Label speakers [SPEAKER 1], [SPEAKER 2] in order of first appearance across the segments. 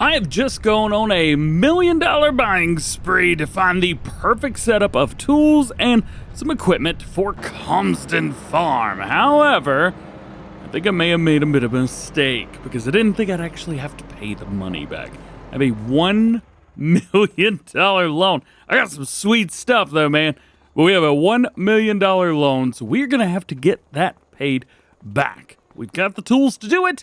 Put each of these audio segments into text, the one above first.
[SPEAKER 1] I have just gone on a $1 million buying spree to find the perfect setup of tools and some equipment for Calmsden Farm. However, I think I may have made a bit of a mistake because I didn't think I'd actually have to pay the money back. I have a $1 million loan. I got some sweet stuff though, man. But we have a $1 million loan, so we're going to have to get that paid back. We've got the tools to do it.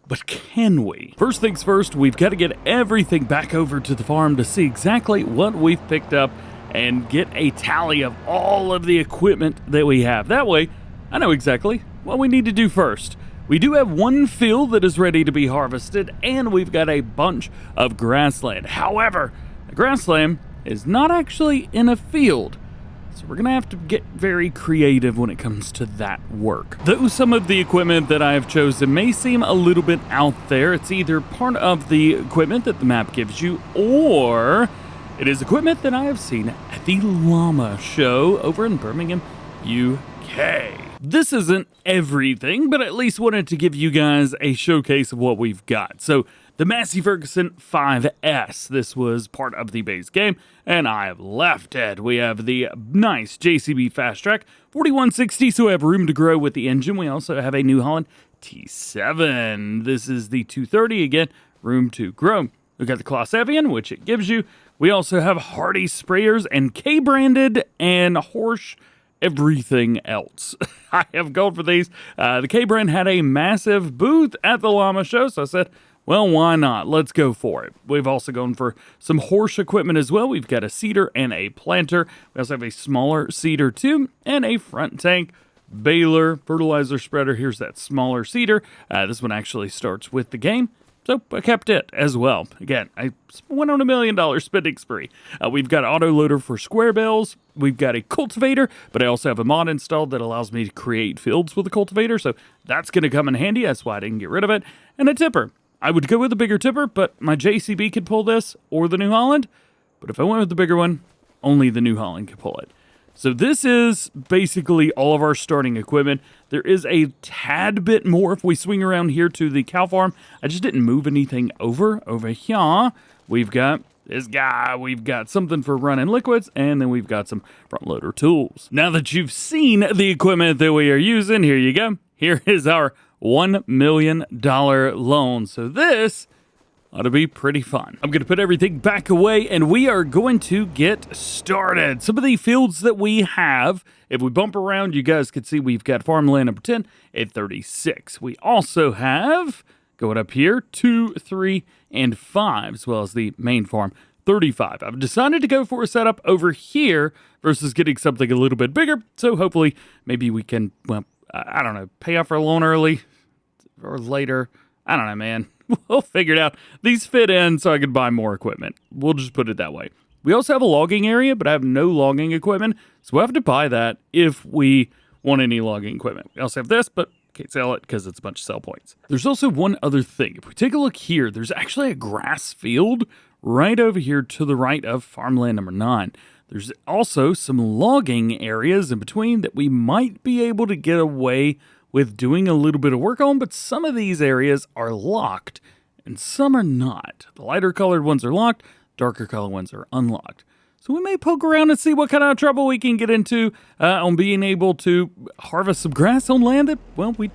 [SPEAKER 1] But can we? First things first, we've got to get everything back over to the farm to see exactly what we've picked up and get a tally of all of the equipment that we have. That way, I know exactly what we need to do first. We do have one field that is ready to be harvested, and we've got a bunch of grassland. However, the grassland is not actually in a field. So we're going to have to get very creative when it comes to that work. Though some of the equipment that I have chosen may seem a little bit out there, it's either part of the equipment that the map gives you, or it is equipment that I have seen at the llama show over in Birmingham, UK. This isn't everything, but at least wanted to give you guys a showcase of what we've got. So the Massey Ferguson 5S, this was part of the base game, and I have left it. We have the nice JCB Fast Track 4160, so we have room to grow with the engine. We also have a New Holland T7. This is the 230, again, room to grow. We've got the Claas Evian, which it gives you. We also have Hardy sprayers and K-branded and Horsch everything else. I have gone for these. The K-brand had a massive booth at the llama show, so I said, well, why not? Let's go for it. We've also gone for some Horsch equipment as well. We've got a seeder and a planter. We also have a smaller seeder too, and a front tank, baler, fertilizer spreader. Here's that smaller seeder. This one actually starts with the game, so I kept it as well. Again, I went on $1 million spending spree. We've got an auto loader for square bales. We've got a cultivator, but I also have a mod installed that allows me to create fields with a cultivator, so that's going to come in handy. That's why I didn't get rid of it. And a tipper. I would go with a bigger tipper, but my JCB could pull this, or the New Holland. But if I went with the bigger one, only the New Holland could pull it. So this is basically all of our starting equipment. There is a tad bit more if we swing around here to the cow farm. I just didn't move anything over here. We've got this guy, we've got something for running liquids, and then we've got some front loader tools. Now that you've seen the equipment that we are using, here you go. Here is our $1 million loan. So this ought to be pretty fun. I'm going to put everything back away and we are going to get started. Some of the fields that we have, if we bump around, you guys can see we've got farmland number 10 at 36. We also have, going up here, 2, 3, and 5, as well as the main farm, 35. I've decided to go for a setup over here versus getting something a little bit bigger. So hopefully maybe we can, well, I don't know, pay off our loan early or later. I don't know, man. We'll figure it out. These fit in so I can buy more equipment. We'll just put it that way. We also have a logging area, but I have no logging equipment, so we'll have to buy that if we want any logging equipment. We also have this, but can't sell it because it's a bunch of sell points. There's also one other thing. If we take a look here, there's actually a grass field right over here to the right of farmland number 9. There's also some logging areas in between that we might be able to get away with doing a little bit of work on, but some of these areas are locked and some are not. The lighter colored ones are locked, darker colored ones are unlocked. So we may poke around and see what kind of trouble we can get into on being able to harvest some grass on land that, well, we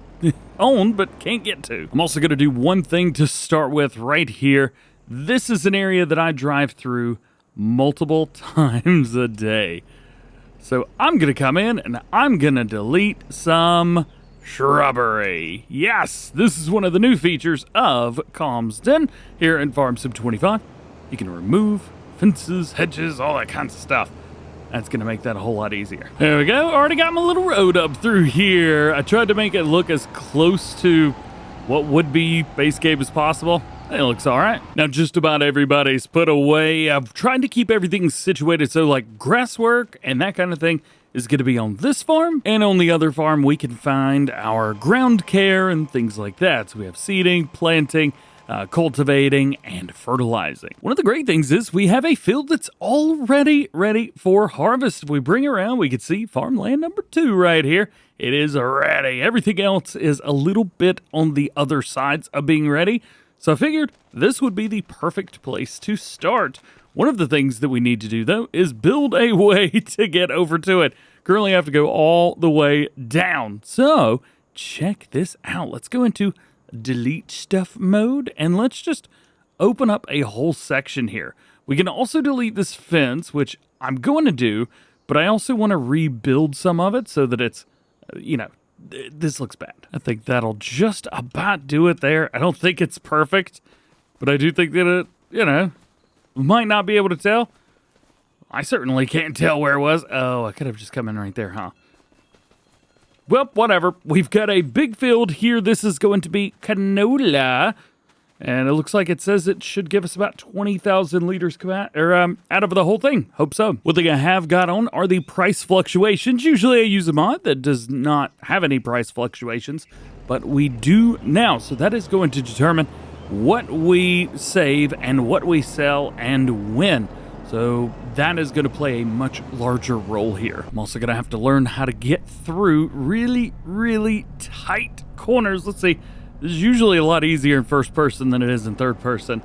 [SPEAKER 1] own but can't get to. I'm also going to do one thing to start with right here. This is an area that I drive through multiple times a day. So I'm going to come in and I'm going to delete some shrubbery. Yes, this is one of the new features of Calmsden here in Farm Sim 25. You can remove fences, hedges, all that kinds of stuff. That's going to make that a whole lot easier. There we go. Already got my little road up through here. I tried to make it look as close to what would be base game as possible. It looks all right. Now, just about everybody's put away. I've tried to keep everything situated so like grass work and that kind of thing is going to be on this farm, and on the other farm we can find our ground care and things like that. So we have seeding, planting, cultivating, and fertilizing. One of the great things is we have a field that's already ready for harvest. If we bring it around, we can see farmland number 2 right here. It is ready. Everything else is a little bit on the other sides of being ready. So I figured this would be the perfect place to start. One of the things that we need to do, though, is build a way to get over to it. Currently, I have to go all the way down. So check this out. Let's go into delete stuff mode, and let's just open up a whole section here. We can also delete this fence, which I'm going to do, but I also want to rebuild some of it so that it's, this looks bad. I think that'll just about do it there. I don't think it's perfect, but I do think that it, might not be able to tell. I certainly can't tell where it was. Oh, I could have just come in right there, huh? Well, whatever. We've got a big field here. This is going to be canola. And it looks like it says it should give us about 20,000 liters out of the whole thing. Hope so. One thing I have got on are the price fluctuations. Usually I use a mod that does not have any price fluctuations, but we do now. So that is going to determine what we save and what we sell and when. So that is going to play a much larger role here. I'm also going to have to learn how to get through really, really tight corners. Let's see. This is usually a lot easier in first person than it is in third person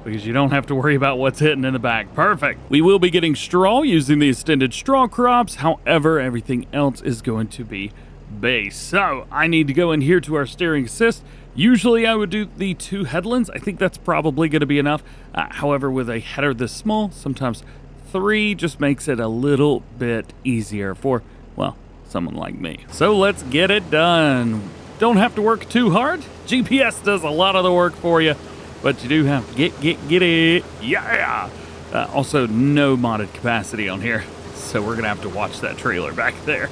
[SPEAKER 1] because you don't have to worry about what's hitting in the back. Perfect. We will be getting straw using the extended straw crops. However, everything else is going to be base. So I need to go in here to our steering assist. Usually I would do the 2 headlands. I think that's probably going to be enough. However, with a header this small, sometimes 3 just makes it a little bit easier for, well, someone like me. So let's get it done. Don't have to work too hard. GPS does a lot of the work for you, but you do have to get it. Yeah. Also, no modded capacity on here, so we're gonna have to watch that trailer back there.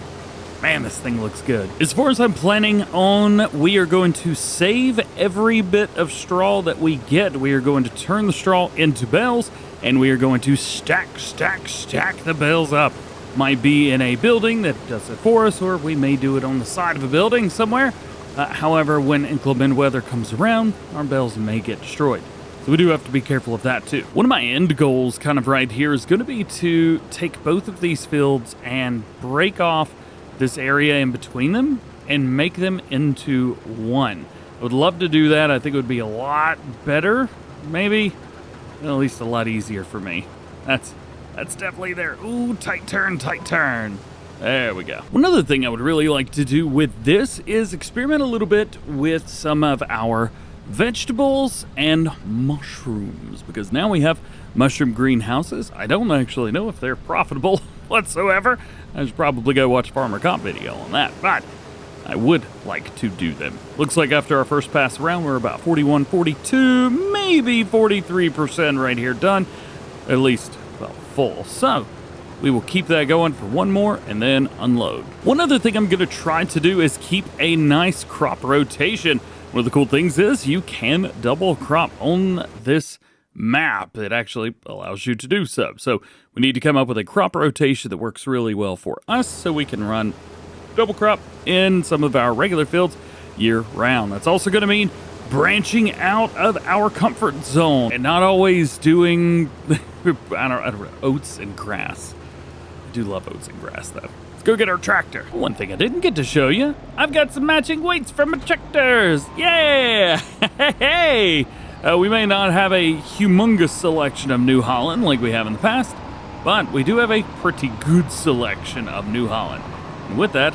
[SPEAKER 1] Man, this thing looks good. As far as I'm planning on, we are going to save every bit of straw that we get. We are going to turn the straw into bales, and we are going to stack the bales up. Might be in a building that does it for us, or we may do it on the side of a building somewhere. However, when inclement weather comes around, our bales may get destroyed. So we do have to be careful of that too. One of my end goals kind of right here is going to be to take both of these fields and break off this area in between them and make them into one. I would love to do that. I think it would be a lot better, maybe, at least a lot easier for me. That's definitely there. Ooh, tight turn. There we go. One other thing I would really like to do with this is experiment a little bit with some of our vegetables and mushrooms, because now we have mushroom greenhouses. I don't actually know if they're profitable whatsoever. I should probably go watch a Farmer Comp video on that, but I would like to do them. Looks like after our first pass around, we're about 41, 42, maybe 43% right here done. At least, well, full. So we will keep that going for one more and then unload. One other thing I'm going to try to do is keep a nice crop rotation. One of the cool things is you can double crop on this map. It actually allows you to do so. So we need to come up with a crop rotation that works really well for us so we can run double crop in some of our regular fields year round. That's also going to mean branching out of our comfort zone and not always doing I don't know, oats and grass. I do love oats and grass though. Let's go get our tractor. One thing I didn't get to show you, I've got some matching weights from my tractors. Yeah! Hey! We may not have a humongous selection of New Holland like we have in the past, but we do have a pretty good selection of New Holland. And with that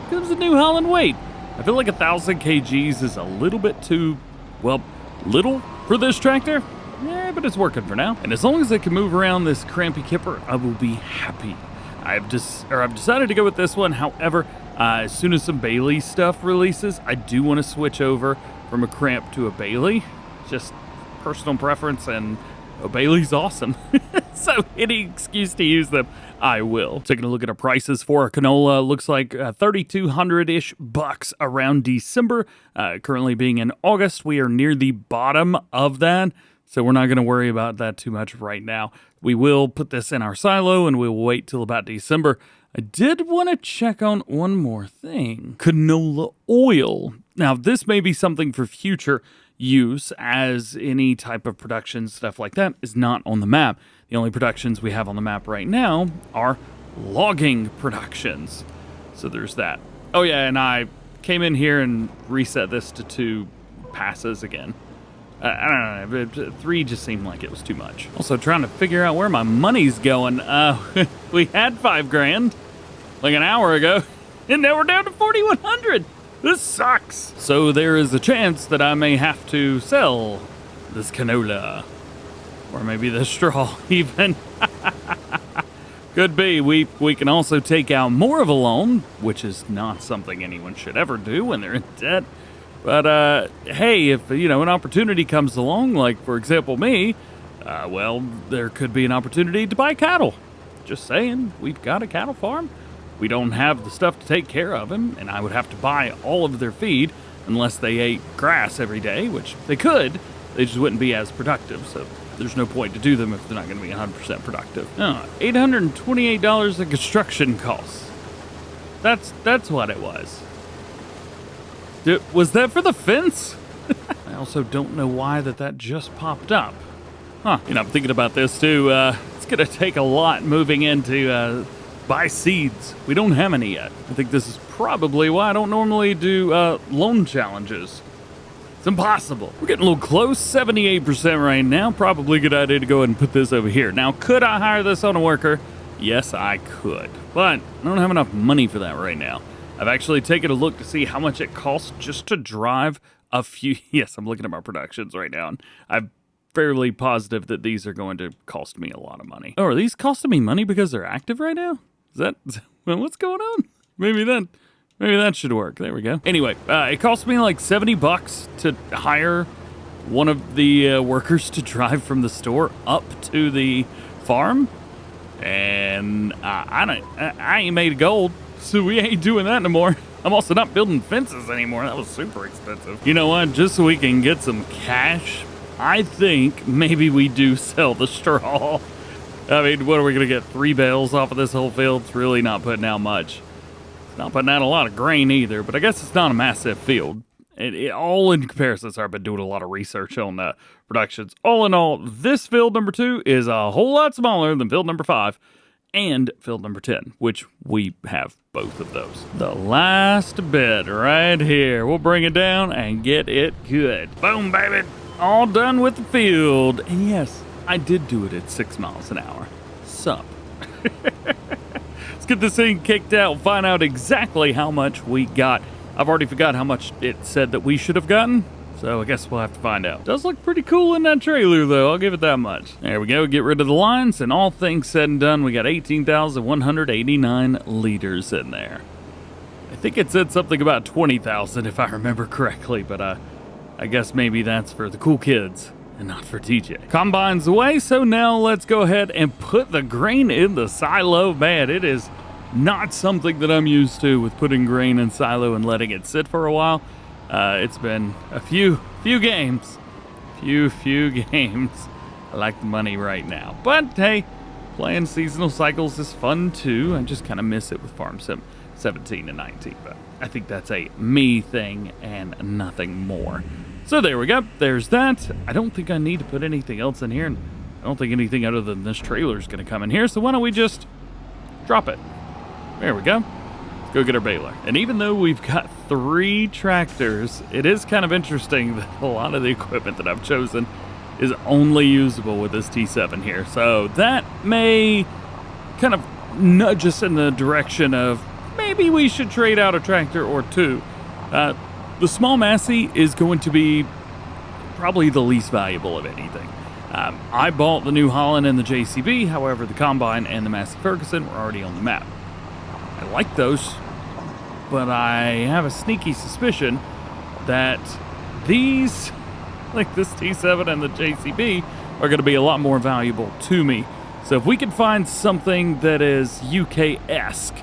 [SPEAKER 1] comes a New Holland weight. I feel like 1,000 kgs is a little bit too, well, little for this tractor. Yeah, but it's working for now. And as long as I can move around this crampy kipper, I will be happy. I've decided to go with this one. However, as soon as some Bailey stuff releases, I do want to switch over from a cramp to a Bailey. Just personal preference, and a Bailey's awesome. So any excuse to use them, I will. Taking a look at our prices for our canola, looks like 3,200-ish bucks around December. Currently being in August, we are near the bottom of that. So we're not going to worry about that too much right now. We will put this in our silo and we will wait till about December. I did want to check on one more thing. Canola oil. Now, this may be something for future use, as any type of production stuff like that is not on the map. The only productions we have on the map right now are logging productions. So there's that. Oh yeah, and I came in here and reset this to 2 passes again. I don't know, but 3 just seemed like it was too much. Also trying to figure out where my money's going. We had 5 grand like an hour ago, and now we're down to 4,100. This sucks. So there is a chance that I may have to sell this canola, or maybe the straw even. Could be. We can also take out more of a loan, which is not something anyone should ever do when they're in debt. But hey, if an opportunity comes along, like for example me, well, there could be an opportunity to buy cattle. Just saying, we've got a cattle farm. We don't have the stuff to take care of them, and I would have to buy all of their feed unless they ate grass every day, which they could. They just wouldn't be as productive, so there's no point to do them if they're not going to be 100% productive. $828 in construction costs. That's what it was. Was that for the fence? I also don't know why that just popped up. Huh. I'm thinking about this too. It's going to take a lot moving into buy seeds. We don't have any yet. I think this is probably why I don't normally do loan challenges. It's impossible. We're getting a little close, 78% right now. Probably a good idea to go ahead and put this over here. Now, could I hire this on a worker? Yes, I could. But I don't have enough money for that right now. I've actually taken a look to see how much it costs just to drive a few. Yes, I'm looking at my productions right now, and I'm fairly positive that these are going to cost me a lot of money. Oh, are these costing me money because they're active right now? What's going on? Maybe that should work. There we go. Anyway, it cost me like $70 to hire one of the workers to drive from the store up to the farm, and I ain't made of gold, so we ain't doing that no more. I'm also not building fences anymore. That was super expensive. You know what? Just so we can get some cash, I think maybe we do sell the straw. I mean, what are we going to get? 3 bales off of this whole field? It's really not putting out much. It's not putting out a lot of grain either, but I guess it's not a massive field. All in comparison, I've been doing a lot of research on productions. All in all, this field number 2 is a whole lot smaller than field number 5 and field number 10, which we have both of those. The last bit right here. We'll bring it down and get it good. Boom, baby. All done with the field. And yes, I did do it at 6 miles an hour. Sup? Let's get this thing kicked out, find out exactly how much we got. I've already forgot how much it said that we should have gotten, so I guess we'll have to find out. Does look pretty cool in that trailer, though. I'll give it that much. There we go. Get rid of the lines, and all things said and done, we got 18,189 liters in there. I think it said something about 20,000, if I remember correctly, but I guess maybe that's for the cool kids and not for DJ. Combine's away, so now let's go ahead and put the grain in the silo. Man, it is not something that I'm used to with putting grain in silo and letting it sit for a while. It's been a few games. Few games. I like the money right now. But hey, playing seasonal cycles is fun too. I just kind of miss it with Farm Sim 17 and 19, but I think that's a me thing and nothing more. So there we go. There's that. I don't think I need to put anything else in here, and I don't think anything other than this trailer is going to come in here, so why don't we just drop it? There we go. Let's go get our baler. And even though we've got 3 tractors, it is kind of interesting that a lot of the equipment that I've chosen is only usable with this T7 here. So that may kind of nudge us in the direction of maybe we should trade out a tractor or 2. The small Massey is going to be probably the least valuable of anything. I bought the New Holland and the JCB, however, the Combine and the Massey Ferguson were already on the map. I like those, but I have a sneaky suspicion that these, like this T7 and the JCB, are going to be a lot more valuable to me. So if we could find something that is UK-esque,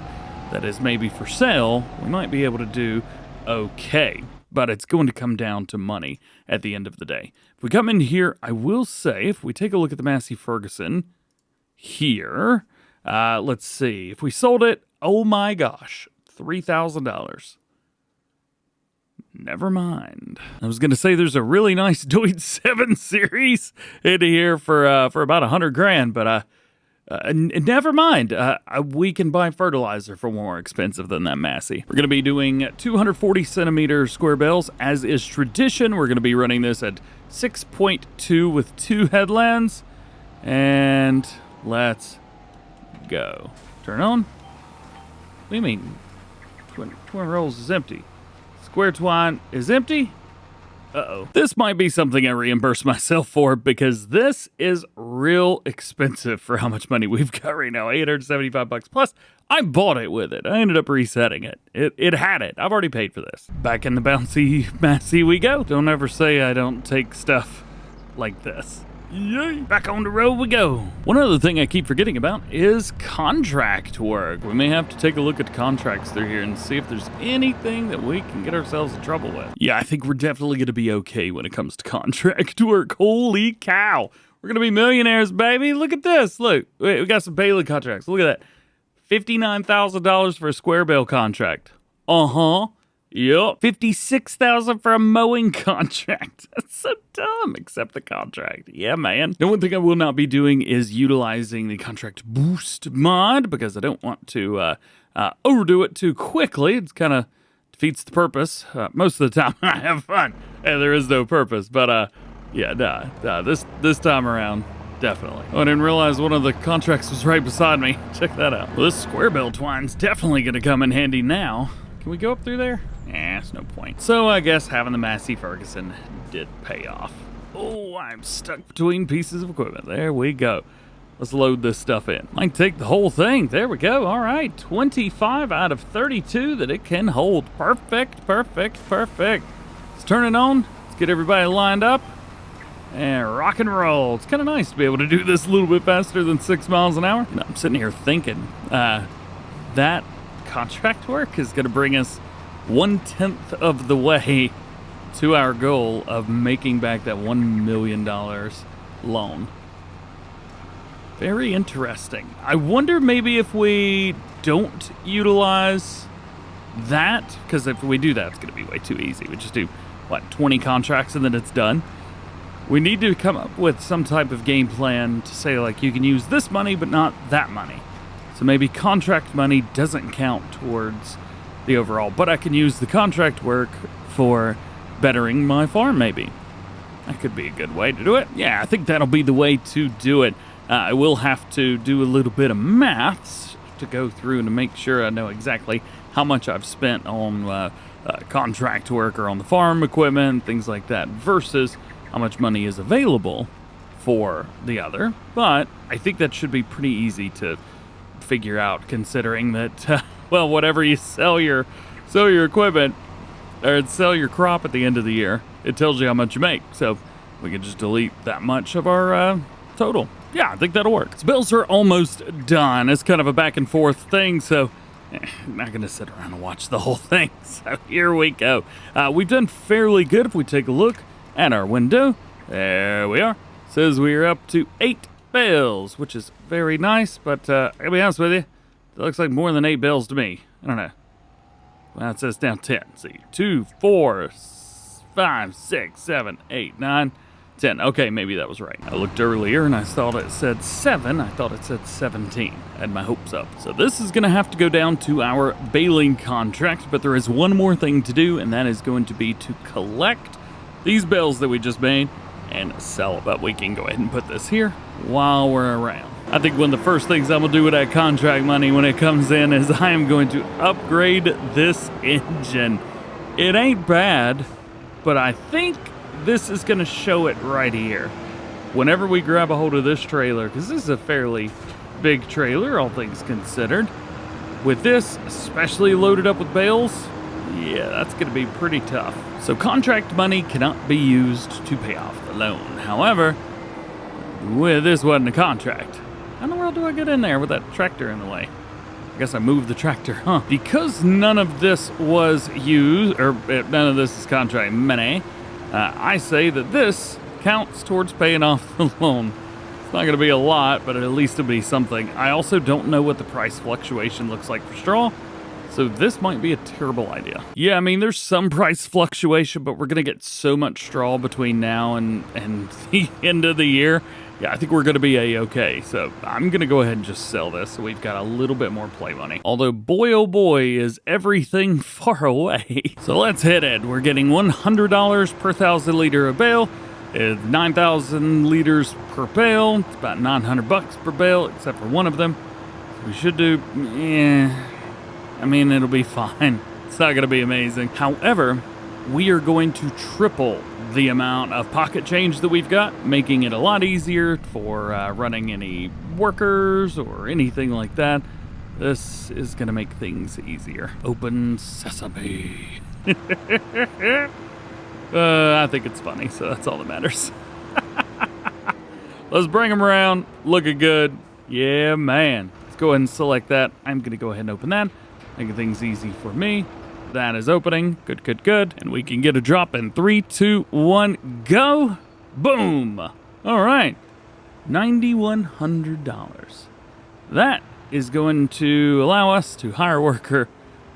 [SPEAKER 1] that is maybe for sale, we might be able to do okay. But it's going to come down to money at the end of the day. If we come in here, I will say, if we take a look at the Massey Ferguson here, let's see. If we sold it, oh my gosh, $3,000. Never mind. I was going to say there's a really nice Deutz 7 Series in here for about 100 grand, but Never mind. We can buy fertilizer for more expensive than that Massey. We're going to be doing 240 centimeter square bales, as is tradition. We're going to be running this at 6.2 with 2 headlands. And let's go. Turn on. What do you mean? Twin rolls is empty. Square twine is empty? Uh-oh. This might be something I reimburse myself for, because this is real expensive for how much money we've got right now. 875 bucks. Plus, I bought it with it. I ended up resetting it. It had it. I've already paid for this. Back in the bouncy Massey we go. Don't ever say I don't take stuff like this. Yay! Back on the road we go. One other thing I keep forgetting about is contract work. We may have to take a look at contracts through here and see if there's anything that we can get ourselves in trouble with. Yeah, I think we're definitely going to be okay when it comes to contract work. Holy cow. We're going to be millionaires, baby. Look at this. Look, we got some Baling contracts. Look at that. $59,000 for a square bale contract. Uh-huh. Yep. $56,000 for a mowing contract. That's so dumb. Accept the contract. Yeah, man. The one thing I will not be doing is utilizing the contract boost mod, because I don't want to overdo it too quickly. It's kind of defeats the purpose. Most of the time I have fun and there is no purpose. But yeah, nah, this time around, definitely. Oh, I didn't realize one of the contracts was right beside me. Check that out. Well, this square bale twine's definitely going to come in handy now. Can we go up through there? It's no point. So I guess having the Massey Ferguson did pay off. Oh, I'm stuck between pieces of equipment. There we go. Let's load this stuff in. Might take the whole thing. There we go. All right. 25 out of 32 that it can hold. Perfect, perfect, perfect. Let's turn it on. Let's get everybody lined up and rock and roll. It's kind of nice to be able to do this a little bit faster than 6 miles an hour. I'm sitting here thinking that contract work is going to bring us 1/10 of the way to our goal of making back that $1 million loan. Very interesting. I wonder maybe if we don't utilize that, because if we do that, it's going to be way too easy. We just do, 20 contracts and then it's done. We need to come up with some type of game plan to say, like, you can use this money, but not that money. So maybe contract money doesn't count towards the overall, but I can use the contract work for bettering my farm, maybe. That could be a good way to do it. Yeah, I think that'll be the way to do it. I will have to do a little bit of maths to go through and to make sure I know exactly how much I've spent on contract work or on the farm equipment, things like that, versus how much money is available for the other. But I think that should be pretty easy to figure out, considering that well, whatever you sell your equipment or sell your crop at the end of the year, it tells you how much you make. So we can just delete that much of our total. Yeah, I think that'll work. So bills are almost done. It's kind of a back and forth thing, so I'm not going to sit around and watch the whole thing. So here we go. We've done fairly good. If we take a look at our window, there we are. Says we're up to 8 bales, which is very nice, but I'll be honest with you, it looks like more than 8 bales to me. I don't know. Well, it says down 10. See, 2, 4, 5, 6, 7, 8, 9, 10. Okay, maybe that was right. I looked earlier and I thought it said 7. I thought it said 17. I had my hopes up. So this is going to have to go down to our baling contract, but there is one more thing to do, and that is going to be to collect these bales that we just made and sell it. But we can go ahead and put this here while we're around. I think one of the first things I'm going to do with that contract money when it comes in is I am going to upgrade this engine. It ain't bad, but I think this is going to show it right here. Whenever we grab a hold of this trailer, because this is a fairly big trailer, all things considered, with this, especially loaded up with bales, yeah, that's going to be pretty tough. So contract money cannot be used to pay off the loan. However, with this wasn't a contract. How in the world do I get in there with that tractor in the way? I guess I moved the tractor, huh? Because none of this was used, or none of this is contract money, I say that this counts towards paying off the loan. It's not going to be a lot, but at least it'll be something. I also don't know what the price fluctuation looks like for straw, so this might be a terrible idea. Yeah, I mean, there's some price fluctuation, but we're going to get so much straw between now and the end of the year. Yeah, I think we're going to be A-okay. So I'm going to go ahead and just sell this so we've got a little bit more play money. Although, boy, oh boy, is everything far away. So let's hit it. We're getting $100 per 1,000 liter of bale. It's 9,000 liters per bale. It's about 900 bucks per bale, except for one of them. We should do, I mean, it'll be fine. It's not going to be amazing. However, we are going to triple the amount of pocket change that we've got, making it a lot easier for running any workers or anything like that. This is going to make things easier. Open sesame. I think it's funny, so that's all that matters. Let's bring them around. Looking good. Yeah, man. Let's go ahead and select that. I'm going to go ahead and open that. Making things easy for me. That is opening. Good, good, good. And we can get a drop in 3, 2, 1, go. Boom. All right. $9,100. That is going to allow us to hire a worker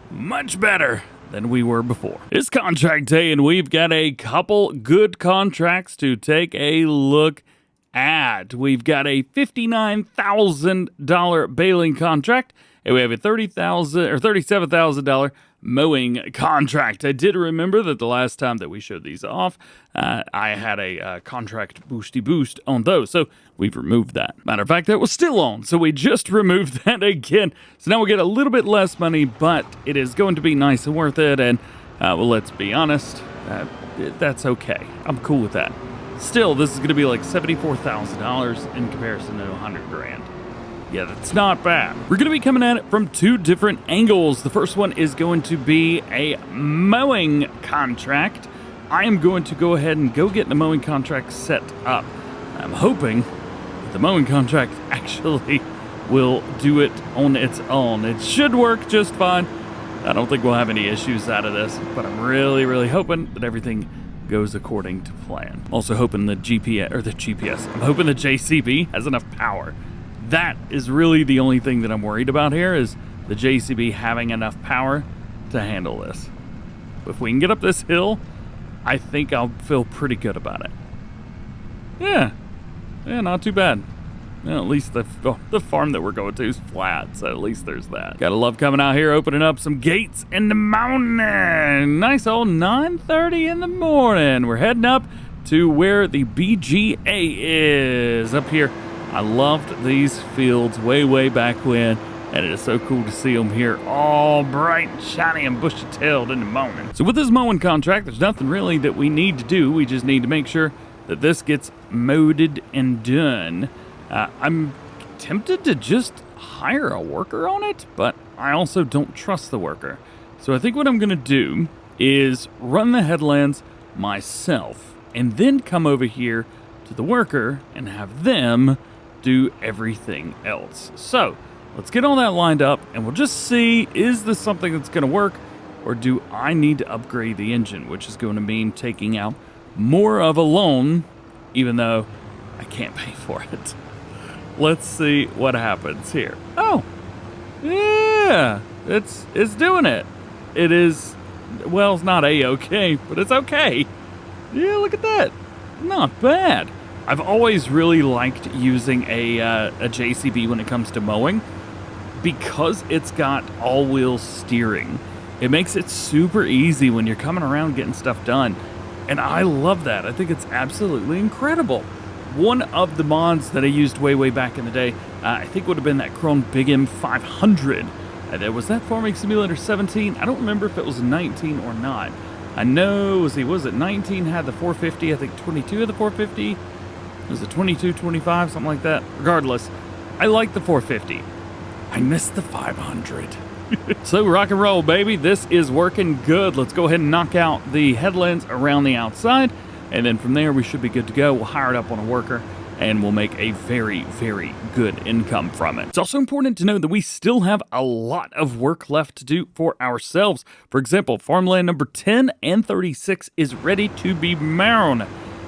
[SPEAKER 1] much better than we were before. It's contract day, and we've got a couple good contracts to take a look at. We've got a $59,000 baling contract, and we have a $30,000 or $37,000 mowing contract. I did remember that the last time that we showed these off, I had a contract boosty boost on those, so we've removed that. Matter of fact, that was still on, so we just removed that again. So now we get a little bit less money, but it is going to be nice and worth it, and well, let's be honest, that's okay. I'm cool with that. Still, this is going to be like $74,000 in comparison to $100,000. Yeah, that's not bad. We're going to be coming at it from two different angles. The first one is going to be a mowing contract. I am going to go ahead and go get the mowing contract set up. I'm hoping that the mowing contract actually will do it on its own. It should work just fine. I don't think we'll have any issues out of this, but I'm really, really hoping that everything goes according to plan. Also hoping the GPS, I'm hoping the JCB has enough power. That is really the only thing that I'm worried about here, is the JCB having enough power to handle this. If we can get up this hill, I think I'll feel pretty good about it. Yeah, not too bad. Well, at least the farm that we're going to is flat, so at least there's that. Gotta love coming out here, opening up some gates in the mountain. Nice old 9:30 in the morning. We're heading up to where the BGA is, up here. I loved these fields way back when, and it is so cool to see them here all bright and shiny and bushy-tailed in the morning. So with this mowing contract, there's nothing really that we need to do. We just need to make sure that this gets mowed and done. I'm tempted to just hire a worker on it, but I also don't trust the worker. So I think what I'm going to do is run the headlands myself and then come over here to the worker and have them do everything else. So let's get all that lined up and we'll just see, is this something that's going to work, or do I need to upgrade the engine, which is going to mean taking out more of a loan, even though I can't pay for it. Let's see what happens here. Oh, yeah, it's doing it. It is, well, it's not A-okay, but it's okay. Yeah, look at that. Not bad. I've always really liked using a JCB when it comes to mowing, because it's got all-wheel steering. It makes it super easy when you're coming around getting stuff done, and I love that. I think it's absolutely incredible. One of the mods that I used way back in the day, I think would have been that Chrome Big M 500. Was that Farming Simulator 17? I don't remember if it was 19 or not. I know, was it 19 had the 450, I think 22 had the 450. Was it 22, 25, something like that? Regardless, I like the 450. I miss the 500. So rock and roll, baby. This is working good. Let's go ahead and knock out the headlands around the outside, and then from there we should be good to go. We'll hire it up on a worker, and we'll make a very good income from it. It's also important to know that we still have a lot of work left to do for ourselves. For example, farmland number 10 and 36 is ready to be mown.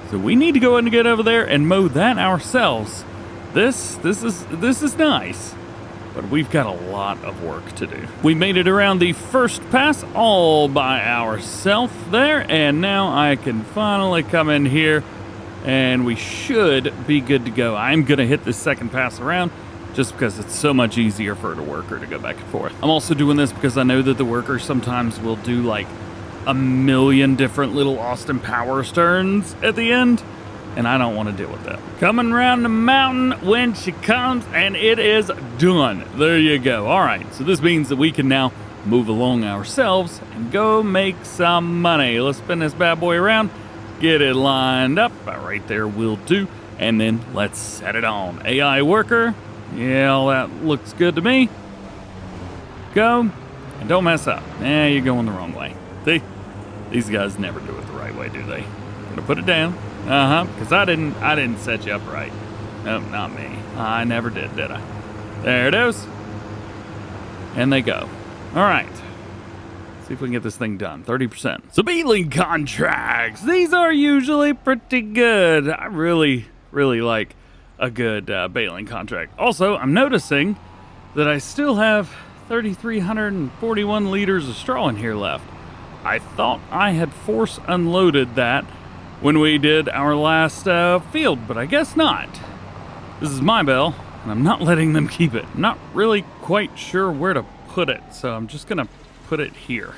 [SPEAKER 1] So we need to go ahead and get over there and mow that ourselves. This is nice, but we've got a lot of work to do. We made it around the first pass all by ourselves there, and now I can finally come in here and we should be good to go. I'm going to hit this second pass around just because it's so much easier for the worker to go back and forth. I'm also doing this because I know that the worker sometimes will do like a million different little Austin Powers turns at the end, and I don't want to deal with that. Coming around the mountain when she comes, and it is done. There you go. All right, so this means that we can now move along ourselves and go make some money. Let's spin this bad boy around, get it lined up. Right there will do, and then let's set it on. AI worker, yeah, all that looks good to me. Go, and don't mess up. You're going the wrong way. See? These guys never do it the right way, do they? Gonna put it down. Because I didn't set you up right. Nope, not me. I never did I? There it is. And they go. All right. See if we can get this thing done. 30%. So Baling contracts. These are usually pretty good. I really like a good Baling contract. Also, I'm noticing that I still have 3,341 liters of straw in here left. I thought I had force unloaded that when we did our last field, but I guess not. This is my bale, and I'm not letting them keep it. I'm not really quite sure where to put it, so I'm just gonna put it here.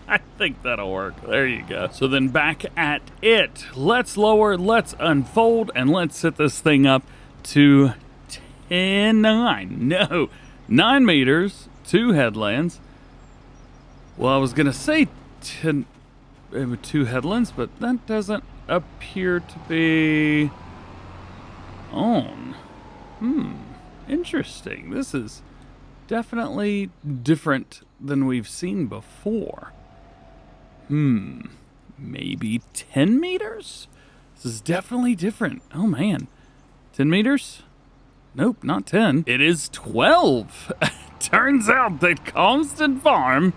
[SPEAKER 1] I think that'll work. There you go. So then back at it. Let's lower, let's unfold, and let's set this thing up to 9 meters, 2 headlands. Well, I was gonna say 2 headlands, but that doesn't appear to be on. Interesting. This is definitely different than we've seen before. Maybe 10 meters? This is definitely different. Oh man. 10 meters? Nope, not 10. It is 12. Turns out that Calmsden Farm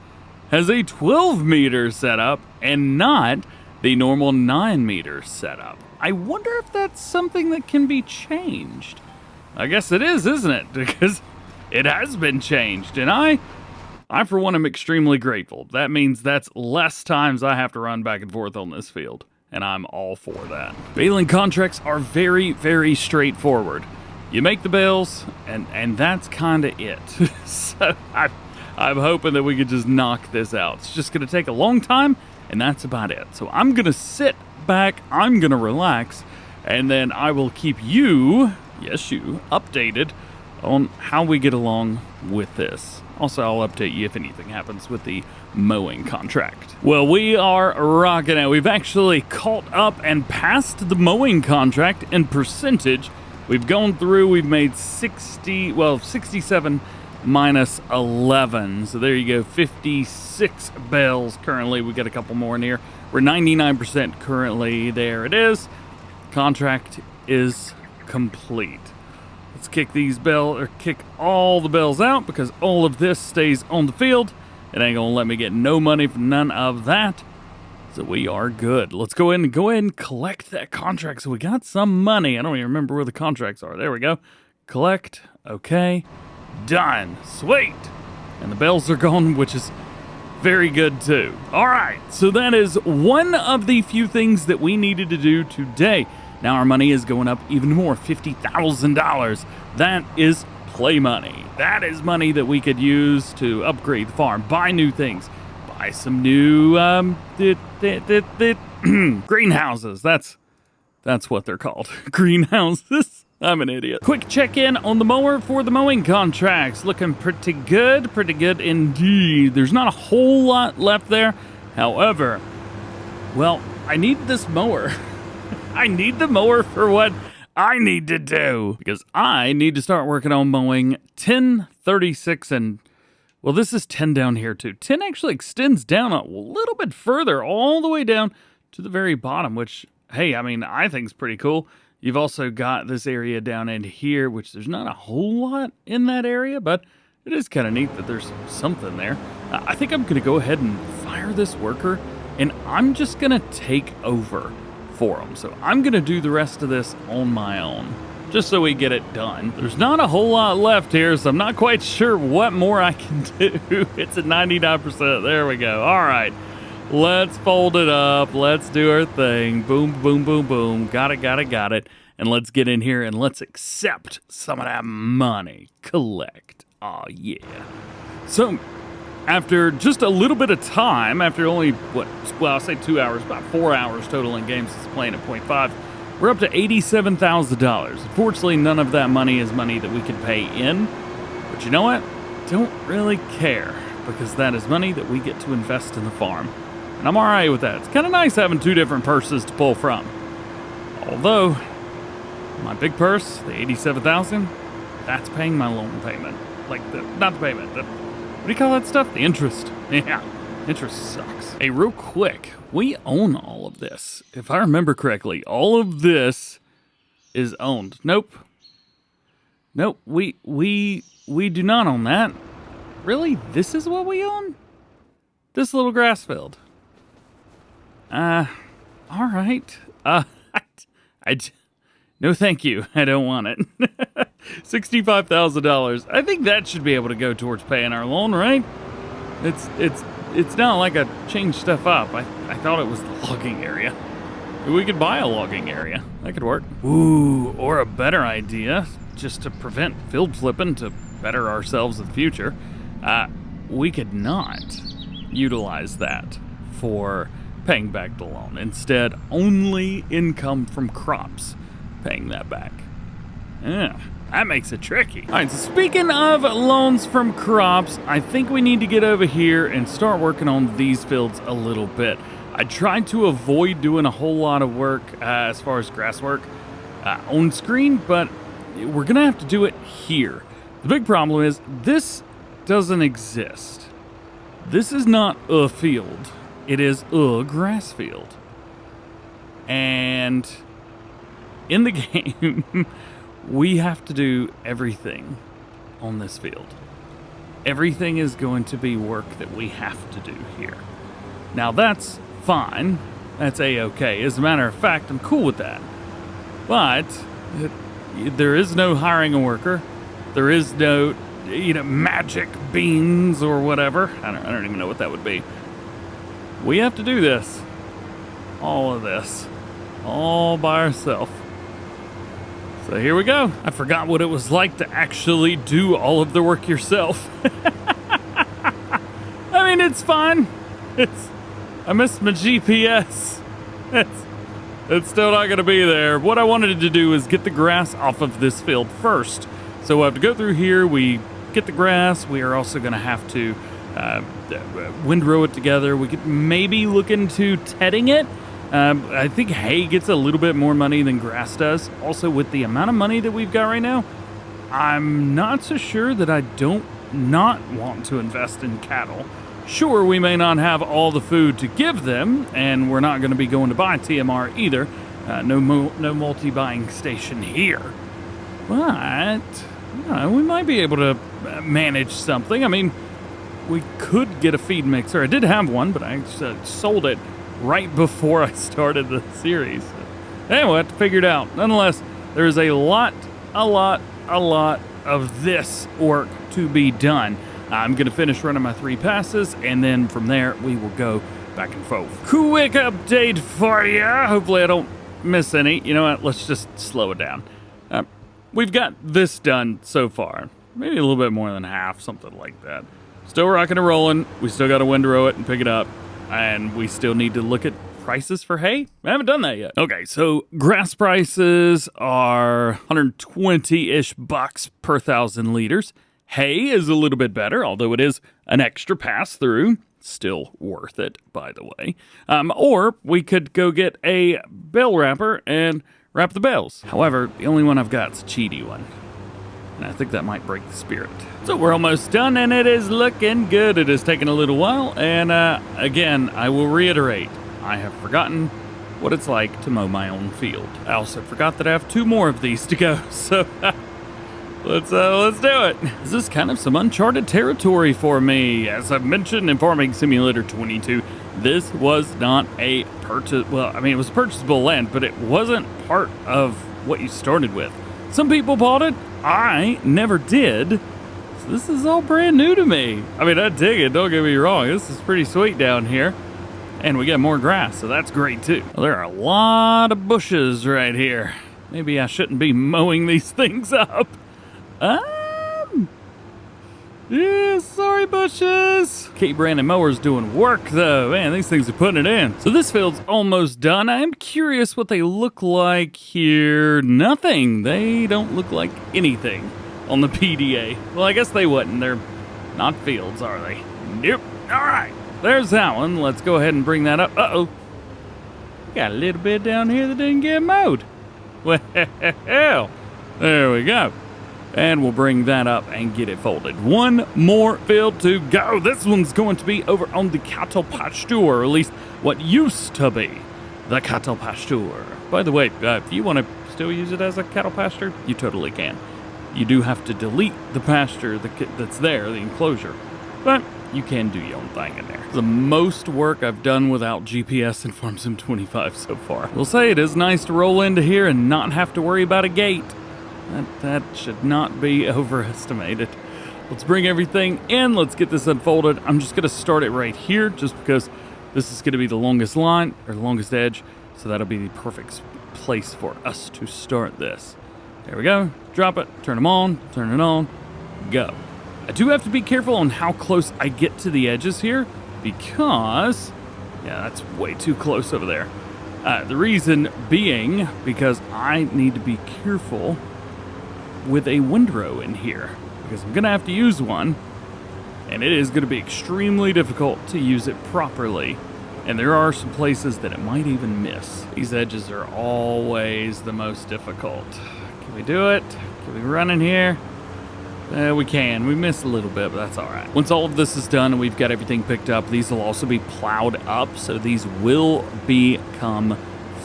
[SPEAKER 1] has a 12-meter setup and not the normal 9-meter setup. I wonder if that's something that can be changed. I guess it is, isn't it? Because it has been changed, and I for one am extremely grateful. That means that's less times I have to run back and forth on this field, and I'm all for that. Baling contracts are very, very straightforward. You make the bales, and that's kind of it. So I'm hoping that we could just knock this out. It's just going to take a long time, and that's about it. So I'm going to sit back, I'm going to relax, and then I will keep you, yes you, updated on how we get along with this. Also, I'll update you if anything happens with the mowing contract. Well, we are rocking it. We've actually caught up and passed the mowing contract in percentage. We've gone through, we've made 67 minus 11. So there you go, 56 bales currently. We got a couple more in here. We're 99% currently. There it is. Contract is complete. Let's kick kick all the bales out because all of this stays on the field. It ain't gonna let me get no money for none of that. So we are good. Let's go ahead and collect that contract. So we got some money. I don't even remember where the contracts are. There we go. Collect. Okay. Done. Sweet. And the bells are gone, which is very good too. All right. So that is one of the few things that we needed to do today. Now our money is going up even more, $50,000. That is play money. That is money that we could use to upgrade the farm, buy new things, buy some new greenhouses. That's what they're called. Greenhouses. I'm an idiot. Quick check-in on the mower for the mowing contracts. Looking pretty good indeed. There's not a whole lot left there. However, well, I need this mower. I need the mower for what I need to do, because I need to start working on mowing 10, 36, and, well, this is 10 down here too. 10 actually extends down a little bit further, all the way down to the very bottom, which, hey, I mean, I think is pretty cool. You've also got this area down in here, which there's not a whole lot in that area, but it is kind of neat that there's something there. I think I'm going to go ahead and fire this worker, and I'm just going to take over for them. So I'm going to do the rest of this on my own, just so we get it done. There's not a whole lot left here, so I'm not quite sure what more I can do. It's at 99%. There we go. All right. Let's fold it up. Let's do our thing. Boom, boom, boom, boom. Got it, got it, got it. And let's get in here and let's accept some of that money. Collect. Oh, yeah. So, after just a little bit of time, after only, I'll say 2 hours, about 4 hours total in games since playing at 0.5, we're up to $87,000. Unfortunately, none of that money is money that we can pay in. But you know what? Don't really care, because that is money that we get to invest in the farm. And I'm all right with that. It's kind of nice having two different purses to pull from. Although, my big purse, the $87,000, that's paying my loan payment. Like, not the payment, what do you call that stuff? The interest. Yeah, interest sucks. Hey, real quick, we own all of this. If I remember correctly, all of this is owned. Nope, we do not own that. Really? This is what we own? This little grass field. All right. No thank you. I don't want it. $65,000. I think that should be able to go towards paying our loan, right? It's not like I changed stuff up. I thought it was the logging area. We could buy a logging area. That could work. Ooh, or a better idea, just to prevent field flipping to better ourselves in the future, we could not utilize that for paying back the loan. Instead, only income from crops paying that back. Yeah, that makes it tricky. All right, so speaking of loans from crops, I think we need to get over here and start working on these fields a little bit. I tried to avoid doing a whole lot of work as far as grass work on screen, but we're gonna have to do it here. The big problem is this doesn't exist. This is not a field. It is a grass field. And in the game, we have to do everything on this field. Everything is going to be work that we have to do here. Now that's fine. That's a-okay. As a matter of fact, I'm cool with that. But there is no hiring a worker. There is no, magic beans or whatever. I don't even know what that would be. We have to do this. All of this. All by ourselves. So here we go. I forgot what it was like to actually do all of the work yourself. I mean, it's fine. I missed my GPS. It's still not going to be there. What I wanted to do is get the grass off of this field first. So we'll have to go through here. We get the grass. We are also going to have to windrow it together. We could maybe look into tedding it. I think hay gets a little bit more money than grass does. Also, with the amount of money that we've got right now, I'm not so sure that I don't not want to invest in cattle. Sure, we may not have all the food to give them, and we're not going to be going to buy TMR either. No multi-buying station here. But we might be able to manage something. I mean, we could get a feed mixer. I did have one, but I sold it right before I started the series. Anyway, we'll have to figure it out. Nonetheless, there is a lot of this work to be done. I'm going to finish running my 3 passes, and then from there, we will go back and forth. Quick update for you. Hopefully I don't miss any. You know what? Let's just slow it down. We've got this done so far. Maybe a little bit more than half, something like that. Still rocking and rolling. We still got to windrow it and pick it up. And we still need to look at prices for hay. I haven't done that yet. Okay, so grass prices are 120-ish bucks per 1,000 liters. Hay is a little bit better, although it is an extra pass-through. Still worth it, by the way. Or we could go get a bale wrapper and wrap the bales. However, the only one I've got is a cheaty one. And I think that might break the spirit. So we're almost done, and it is looking good. It has taken a little while, and again, I will reiterate, I have forgotten what it's like to mow my own field. I also forgot that I have 2 more of these to go, so let's do it. This is kind of some uncharted territory for me. As I've mentioned in Farming Simulator 22, this was not a purchase. Well, I mean, it was purchasable land, but it wasn't part of what you started with. Some people bought it. I never did. So this is all brand new to me. I mean, I dig it. Don't get me wrong. This is pretty sweet down here. And we get more grass, so that's great too. Well, there are a lot of bushes right here. Maybe I shouldn't be mowing these things up. Yeah, sorry, bushes. K-Brandon mower's doing work, though. Man, these things are putting it in. So this field's almost done. I am curious what they look like here. Nothing. They don't look like anything on the PDA. Well, I guess they wouldn't. They're not fields, are they? Nope. All right. There's that one. Let's go ahead and bring that up. Uh-oh. Got a little bit down here that didn't get mowed. Well, there we go. And we'll bring that up and get it folded. One more field to go. This one's going to be over on the cattle pasture, or at least what used to be the cattle pasture. By the way, if you want to still use it as a cattle pasture, you totally can. You do have to delete the pasture that's there, the enclosure, but you can do your own thing in there. The most work I've done without GPS in Farm Sim 25 so far. We'll say it is nice to roll into here and not have to worry about a gate. That should not be overestimated. Let's bring everything in. Let's get this unfolded. I'm just going to start it right here just because this is going to be the longest line, or the longest edge, so that'll be the perfect place for us to start this. There we go. Drop it. Turn them on. Turn it on. Go. I do have to be careful on how close I get to the edges here because, yeah, that's way too close over there. The reason being because I need to be careful with a windrow in here because I'm gonna have to use one, and it is gonna be extremely difficult to use it properly, and there are some places that it might even miss. These edges are always the most difficult. Can we do it? Can we run in here? We can. We missed a little bit, but that's all right. Once all of this is done and we've got everything picked up, these will also be plowed up, so these will become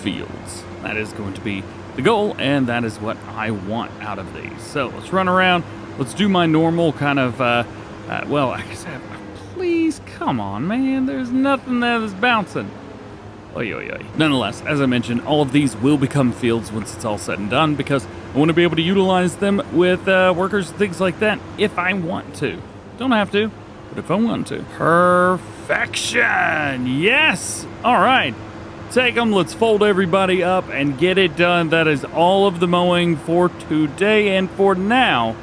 [SPEAKER 1] fields. That is going to be the goal, and that is what I want out of these. So let's run around. Let's do my normal kind of, well, like I said, please, come on, man. There's nothing there that's bouncing. Oy, oy, oy. Nonetheless, as I mentioned, all of these will become fields once it's all said and done because I want to be able to utilize them with workers and things like that if I want to. Don't have to, but if I want to. Perfection! Yes! All right. Take them, let's fold everybody up and get it done. That is all of the mowing for today and for now.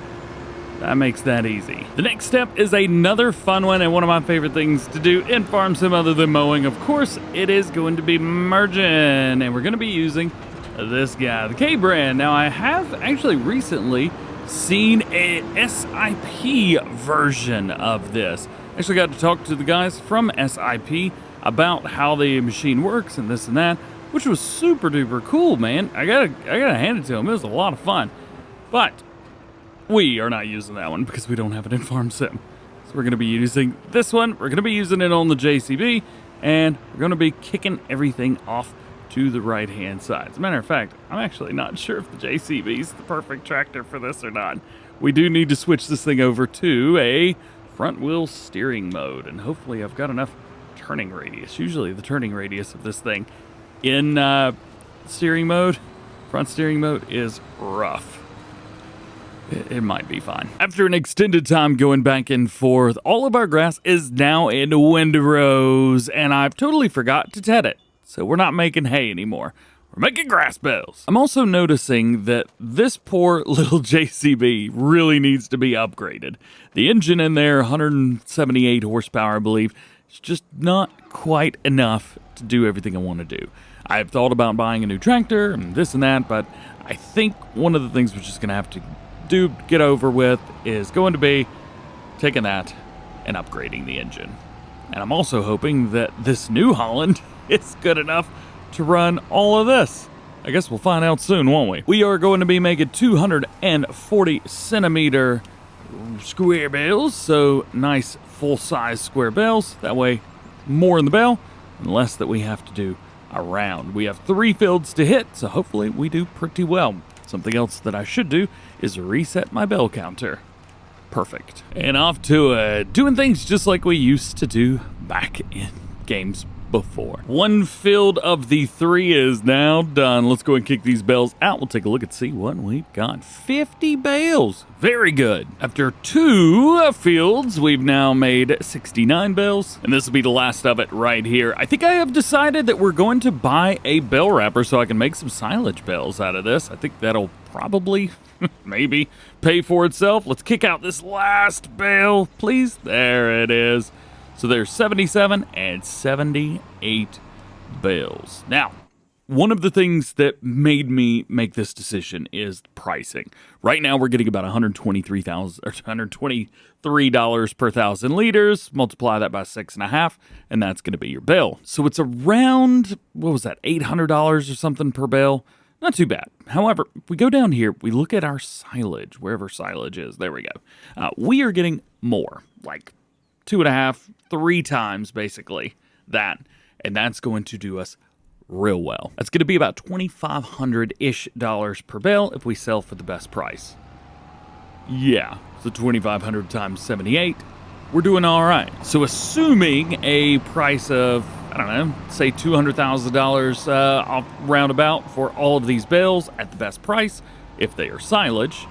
[SPEAKER 1] That makes that easy. The next step is another fun one and one of my favorite things to do in Farm Sim other than mowing. Of course, it is going to be merging, and we're going to be using this guy, the K-Brand. Now, I have actually recently seen a SIP version of this. Actually got to talk to the guys from SIP about how the machine works and this and that, which was super duper cool, man. I gotta hand it to them. It was a lot of fun. But we are not using that one because we don't have it in Farm Sim. So we're gonna be using this one. We're gonna be using it on the JCB, and we're gonna be kicking everything off to the right-hand side. As a matter of fact, I'm actually not sure if the JCB is the perfect tractor for this or not. We do need to switch this thing over to a front-wheel steering mode, and hopefully I've got enough turning radius. Usually the turning radius of this thing in steering mode, front steering mode, is rough. It might be fine. After an extended time going back and forth, all of our grass is now in windrows, and I've totally forgot to ted it. So we're not making hay anymore. We're making grass bales. I'm also noticing that this poor little JCB really needs to be upgraded. The engine in there, 178 horsepower, I believe, it's just not quite enough to do everything I want to do. I've thought about buying a new tractor and this and that, but I think one of the things we're just going to have to get over with is going to be taking that and upgrading the engine. And I'm also hoping that this New Holland is good enough to run all of this. I guess we'll find out soon, won't we? We are going to be making 240 centimeter square bales, so nice full-size square bales. That way, more in the bale and less that we have to do around. We have 3 fields to hit, so hopefully we do pretty well. Something else that I should do is reset my bell counter. Perfect. And off to doing things just like we used to do back in games before. One field of the 3 is now done. Let's go and kick these bales out. We'll take a look and see what we've got. 50 bales. Very good. After 2 fields, we've now made 69 bales, and this will be the last of it right here. I think I have decided that we're going to buy a bale wrapper so I can make some silage bales out of this. I think that'll probably, maybe, pay for itself. Let's kick out this last bale, please. There it is. So there's 77 and 78 bales. Now, one of the things that made me make this decision is pricing. Right now, we're getting about $123 per 1,000 liters. Multiply that by 6.5, and that's going to be your bill. So it's around, what was that, $800 or something per bale? Not too bad. However, if we go down here, we look at our silage, wherever silage is. There we go. We are getting more, like 2.5, 3 times basically that, and that's going to do us real well. That's going to be about $2,500-ish per bale if we sell for the best price. Yeah, so 2,500 times 78, we're doing all right. So assuming a price of, I don't know, say $200,000 roundabout for all of these bales at the best price, if they are silage,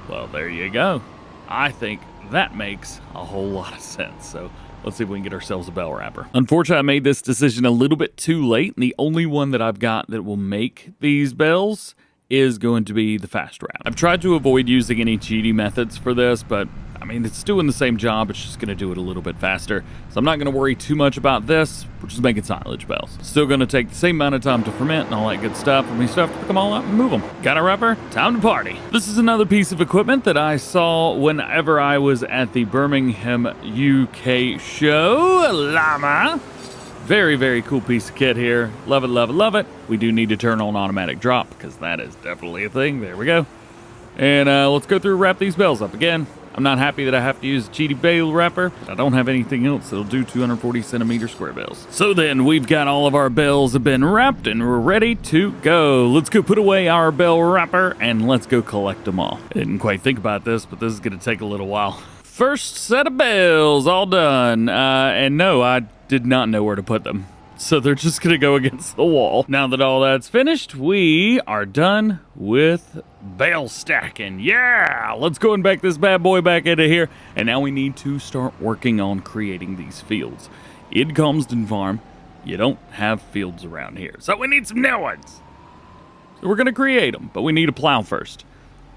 [SPEAKER 1] well, there you go. I think that makes a whole lot of sense. So let's see if we can get ourselves a bale wrapper. Unfortunately, I made this decision a little bit too late, and the only one that I've got that will make these bales is going to be the fast wrap. I've tried to avoid using any cheating methods for this, but I mean, it's doing the same job. It's just going to do it a little bit faster. So I'm not going to worry too much about this. We're just making silage bales. Still going to take the same amount of time to ferment and all that good stuff. And we still have to pick them all up and move them. Got a wrapper? Time to party. This is another piece of equipment that I saw whenever I was at the Birmingham, UK show. Llama. Very, very cool piece of kit here. Love it, love it, love it. We do need to turn on automatic drop because that is definitely a thing. There we go. And let's go through and wrap these bales up again. I'm not happy that I have to use a cheaty bale wrapper, but I don't have anything else that'll do 240 centimeter square bales. So then we've got all of our bales have been wrapped and we're ready to go. Let's go put away our bale wrapper and let's go collect them all. I didn't quite think about this, but this is going to take a little while. First set of bales all done. And no, I did not know where to put them. So they're just going to go against the wall. Now that all that's finished, we are done with bale stacking. Yeah, let's go and back this bad boy back into here. And now we need to start working on creating these fields. In Calmsden Farm, you don't have fields around here. So we need some new ones. So we're going to create them, but we need a plow first.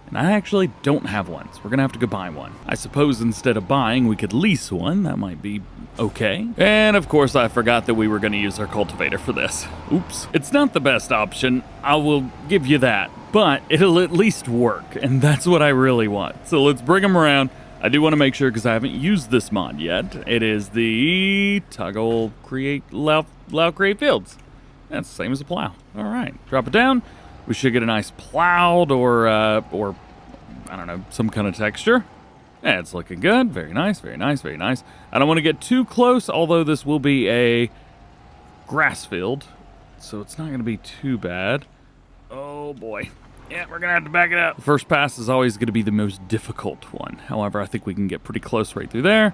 [SPEAKER 1] And I actually don't have one, so we're going to have to go buy one. I suppose instead of buying, we could lease one. That might be okay. And of course, I forgot that we were going to use our cultivator for this. Oops. It's not the best option, I will give you that, but it'll at least work, and that's what I really want. So let's bring them around. I do want to make sure, because I haven't used this mod yet. It is the toggle create allow create fields. That's the same as a plow. All right, drop it down. We should get a nice plowed or I don't know, some kind of texture. Yeah, it's looking good. Very nice, very nice, very nice. I don't want to get too close, although this will be a grass field, so it's not going to be too bad. Oh boy. Yeah, we're going to have to back it up. The first pass is always going to be the most difficult one. However, I think we can get pretty close right through there.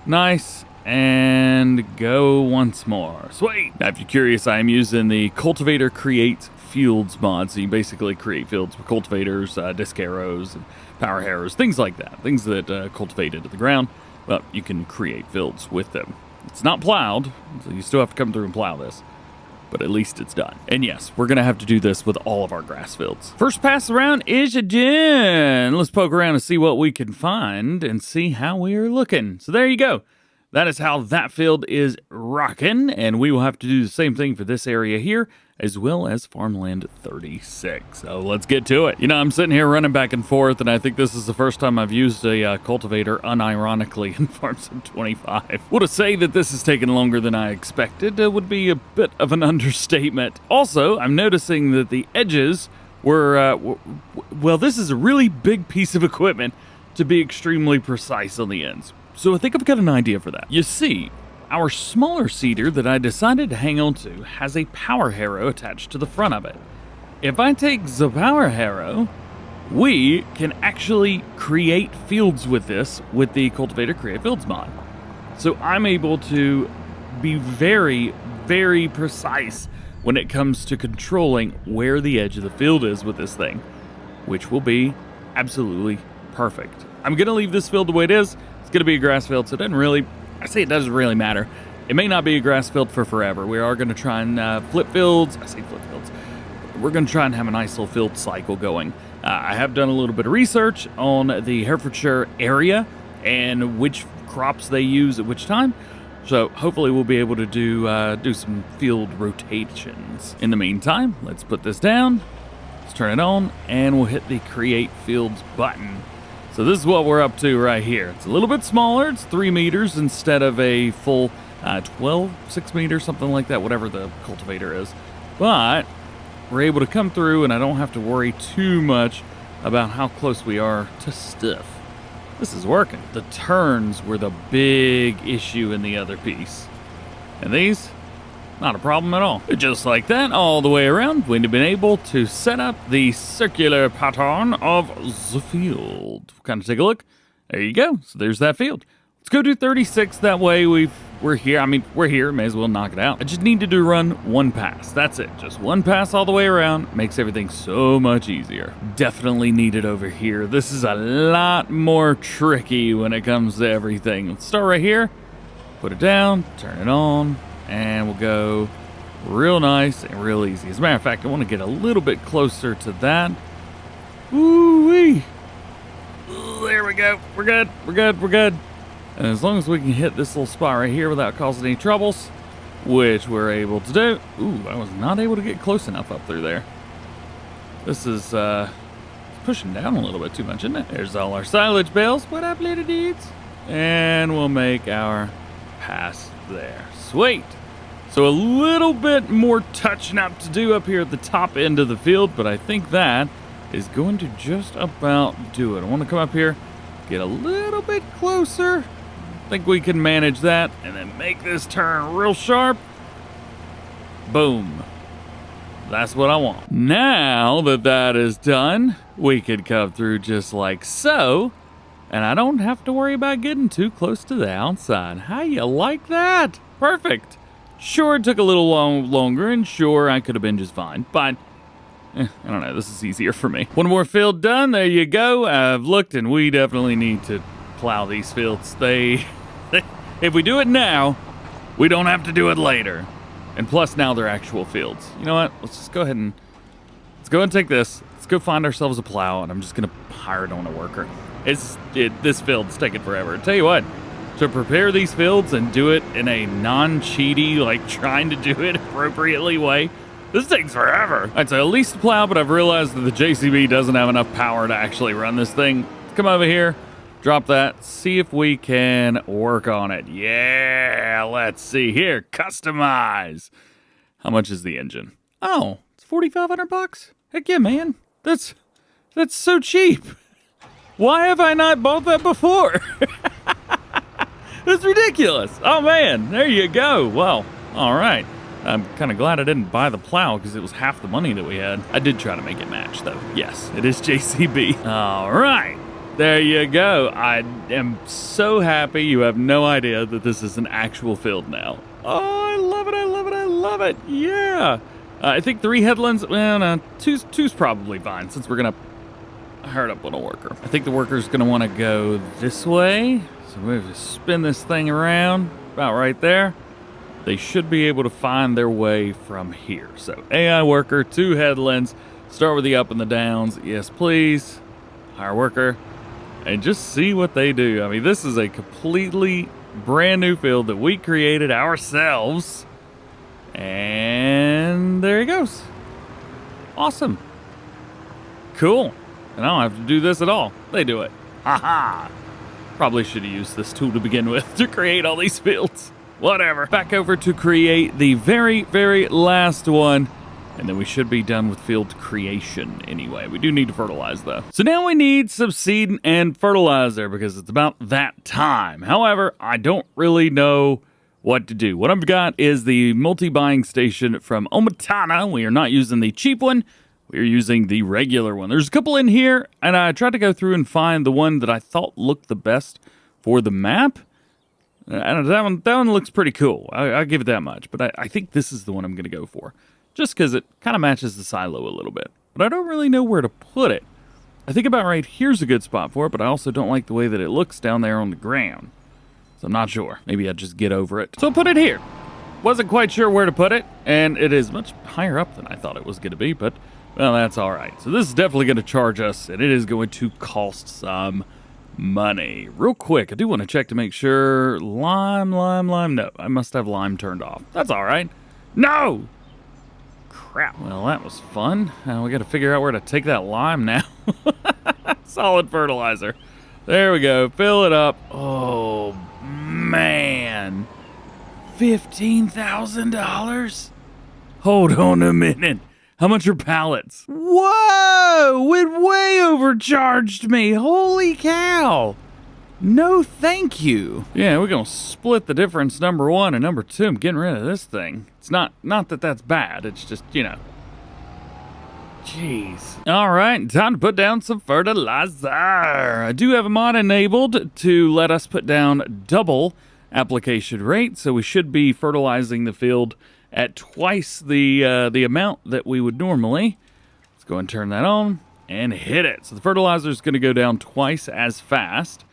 [SPEAKER 1] Nice. And go once more. Sweet. Now, if you're curious, I am using the Cultivator Create Fields mod. So you basically create fields with cultivators, disc arrows, and power harrows, things like that. Things that cultivate into the ground. But you can create fields with them. It's not plowed, so you still have to come through and plow this. But at least it's done. And yes, we're going to have to do this with all of our grass fields. First pass around is done. Let's poke around and see what we can find and see how we are looking. So there you go. That is how that field is rocking, and we will have to do the same thing for this area here, as well as Farmland 36. So let's get to it. You know, I'm sitting here running back and forth, and I think this is the first time I've used a cultivator unironically in Farmland 25. Well, to say that this has taken longer than I expected would be a bit of an understatement. Also, I'm noticing that the edges were, well, this is a really big piece of equipment to be extremely precise on the ends. So I think I've got an idea for that. You see, our smaller seeder that I decided to hang on to has a power harrow attached to the front of it. If I take the power harrow, we can actually create fields with this with the Cultivator Create Fields mod. So I'm able to be very, very precise when it comes to controlling where the edge of the field is with this thing, which will be absolutely perfect. I'm going to leave this field the way it is. It's going to be a grass field, so it doesn't really, it doesn't really matter. It may not be a grass field for forever. We are going to try and flip fields. I say flip fields. We're going to try and have a nice little field cycle going. I have done a little bit of research on the Herefordshire area and which crops they use at which time. So hopefully we'll be able to do some field rotations. In the meantime, let's put this down. Let's turn it on, and we'll hit the Create Fields button. So this is what we're up to right here. It's a little bit smaller. It's 3 meters instead of a full 6 meters, something like that, whatever the cultivator is. But we're able to come through, and I don't have to worry too much about how close we are to stuff. This is working. The turns were the big issue in the other piece. And these, not a problem at all. Just like that, all the way around, we've been able to set up the circular pattern of the field. Kind of take a look. There you go. So there's that field. Let's go do 36. That way we're here. I mean, we're here. May as well knock it out. I just needed to run one pass. That's it. Just one pass all the way around. Makes everything so much easier. Definitely need it over here. This is a lot more tricky when it comes to everything. Let's start right here. Put it down. Turn it on. And we'll go real nice and real easy. As a matter of fact, I want to get a little bit closer to that. Woo-wee. There we go. We're good. We're good. We're good. And as long as we can hit this little spot right here without causing any troubles, which we're able to do. Ooh, I was not able to get close enough up through there. This is pushing down a little bit too much, isn't it? There's all our silage bales. What up, little dudes? And we'll make our pass there. Sweet. So a little bit more touching up to do up here at the top end of the field, but I think that is going to just about do it. I want to come up here, get a little bit closer. I think we can manage that, and then make this turn real sharp. Boom. That's what I want. Now that that is done, we could come through just like so, and I don't have to worry about getting too close to the outside. How you like that? Perfect. Sure, it took a little longer, and sure, I could have been just fine, but I don't know, this is easier for me. One more field done, there you go. I've looked, and we definitely need to plow these fields. If we do it now, we don't have to do it later. And plus, now they're actual fields. You know what? Let's just go ahead and take this. Let's go find ourselves a plow, and I'm just gonna hire it on a worker. This field's taking forever. Tell you what, to prepare these fields and do it in a non-cheaty, like trying to do it appropriately way, this takes forever. All right, so at least a plow, but I've realized that the JCB doesn't have enough power to actually run this thing. Let's come over here, drop that, see if we can work on it. Yeah, let's see here. Customize. How much is the engine? Oh, it's $4,500. Heck yeah, man. That's so cheap. Why have I not bought that before? It's ridiculous. Oh man, there you go. Well, all right. I'm kind of glad I didn't buy the plow because it was half the money that we had. I did try to make it match though. Yes, it is JCB. All right. There you go. I am so happy. You have no idea that this is an actual field now. Oh, I love it. I love it. I love it. Yeah. I think 3 headlands, well, no, two's probably fine since we're going to herd up on a worker. I think the worker's going to want to go this way. So we have to spin this thing around about right there. They should be able to find their way from here. So AI worker, 2 headlands, start with the up and the downs. Yes, please. Hire worker. And just see what they do. I mean, this is a completely brand new field that we created ourselves. And there he goes. Awesome. Cool. And I don't have to do this at all. They do it. Haha. Probably should have used this tool to begin with to create all these fields. Whatever. Back over to create the very, very last one. And then we should be done with field creation anyway. We do need to fertilize though. So now we need some seed and fertilizer because it's about that time. However, I don't really know what to do. What I've got is the multi-buying station from Omatana. We are not using the cheap one. We're using the regular one. There's a couple in here, and I tried to go through and find the one that I thought looked the best for the map. That one looks pretty cool. I'll give it that much. But I think this is the one I'm going to go for. Just because it kind of matches the silo a little bit. But I don't really know where to put it. I think about right here's a good spot for it, but I also don't like the way that it looks down there on the ground. So I'm not sure. Maybe I'll just get over it. So I'll put it here. Wasn't quite sure where to put it, and it is much higher up than I thought it was going to be, but, well, that's all right. So this is definitely going to charge us, and it is going to cost some money. Real quick, I do want to check to make sure. Lime. No, I must have lime turned off. That's all right. No! Crap. Well, that was fun. We got to figure out where to take that lime now. Solid fertilizer. There we go. Fill it up. Oh, man. $15,000? Hold on a minute. How much are pallets? Whoa! It way overcharged me. Holy cow. No thank you. Yeah, we're going to split the difference, number one and number two. I'm getting rid of this thing. It's not that that's bad. It's just, you know. Jeez. All right, time to put down some fertilizer. I do have a mod enabled to let us put down double application rate, so we should be fertilizing the field at twice the amount that we would normally. Let's go and turn that on and hit it. So the fertilizer is going to go down twice as fast,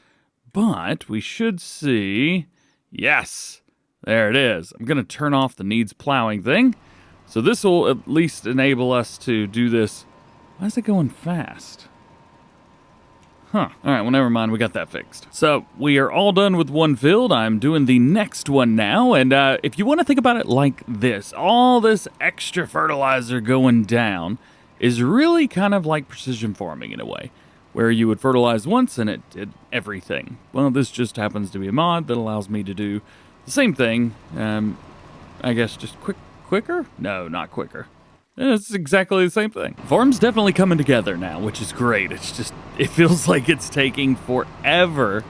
[SPEAKER 1] but we should see, yes, there it is. I'm going to turn off the needs plowing thing. So this will at least enable us to do this. Why is it going fast? Huh. All right, well, never mind. We got that fixed. So we are all done with one field. I'm doing the next one now. And if you want to think about it like this, all this extra fertilizer going down is really kind of like precision farming in a way, where you would fertilize once and it did everything. Well, this just happens to be a mod that allows me to do the same thing. I guess just quicker? No, not quicker. It's exactly the same thing. Farm's definitely coming together now, which is great. It's just, it feels like it's taking forever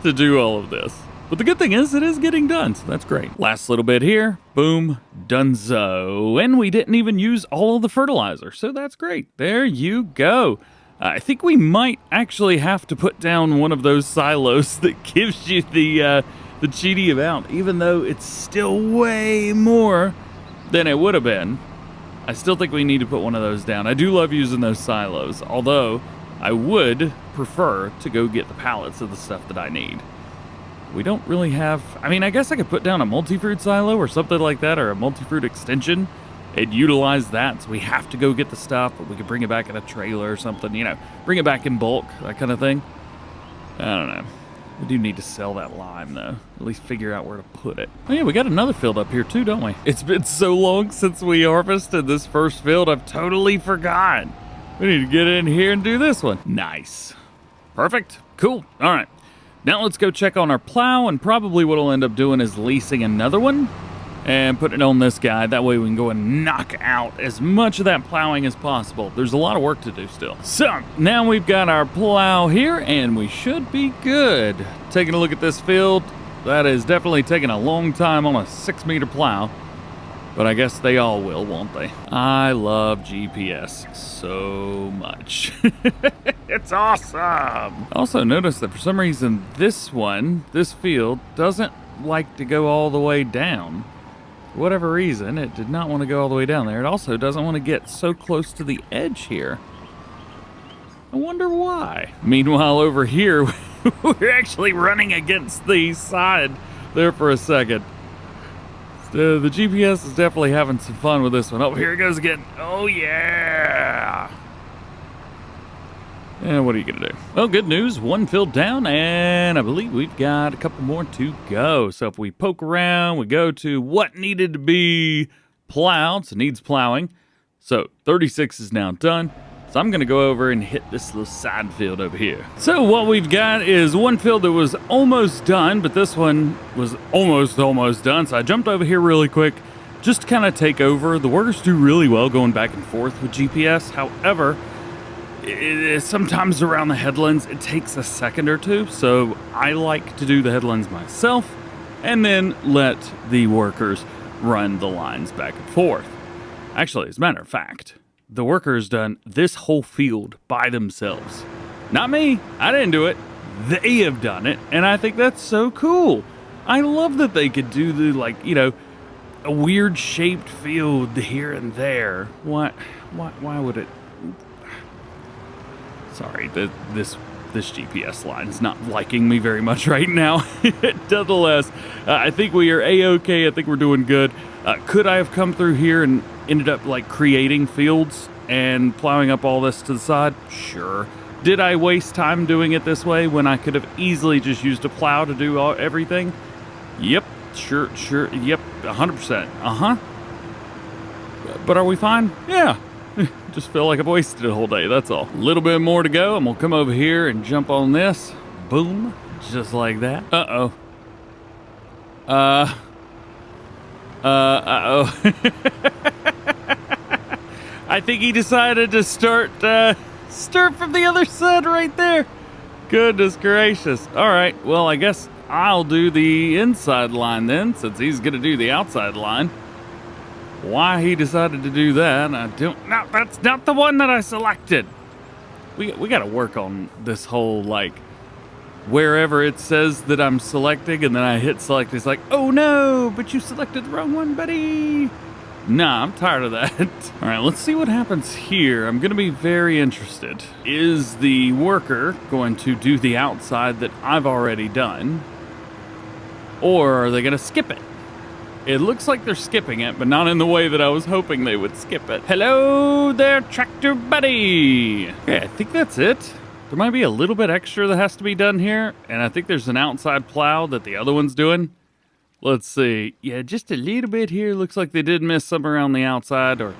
[SPEAKER 1] to do all of this. But the good thing is, it is getting done, so that's great. Last little bit here, boom, donezo. And we didn't even use all of the fertilizer, so that's great. There you go. I think we might actually have to put down one of those silos that gives you the cheaty amount, even though it's still way more than it would have been. I still think we need to put one of those down. I do love using those silos, although I would prefer to go get the pallets of the stuff that I need. We don't really have, I mean, I guess I could put down a multi-fruit silo or something like that, or a multi-fruit extension and utilize that. So we have to go get the stuff, but we could bring it back in a trailer or something, you know, bring it back in bulk, that kind of thing. I don't know. We do need to sell that lime, though. At least figure out where to put it. Oh, yeah, we got another field up here, too, don't we? It's been so long since we harvested this first field, I've totally forgotten. We need to get in here and do this one. Nice. Perfect. Cool. All right. Now let's go check on our plow, and probably what I'll end up doing is leasing another one and putting it on this guy. That way we can go and knock out as much of that plowing as possible. There's a lot of work to do still. So now we've got our plow here and we should be good. Taking a look at this field, that is definitely taking a long time on a 6-meter plow, but I guess they all will, won't they? I love GPS so much. It's awesome. Also notice that for some reason this field doesn't like to go all the way down. For whatever reason, it did not want to go all the way down there. It also doesn't want to get so close to the edge here. I wonder why. Meanwhile, over here, we're actually running against the side there for a second. The GPS is definitely having some fun with this one. Oh, here it goes again. Oh, yeah. And what are you going to do? Well, good news. One field down, and I believe we've got a couple more to go. So if we poke around, we go to what needed to be plowed. So it needs plowing. So 36 is now done. So I'm going to go over and hit this little side field over here. So what we've got is one field that was almost done, but this one was almost done. So I jumped over here really quick just to kind of take over. The workers do really well going back and forth with GPS. However, sometimes around the headlands, it takes a second or two. So I like to do the headlands myself and then let the workers run the lines back and forth. Actually, as a matter of fact, the workers done this whole field by themselves. Not me. I didn't do it. They have done it, and I think that's so cool. I love that they could do the, like, you know, a weird shaped field here and there. Why would it? Sorry, this GPS line's not liking me very much right now. Nonetheless, I think we are A-okay. I think we're doing good. Could I have come through here and ended up like creating fields and plowing up all this to the side? Sure. Did I waste time doing it this way when I could have easily just used a plow to do everything? Yep, sure, yep, 100%, But are we fine? Yeah. Just feel like I've wasted a whole day, that's all. A little bit more to go, and we'll come over here and jump on this. Boom, just like that. Uh-oh. I think he decided to start from the other side right there. Goodness gracious. All right, well, I guess I'll do the inside line then, since he's gonna do the outside line. Why he decided to do that, I don't know. That's not the one that I selected. We gotta work on this whole, like, wherever it says that I'm selecting and then I hit select, it's like, oh no, but you selected the wrong one, buddy. Nah, I'm tired of that. All right, let's see what happens here. I'm gonna be very interested. Is the worker going to do the outside that I've already done? Or are they gonna skip it? It looks like they're skipping it, but not in the way that I was hoping they would skip it. Hello there, tractor buddy. Okay, I think that's it. There might be a little bit extra that has to be done here, and I think there's an outside plow that the other one's doing. Let's see. Yeah, just a little bit here. Looks like they did miss some around the outside, or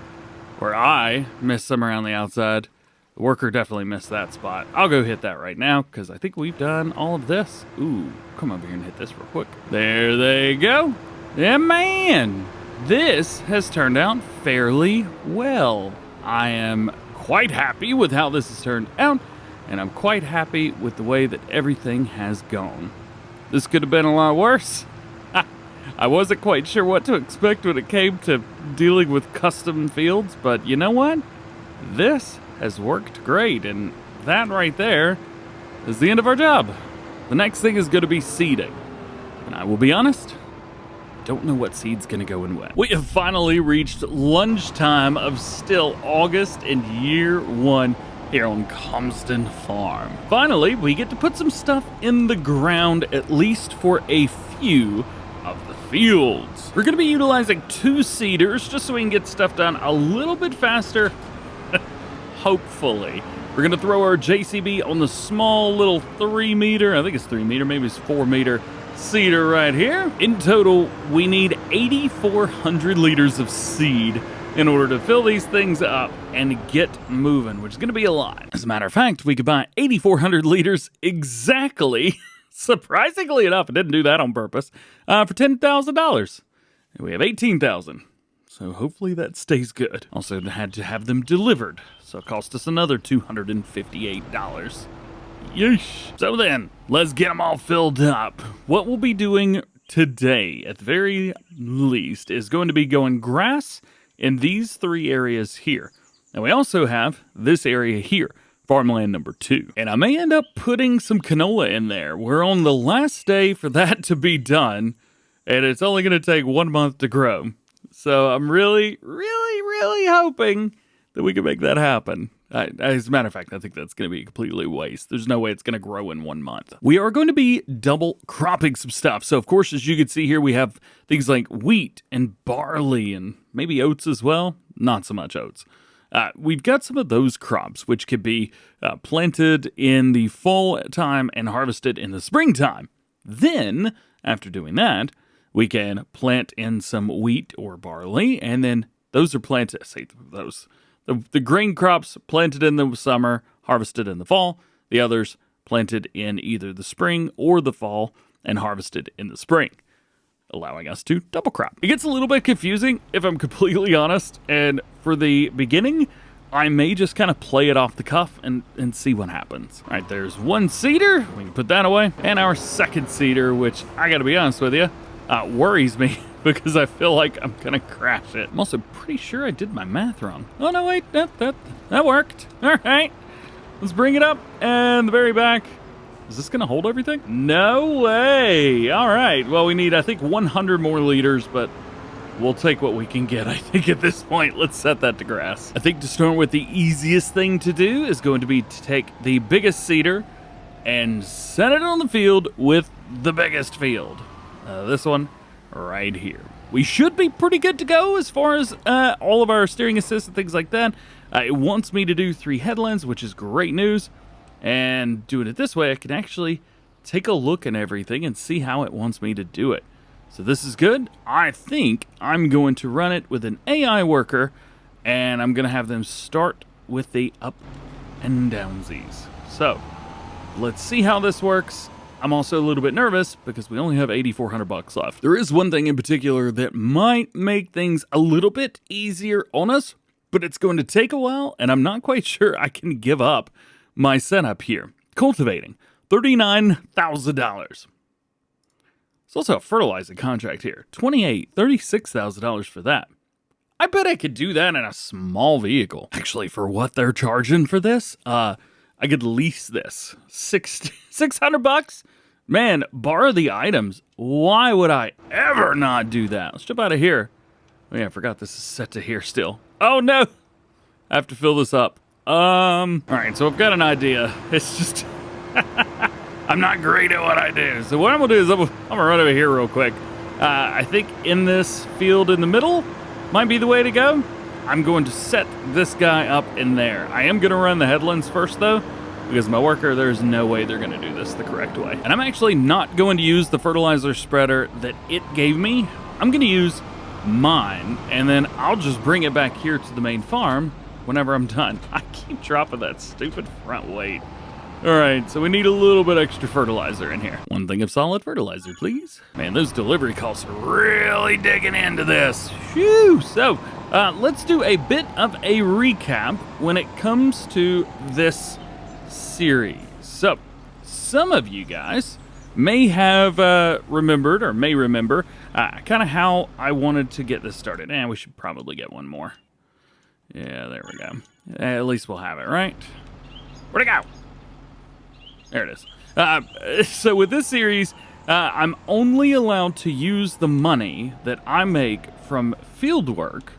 [SPEAKER 1] I missed some around the outside. The worker definitely missed that spot. I'll go hit that right now, because I think we've done all of this. Ooh, come over here and hit this real quick. There they go. Yeah, man. This has turned out fairly well. I am quite happy with how this has turned out, and I'm quite happy with the way that everything has gone. This could have been a lot worse. I wasn't quite sure what to expect when it came to dealing with custom fields, but you know what? This has worked great, and that right there is the end of our job. The next thing is going to be seeding. And I will be honest, I don't know what seed's going to go in when. We have finally reached lunchtime of still August and year one here on Calmsden Farm. Finally, we get to put some stuff in the ground, at least for a few of the fields. We're going to be utilizing 2 seeders just so we can get stuff done a little bit faster. Hopefully. We're going to throw our JCB on the small little 3 meter, I think it's 3 meter, maybe it's 4 meter seeder right here. In total, we need 8,400 liters of seed in order to fill these things up and get moving, which is going to be a lot. As a matter of fact, we could buy 8,400 liters exactly. Surprisingly enough, I didn't do that on purpose, for $10,000. And we have 18,000. So hopefully that stays good. Also had to have them delivered, so it cost us another $258. Yeesh. So then, let's get them all filled up. What we'll be doing today, at the very least, is going to be going grass in these 3 areas here. And we also have this area here, farmland number 2. And I may end up putting some canola in there. We're on the last day for that to be done, and it's only going to take 1 month to grow. So I'm really hoping that we can make that happen. As a matter of fact, I think that's going to be a completely waste. There's no way it's going to grow in 1 month. We are going to be double cropping some stuff. So, of course, as you can see here, we have things like wheat and barley and maybe oats as well. Not so much oats. We've got some of those crops, which could be planted in the fall time and harvested in the springtime. Then, after doing that, we can plant in some wheat or barley, and then those are planted, the grain crops planted in the summer, harvested in the fall. The others planted in either the spring or the fall and harvested in the spring, allowing us to double crop. It gets a little bit confusing, if I'm completely honest, and for the beginning, I may just kind of play it off the cuff and see what happens. All right, there's 1 seeder. We can put that away. And our 2nd seeder, which I gotta be honest with you, worries me because I feel like I'm gonna crash it. I'm also pretty sure I did my math wrong. Oh no, wait, that worked. All right, let's bring it up, and the very back, Is this going to hold everything? No way. All right. Well, we need, I think, 100 more liters, but we'll take what we can get, I think, at this point. Let's set that to grass. I think to start with, the easiest thing to do is going to be to take the biggest seeder and set it on the field with the biggest field. This one right here. We should be pretty good to go as far as all of our steering assists and things like that. It wants me to do 3 headlands, which is great news. And doing it this way, I can actually take a look at everything and see how it wants me to do it. So this is good. I think I'm going to run it with an AI worker, and I'm going to have them start with the up and downsies. So let's see how this works. I'm also a little bit nervous because we only have $8,400 left. There is one thing in particular that might make things a little bit easier on us, but it's going to take a while, and I'm not quite sure I can give up my setup here. Cultivating, $39,000. There's also a fertilizing contract here, $36,000 for that. I bet I could do that in a small vehicle. Actually, for what they're charging for this, I could lease this. $600? Man, borrow the items. Why would I ever not do that? Let's jump out of here. Oh yeah, I forgot this is set to here still. Oh no! I have to fill this up. Alright, so I've got an idea. It's just... I'm not great at what I do. So what I'm gonna do is I'm gonna run over here real quick. I think in this field in the middle might be the way to go. I'm going to set this guy up in there. I am gonna run the headlands first though, because my worker, there's no way they're gonna do this the correct way. And I'm actually not going to use the fertilizer spreader that it gave me. I'm gonna use mine, and then I'll just bring it back here to the main farm whenever I'm done. I keep dropping that stupid front weight. All right, so we need a little bit extra fertilizer in here. 1 thing of solid fertilizer, please. Man, those delivery costs are really digging into this. Phew! So, let's do a bit of a recap when it comes to this series. So, some of you guys may have remembered, or may remember, kind of how I wanted to get this started. And we should probably get one more. Yeah, there we go. At least we'll have it, right? Where'd it go? There it is. So with this series, I'm only allowed to use the money that I make from field work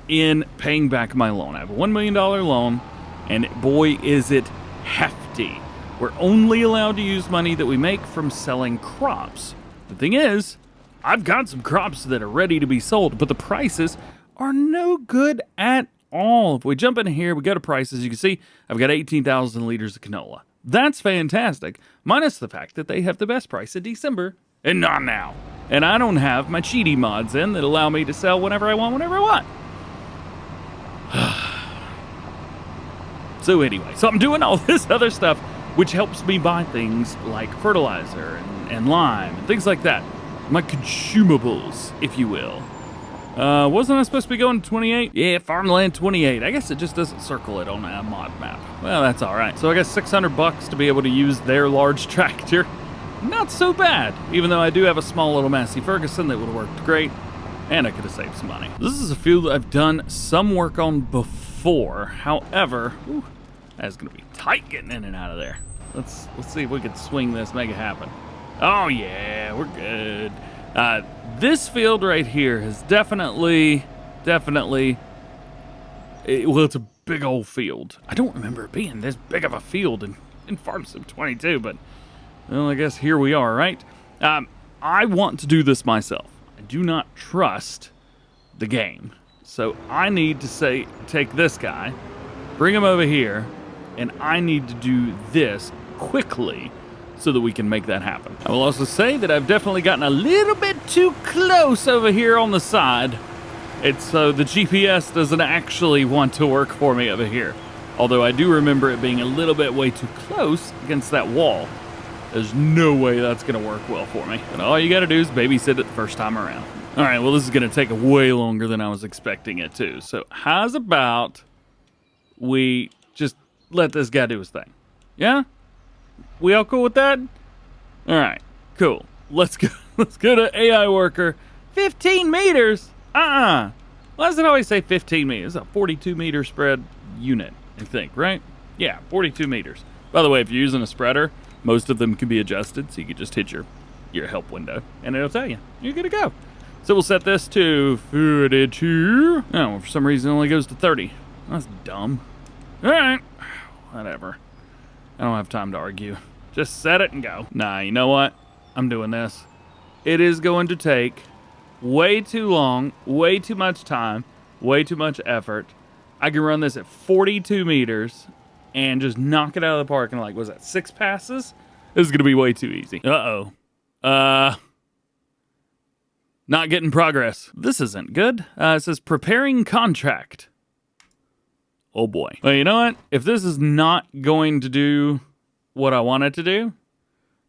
[SPEAKER 1] in paying back my loan. I have a $1 million loan, and boy, is it hefty. We're only allowed to use money that we make from selling crops. The thing is, I've got some crops that are ready to be sold, but the prices are no good at all. If we jump in here, we go to prices. You can see I've got 18,000 liters of canola. That's fantastic, minus the fact that they have the best price in December and not now. And I don't have my cheaty mods in that allow me to sell whenever I want, whenever I want. So anyway, so I'm doing all this other stuff, which helps me buy things like fertilizer and lime and things like that. My consumables, if you will. Wasn't I supposed to be going to 28? Yeah, farmland 28. I guess it just doesn't circle it on a mod map. Well, that's all right. So I guess $600 to be able to use their large tractor. Not so bad, even though I do have a small little Massey Ferguson that would have worked great, and I could have saved some money. This is a field that I've done some work on before. However, that's gonna be tight getting in and out of there. Let's see if we can swing this, make it happen. Oh yeah, we're good. This field right here has definitely, well, it's a big old field. I don't remember it being this big of a field in Farm Sim 22, but, well, I guess here we are, right? I want to do this myself. I do not trust the game. So I need to take this guy, bring him over here, and I need to do this quickly so that we can make that happen. I will also say that I've definitely gotten a little bit too close over here on the side. It's so the GPS doesn't actually want to work for me over here. Although I do remember it being a little bit way too close against that wall. There's no way that's gonna work well for me. And all you gotta do is babysit it the first time around. All right, well, this is gonna take way longer than I was expecting it to. So how's about we just let this guy do his thing? Yeah? We all cool with that? All right, cool. Let's go. Let's go to AI worker. 15 meters? Why does it always say 15 meters? It's a 42 meter spread unit, I think, right? Yeah, 42 meters. By the way, if you're using a spreader, Most of them can be adjusted, so you can just hit your help window, and it'll tell you. You're good to go. So we'll set this to 42. Oh, for some reason it only goes to 30. That's dumb. All right, whatever. I don't have time to argue. Just set it and go. Nah, you know what? I'm doing this. It is going to take way too long, way too much time, way too much effort. I can run this at 42 meters and just knock it out of the park in like, was that 6 passes? This is going to be way too easy. Uh-oh. Not getting progress. This isn't good. It says preparing contract. Oh boy. Well, you know what? If this is not going to do what I want it to do,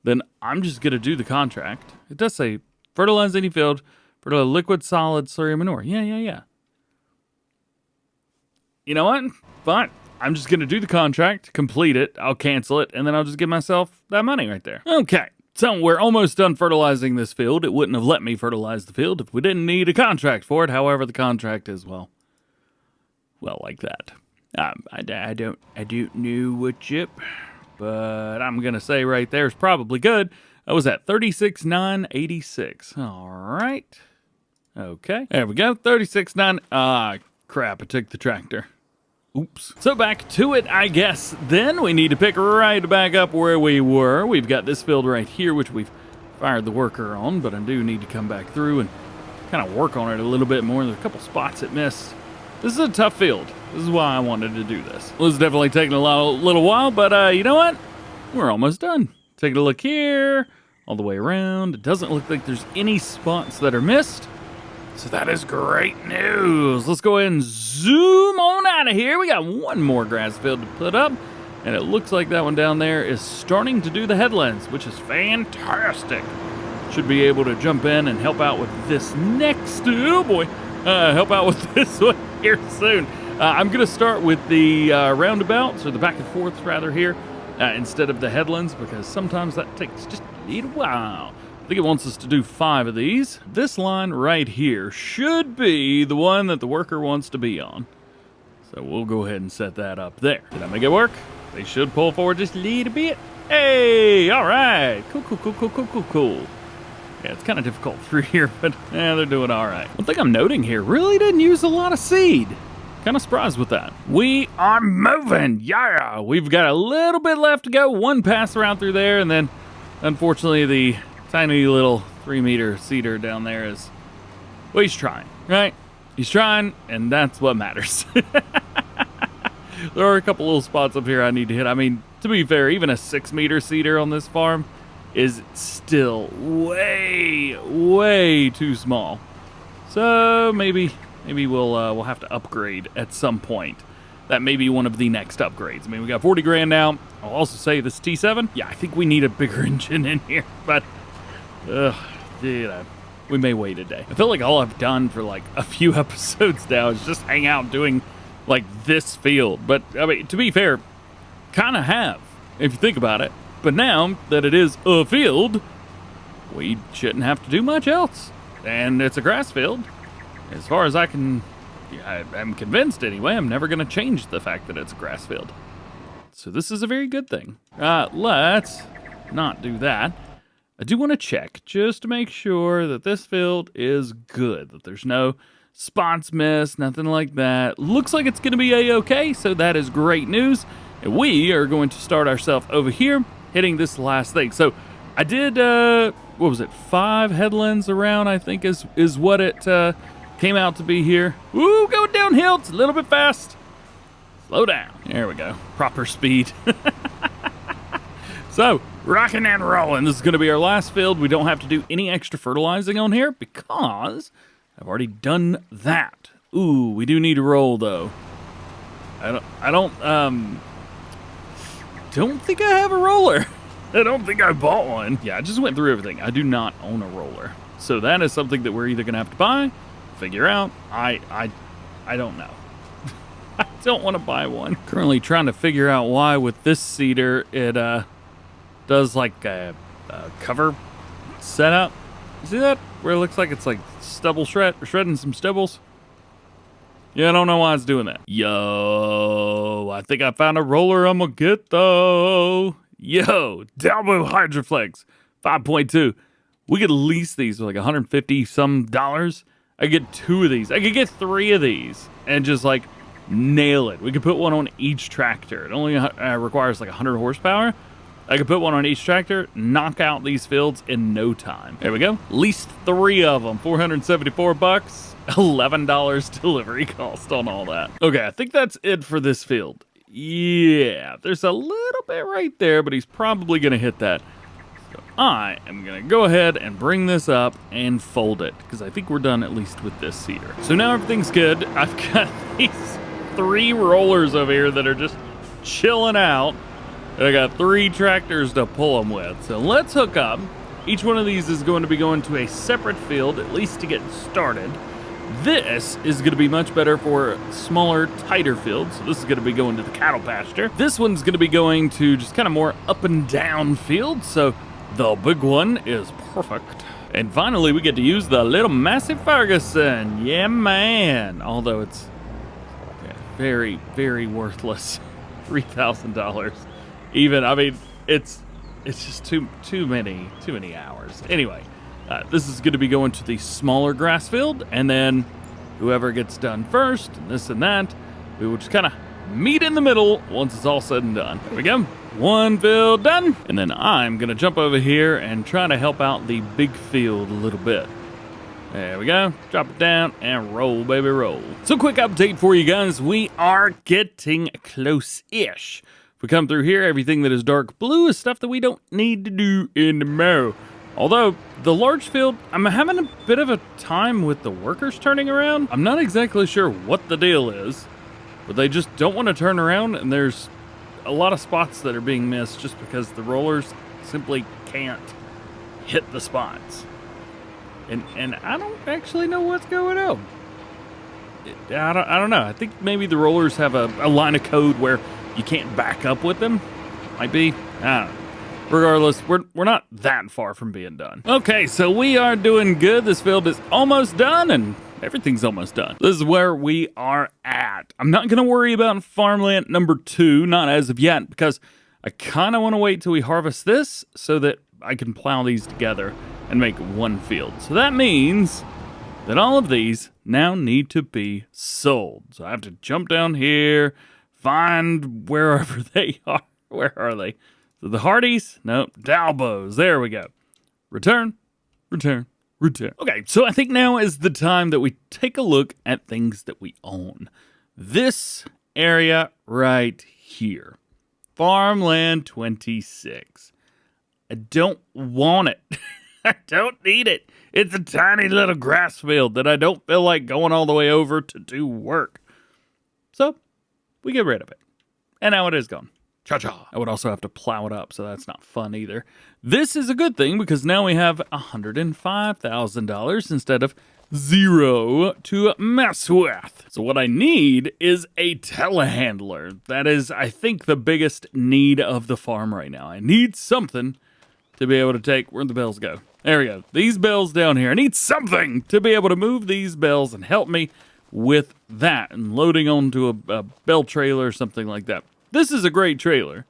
[SPEAKER 1] then I'm just going to do the contract. It does say fertilize any field, fertilize liquid, solid, slurry, manure. Yeah. You know what? Fine. I'm just going to do the contract, complete it, I'll cancel it, and then I'll just give myself that money right there. Okay. So we're almost done fertilizing this field. It wouldn't have let me fertilize the field if we didn't need a contract for it. However, the contract is, well, like that. I don't know what chip, but I'm going to say right there is probably good. I was at 36,986. All right. Okay. There we go. 36,9. Ah, crap. I took the tractor. Oops. So back to it, I guess. Then we need to pick right back up where we were. We've got this field right here, which we've fired the worker on, but I do need to come back through and kind of work on it a little bit more. There's a couple spots it missed. This is a tough field. This is why I wanted to do this. Well, it's definitely taking a little while, but you know what? We're almost done. Taking a look here, all the way around. It doesn't look like there's any spots that are missed. So that is great news. Let's go ahead and zoom on out of here. We got one more grass field to put up, and it looks like that one down there is starting to do the headlands, which is fantastic. Should be able to jump in and help out with this next, oh boy, help out with this one here soon. I'm going to start with the roundabouts, or the back and forth rather here, instead of the headlands, because sometimes that takes just a little while. I think it wants us to do 5 of these. This line right here should be the one that the worker wants to be on. So we'll go ahead and set that up there. Did I make it work? They should pull forward just a little bit. Hey, all right. Cool. Yeah, it's kind of difficult through here, but yeah, they're doing all right. One thing I'm noting here, really didn't use a lot of seed. Kind of surprised with that. We are moving. Yeah, we've got a little bit left to go. One pass around through there, and then unfortunately the tiny little 3-meter seeder down there is, well, he's trying, right? He's trying, and that's what matters. There are a couple little spots up here I need to hit. I mean, to be fair, even a 6-meter seeder on this farm is still way too small. So maybe we'll have to upgrade at some point. That may be one of the next upgrades. I mean, we got 40 grand now. I'll also say this T7. Yeah, I think we need a bigger engine in here, but dude, we may wait a day. I feel like all I've done for like a few episodes now is just hang out doing like this field. But I mean, to be fair, kind of have, if you think about it. But now that it is a field, we shouldn't have to do much else. And it's a grass field. As far as I'm convinced anyway, I'm never going to change the fact that it's a grass field. So this is a very good thing. Let's not do that. I do want to check just to make sure that this field is good, that there's no spots missed, nothing like that. Looks like it's going to be a-okay, so that is great news. And we are going to start ourselves over here, hitting this last thing. So I did, what was it, 5 headlands around, I think is what it came out to be here. Ooh, going downhill, it's a little bit fast. Slow down. There we go, proper speed. So, rocking and rolling. This is going to be our last field. We don't have to do any extra fertilizing on here because I've already done that. Ooh, we do need a roll though. I don't think I have a roller. I don't think I bought one. Yeah, I just went through everything. I do not own a roller. So that is something that we're either going to have to buy, figure out. I don't know. I don't want to buy one. Currently trying to figure out why with this seeder it does like a cover setup. You see that? Where it looks like it's like stubble shredding some stubbles. Yeah, I don't know why it's doing that. Yo, I think I found a roller I'm gonna get though. Yo, Dalbo Hydroflex 5.2. We could lease these for like $150 some. I get 2 of these. I could get 3 of these and just like nail it. We could put one on each tractor. It only requires like 100 horsepower. I could put one on each tractor, knock out these fields in no time. There we go. Leased 3 of them, $474, $11 delivery cost on all that. Okay, I think that's it for this field. Yeah, there's a little bit right there, but he's probably gonna hit that. So I am gonna go ahead and bring this up and fold it, because I think we're done at least with this seeder. So now everything's good. I've got these 3 rollers over here that are just chilling out. I got 3 tractors to pull them with. So let's hook up. Each one of these is going to be going to a separate field, at least to get started. This is going to be much better for smaller, tighter fields. So this is going to be going to the cattle pasture. This one's going to be going to just kind of more up and down fields. So the big one is perfect. And finally, we get to use the little Massey Ferguson. Yeah, man. Although it's very, very worthless. $3,000. Even, I mean, it's just too many hours. Anyway, this is going to be going to the smaller grass field, and then whoever gets done first, and this and that, we will just kind of meet in the middle once it's all said and done. There we go. 1 field done. And then I'm going to jump over here and try to help out the big field a little bit. There we go. Drop it down and roll, baby, roll. So quick update for you guys. We are getting close-ish. If we come through here, everything that is dark blue is stuff that we don't need to do anymore. Although, the large field, I'm having a bit of a time with the workers turning around. I'm not exactly sure what the deal is, but they just don't want to turn around, and there's a lot of spots that are being missed just because the rollers simply can't hit the spots. And I don't actually know what's going on. I don't know. I think maybe the rollers have a line of code where you can't back up with them. Might be. I don't know. Regardless, we're not that far from being done. Okay, so we are doing good. This field is almost done, and everything's almost done. This is where we are at. I'm not going to worry about farmland number 2, not as of yet, because I kind of want to wait till we harvest this so that I can plow these together and make one field. So that means that all of these now need to be sold. So I have to jump down here, find wherever they are. Where are they? So the Hardys? Nope. Dalbos. There we go. Return, return, return. Okay, so I think now is the time that we take a look at things that we own. This area right here. Farmland 26. I don't want it. I don't need it. It's a tiny little grass field that I don't feel like going all the way over to do work. So, we get rid of it. And now it is gone. Cha-cha. I would also have to plow it up, so that's not fun either. This is a good thing because now we have $105,000 instead of 0 to mess with. So what I need is a telehandler. That is, I think, the biggest need of the farm right now. I need something to be able to take... Where'd the bells go? There we go. These bells down here. I need something to be able to move these bells and help me with that and loading onto a bell trailer or something like that. This is a great trailer.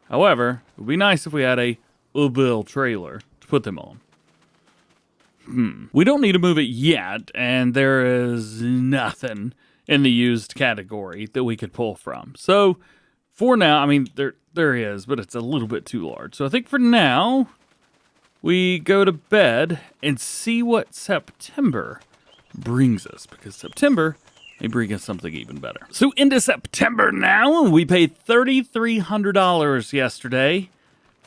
[SPEAKER 1] However, it would be nice if we had a bell trailer to put them on. We don't need to move it yet, and there is nothing in the used category that we could pull from. So, for now, I mean, there is, but it's a little bit too large. So I think for now, we go to bed and see what September brings us, because September may bring us something even better. So into September now, we paid $3,300 yesterday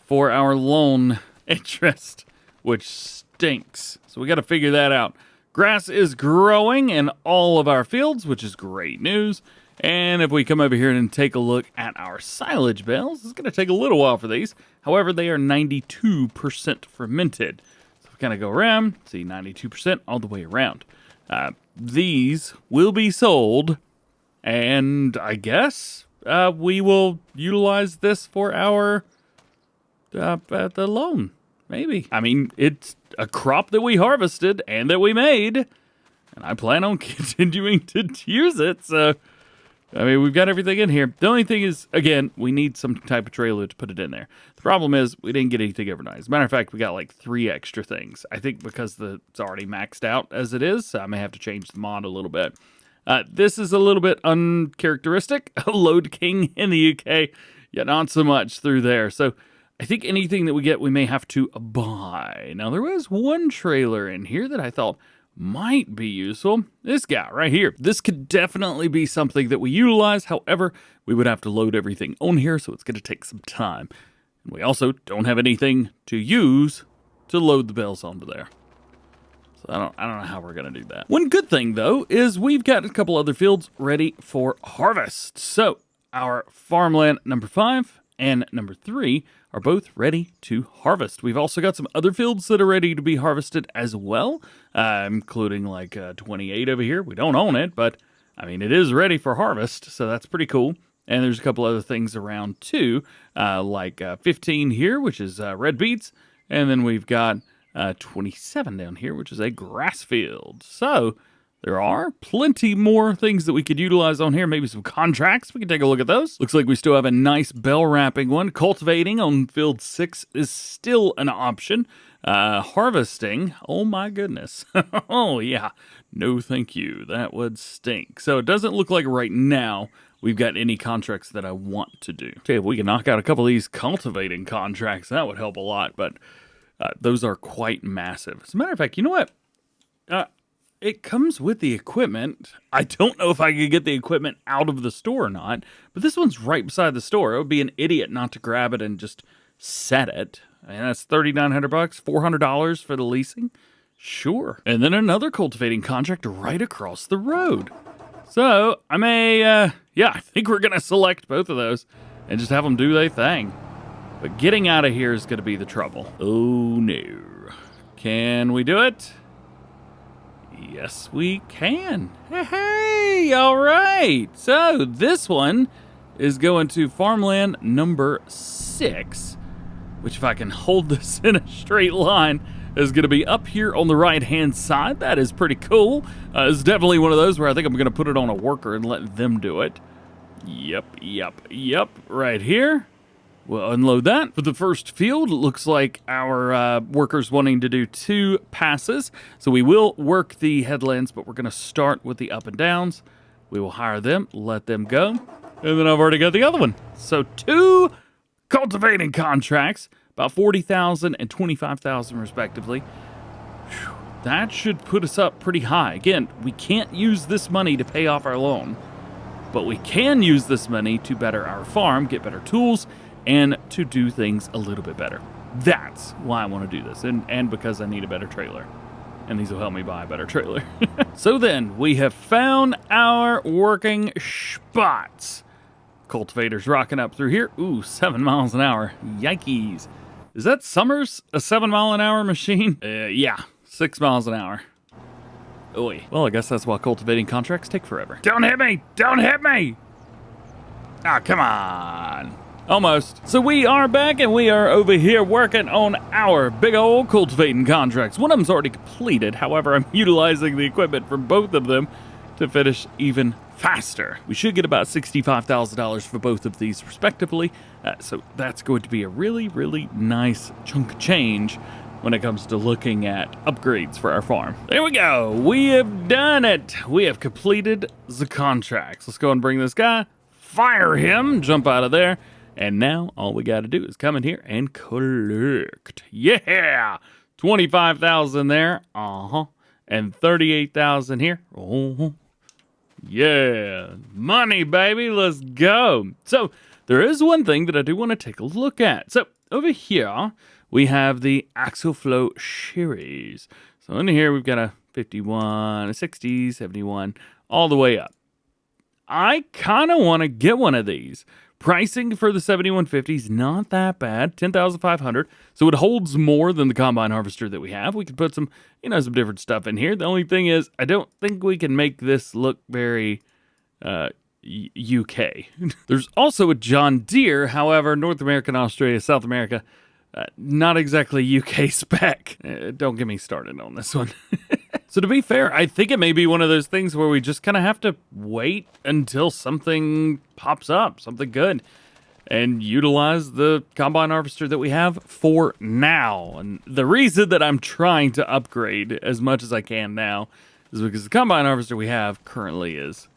[SPEAKER 1] for our loan interest, which stinks. So we got to figure that out. Grass is growing in all of our fields, which is great news. And if we come over here and take a look at our silage bales, it's going to take a little while for these. However, they are 92% fermented. So we kind of go around, see 92% all the way around. These will be sold, and I guess we will utilize this for our the loan. Maybe. I mean, it's a crop that we harvested and that we made, and I plan on continuing to use it, so I mean, we've got everything in here. The only thing is, again, we need some type of trailer to put it in there. The problem is we didn't get anything overnight. As a matter of fact, we got like 3 extra things. I think because it's already maxed out as it is, so I may have to change the mod a little bit. This is a little bit uncharacteristic. Load King in the UK, yet not so much through there. So I think anything that we get, we may have to buy. Now, there was one trailer in here that I thought might be useful. This guy right here. This could definitely be something that we utilize. However, we would have to load everything on here, so it's going to take some time. And we also don't have anything to use to load the bales onto there. So I don't know how we're going to do that. One good thing, though, is we've got a couple other fields ready for harvest. So our farmland number 5 and number 3 are both ready to harvest. We've also got some other fields that are ready to be harvested as well, including like 28 over here. We don't own it, but I mean, it is ready for harvest, so that's pretty cool. And there's a couple other things around too, like 15 here, which is red beets, and then we've got 27 down here, which is a grass field. So there are plenty more things that we could utilize on here. Maybe some contracts. We can take a look at those. Looks like we still have a nice bell wrapping one. Cultivating on field 6 is still an option. Harvesting, oh my goodness. Oh yeah, no thank you. That would stink. So it doesn't look like right now we've got any contracts that I want to do. Okay, if we can knock out a couple of these cultivating contracts, that would help a lot. But those are quite massive. As a matter of fact, you know what? It comes with the equipment. I don't know if I could get the equipment out of the store or not, but this one's right beside the store. It would be an idiot not to grab it and just set it. And that's $3,900, $400 for the leasing. Sure. And then another cultivating contract right across the road. So I may, I think we're going to select both of those and just have them do their thing. But getting out of here is going to be the trouble. Oh no. Can we do it? Yes, we can. Hey, all right. So this one is going to farmland number 6, which if I can hold this in a straight line, is going to be up here on the right-hand side. That is pretty cool. It's definitely one of those where I think I'm going to put it on a worker and let them do it. Yep. Right here. We'll unload that. For the first field, it looks like our workers wanting to do 2 passes. So we will work the headlands, but we're going to start with the up and downs. We will hire them, let them go. And then I've already got the other one. So 2 cultivating contracts, about 40,000 and 25,000 respectively. Whew, that should put us up pretty high. Again, we can't use this money to pay off our loan, but we can use this money to better our farm, get better tools, and to do things a little bit better. That's why I want to do this, and because I need a better trailer. And these will help me buy a better trailer. So then, we have found our working spots. Cultivators rocking up through here. Ooh, 7 miles an hour. Yikes. Is that Summers a 7-mile-an-hour machine? Yeah, 6 miles an hour. Oy. Well, I guess that's why cultivating contracts take forever. Don't hit me! Don't hit me! Ah, come on. Almost. So we are back, and we are over here working on our big old cultivating contracts. One of them's already completed. However, I'm utilizing the equipment from both of them to finish even faster. We should get about $65,000 for both of these respectively. So that's going to be a really, really nice chunk of change when it comes to looking at upgrades for our farm. There we go. We have done it. We have completed the contracts. Let's go and bring this guy, fire him, jump out of there. And now all we got to do is come in here and collect. Yeah, 25,000 there. And 38,000 here. Yeah, money, baby. Let's go. So there is one thing that I do want to take a look at. So over here, we have the Axial Flow Series. So in here, we've got a 51, a 60, 71, all the way up. I kind of want to get one of these. Pricing for the 7150 is not that bad, $10,500. So it holds more than the combine harvester that we have. We could put some, some different stuff in here. The only thing is, I don't think we can make this look very UK. There's also a John Deere, however, North America and Australia, South America, not exactly UK spec. Don't get me started on this one. So to be fair, I think it may be one of those things where we just kind of have to wait until something pops up, something good, and utilize the combine harvester that we have for now. And the reason that I'm trying to upgrade as much as I can now is because the combine harvester we have currently is,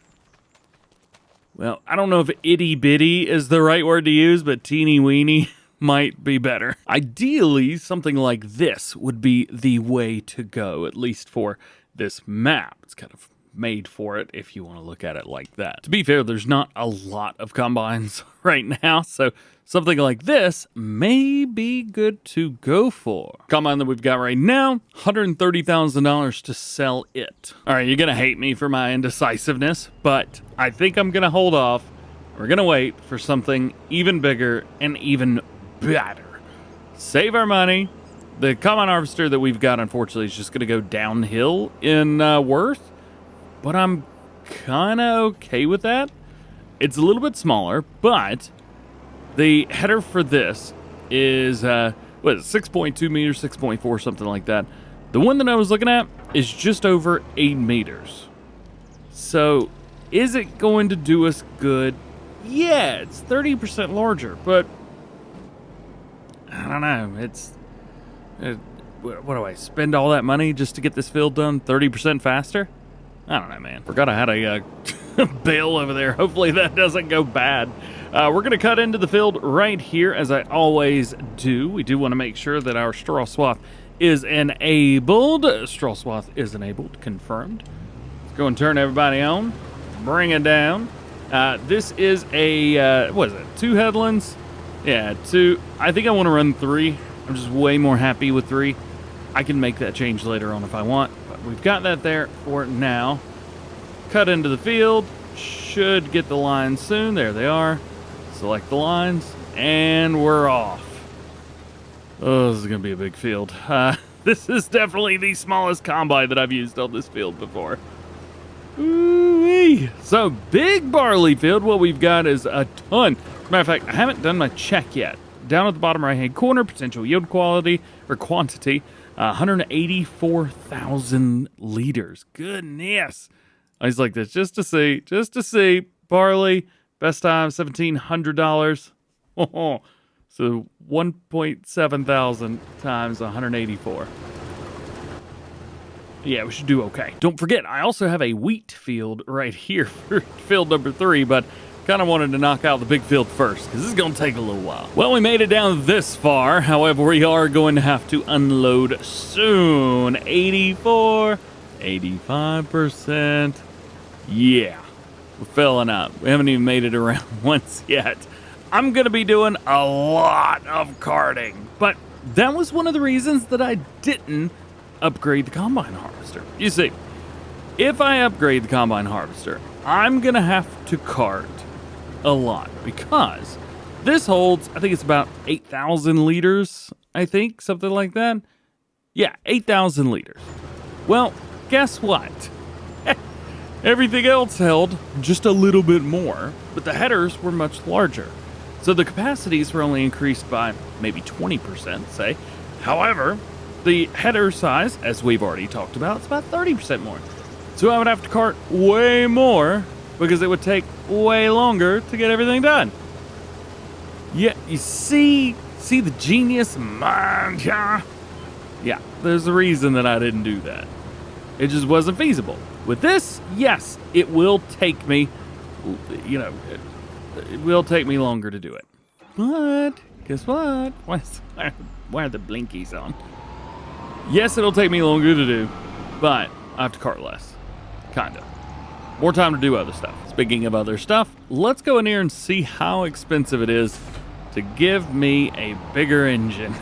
[SPEAKER 1] well, I don't know if itty bitty is the right word to use, but teeny weeny might be better. Ideally, something like this would be the way to go, at least for this map. It's kind of made for it if you want to look at it like that. To be fair, there's not a lot of combines right now, so something like this may be good to go for. Combine that we've got right now, $130,000 to sell it. All right, you're gonna hate me for my indecisiveness, but I think I'm gonna hold off. We're gonna wait for something even bigger and even better. Save our money. The combine harvester that we've got, unfortunately, is just gonna go downhill in worth, but I'm kind of okay with that. It's a little bit smaller, but the header for this is, 6.2 meters, 6.4, something like that. The one that I was looking at is just over 8 meters. So, is it going to do us good? Yeah, it's 30% larger, but I don't know. What do I spend all that money just to get this field done 30% faster? I don't know, man. Forgot I had a bale over there. Hopefully that doesn't go bad. We're going to cut into the field right here, as I always do. We do want to make sure that our straw swath is enabled. Straw swath is enabled, confirmed. Let's go and turn everybody on. Bring it down. This is a, what is it, 2 headlands? Yeah, 2. I think I want to run 3. I'm just way more happy with 3. I can make that change later on if I want, but we've got that there for now. Cut into the field. Should get the lines soon. There they are. Select the lines, and we're off. Oh, this is going to be a big field. This is definitely the smallest combine that I've used on this field before. Ooh-wee. So, big barley field. What we've got is a ton. As a matter of fact, I haven't done my check yet. Down at the bottom right-hand corner, potential yield quality or quantity, 184,000 liters. Goodness. I was like this just to see. Barley, best time, $1,700. Oh, so 1.7 thousand times 184. Yeah, we should do okay. Don't forget, I also have a wheat field right here for field number 3, but kind of wanted to knock out the big field first, because this is going to take a little while. Well, we made it down this far. However, we are going to have to unload soon. 84, 85%. Yeah, we're filling up. We haven't even made it around once yet. I'm going to be doing a lot of carting, but that was one of the reasons that I didn't upgrade the combine harvester. You see, if I upgrade the combine harvester, I'm going to have to cart a lot, because this holds, I think it's about 8,000 liters, I think, something like that. Yeah, 8,000 liters. Well, guess what? Everything else held just a little bit more, but the headers were much larger. So the capacities were only increased by maybe 20%, say. However, the header size, as we've already talked about, it's about 30% more. So I would have to cart way more, because it would take way longer to get everything done. Yeah, you see the genius mind, yeah? Yeah, there's a reason that I didn't do that. It just wasn't feasible. With this, yes, it will take me, it will take me longer to do it. But, guess what? Why are the blinkies on? Yes, it'll take me longer to do, but I have to cart less. Kinda. More time to do other stuff. Speaking of other stuff, let's go in here and see how expensive it is to give me a bigger engine.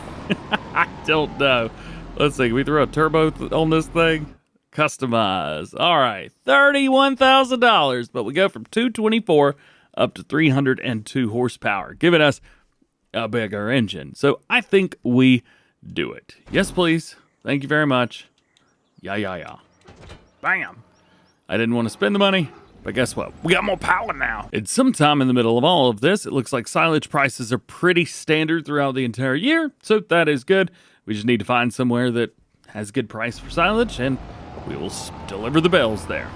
[SPEAKER 1] I don't know. Let's see, can we throw a turbo on this thing? Customize. All right, $31,000, but we go from 224 up to 302 horsepower, giving us a bigger engine. So I think we do it. Yes, please. Thank you very much. Yeah. Bam. I didn't want to spend the money, but guess what? We got more power now. And sometime in the middle of all of this, it looks like silage prices are pretty standard throughout the entire year, so that is good. We just need to find somewhere that has good price for silage, and we will deliver the bales there.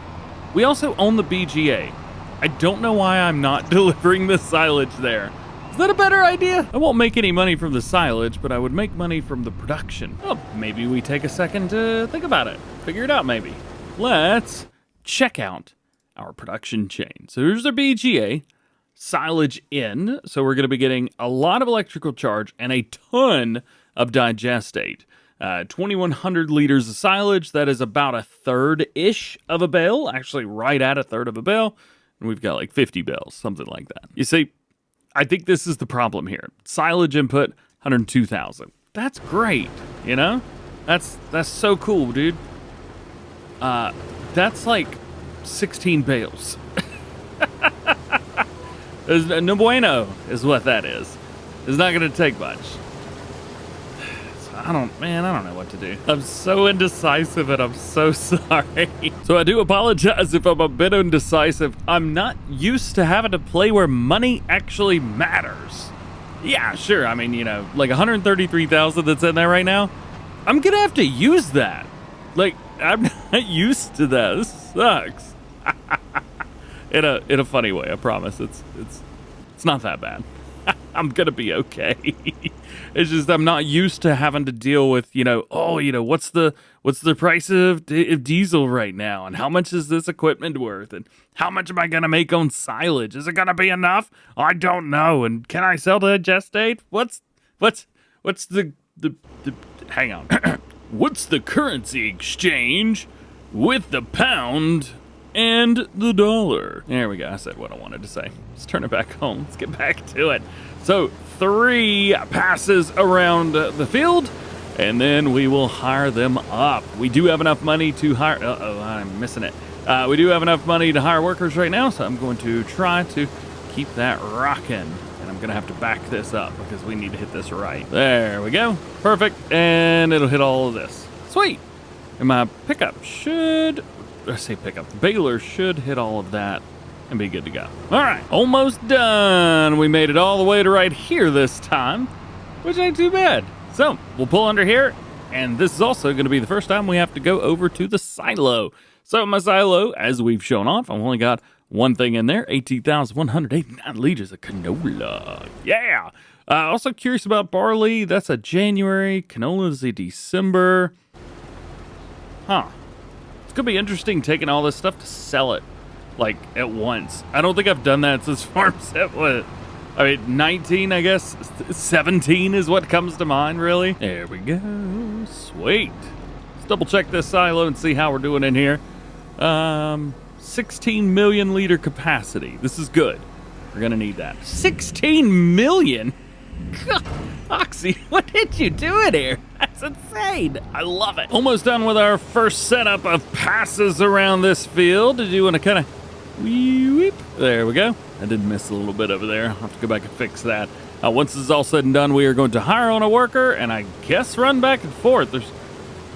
[SPEAKER 1] We also own the BGA. I don't know why I'm not delivering the silage there. Is that a better idea? I won't make any money from the silage, but I would make money from the production. Well, maybe we take a second to think about it. Figure it out, maybe. Let's check out our production chain. So here's our BGA, silage in. So we're going to be getting a lot of electrical charge and a ton of digestate. 2,100 liters of silage. That is about a third-ish of a bale. Actually, right at a third of a bale. And we've got like 50 bales, something like that. You see, I think this is the problem here. Silage input, 102,000. That's great, you know? That's so cool, dude. That's like 16 bales. No bueno is what that is. It's not going to take much. I don't know what to do. I'm so indecisive and I'm so sorry. So I do apologize if I'm a bit indecisive. I'm not used to having to play where money actually matters. Yeah, sure. I mean, you know, like 133,000 that's in there right now. I'm going to have to use that. Like, I'm not used to that. This sucks. in a funny way, I promise. It's not that bad. I'm gonna be okay. It's just I'm not used to having to deal with, what's the price of diesel right now, and how much is this equipment worth, and how much am I gonna make on silage? Is it gonna be enough? I don't know. And can I sell the gestate? What's the hang on. What's the currency exchange with the pound and the dollar? There we go. I said what I wanted to say. Let's turn it back home. Let's get back to it. So 3 passes around the field, and then we will hire them up. We do have enough money to hire... Uh-oh, I'm missing it. We do have enough money to hire workers right now, so I'm going to try to keep that rocking. And I'm going to have to back this up because we need to hit this right. There we go. Perfect. And it'll hit all of this. Sweet. And my pickup should... I say pickup. The baler should hit all of that and be good to go. All right, almost done. We made it all the way to right here this time, which ain't too bad. So we'll pull under here, and this is also going to be the first time we have to go over to the silo. So my silo, as we've shown off, I've only got one thing in there, 18,189 liters of canola. Yeah. Also curious about barley. That's a January. Canola is a December. Huh. It's going to be interesting taking all this stuff to sell it, like, at once. I don't think I've done that since farm set, 19, I guess? 17 is what comes to mind, really. There we go. Sweet. Let's double check this silo and see how we're doing in here. 16 million liter capacity. This is good. We're going to need that. 16 million? God, Oxy, what did you do in here? That's insane. I love it. Almost done with our first setup of passes around this field. Did you want to kind of weep? There we go. I did miss a little bit over there. I'll have to go back and fix that. Once this is all said and done, we are going to hire on a worker and I guess run back and forth. There's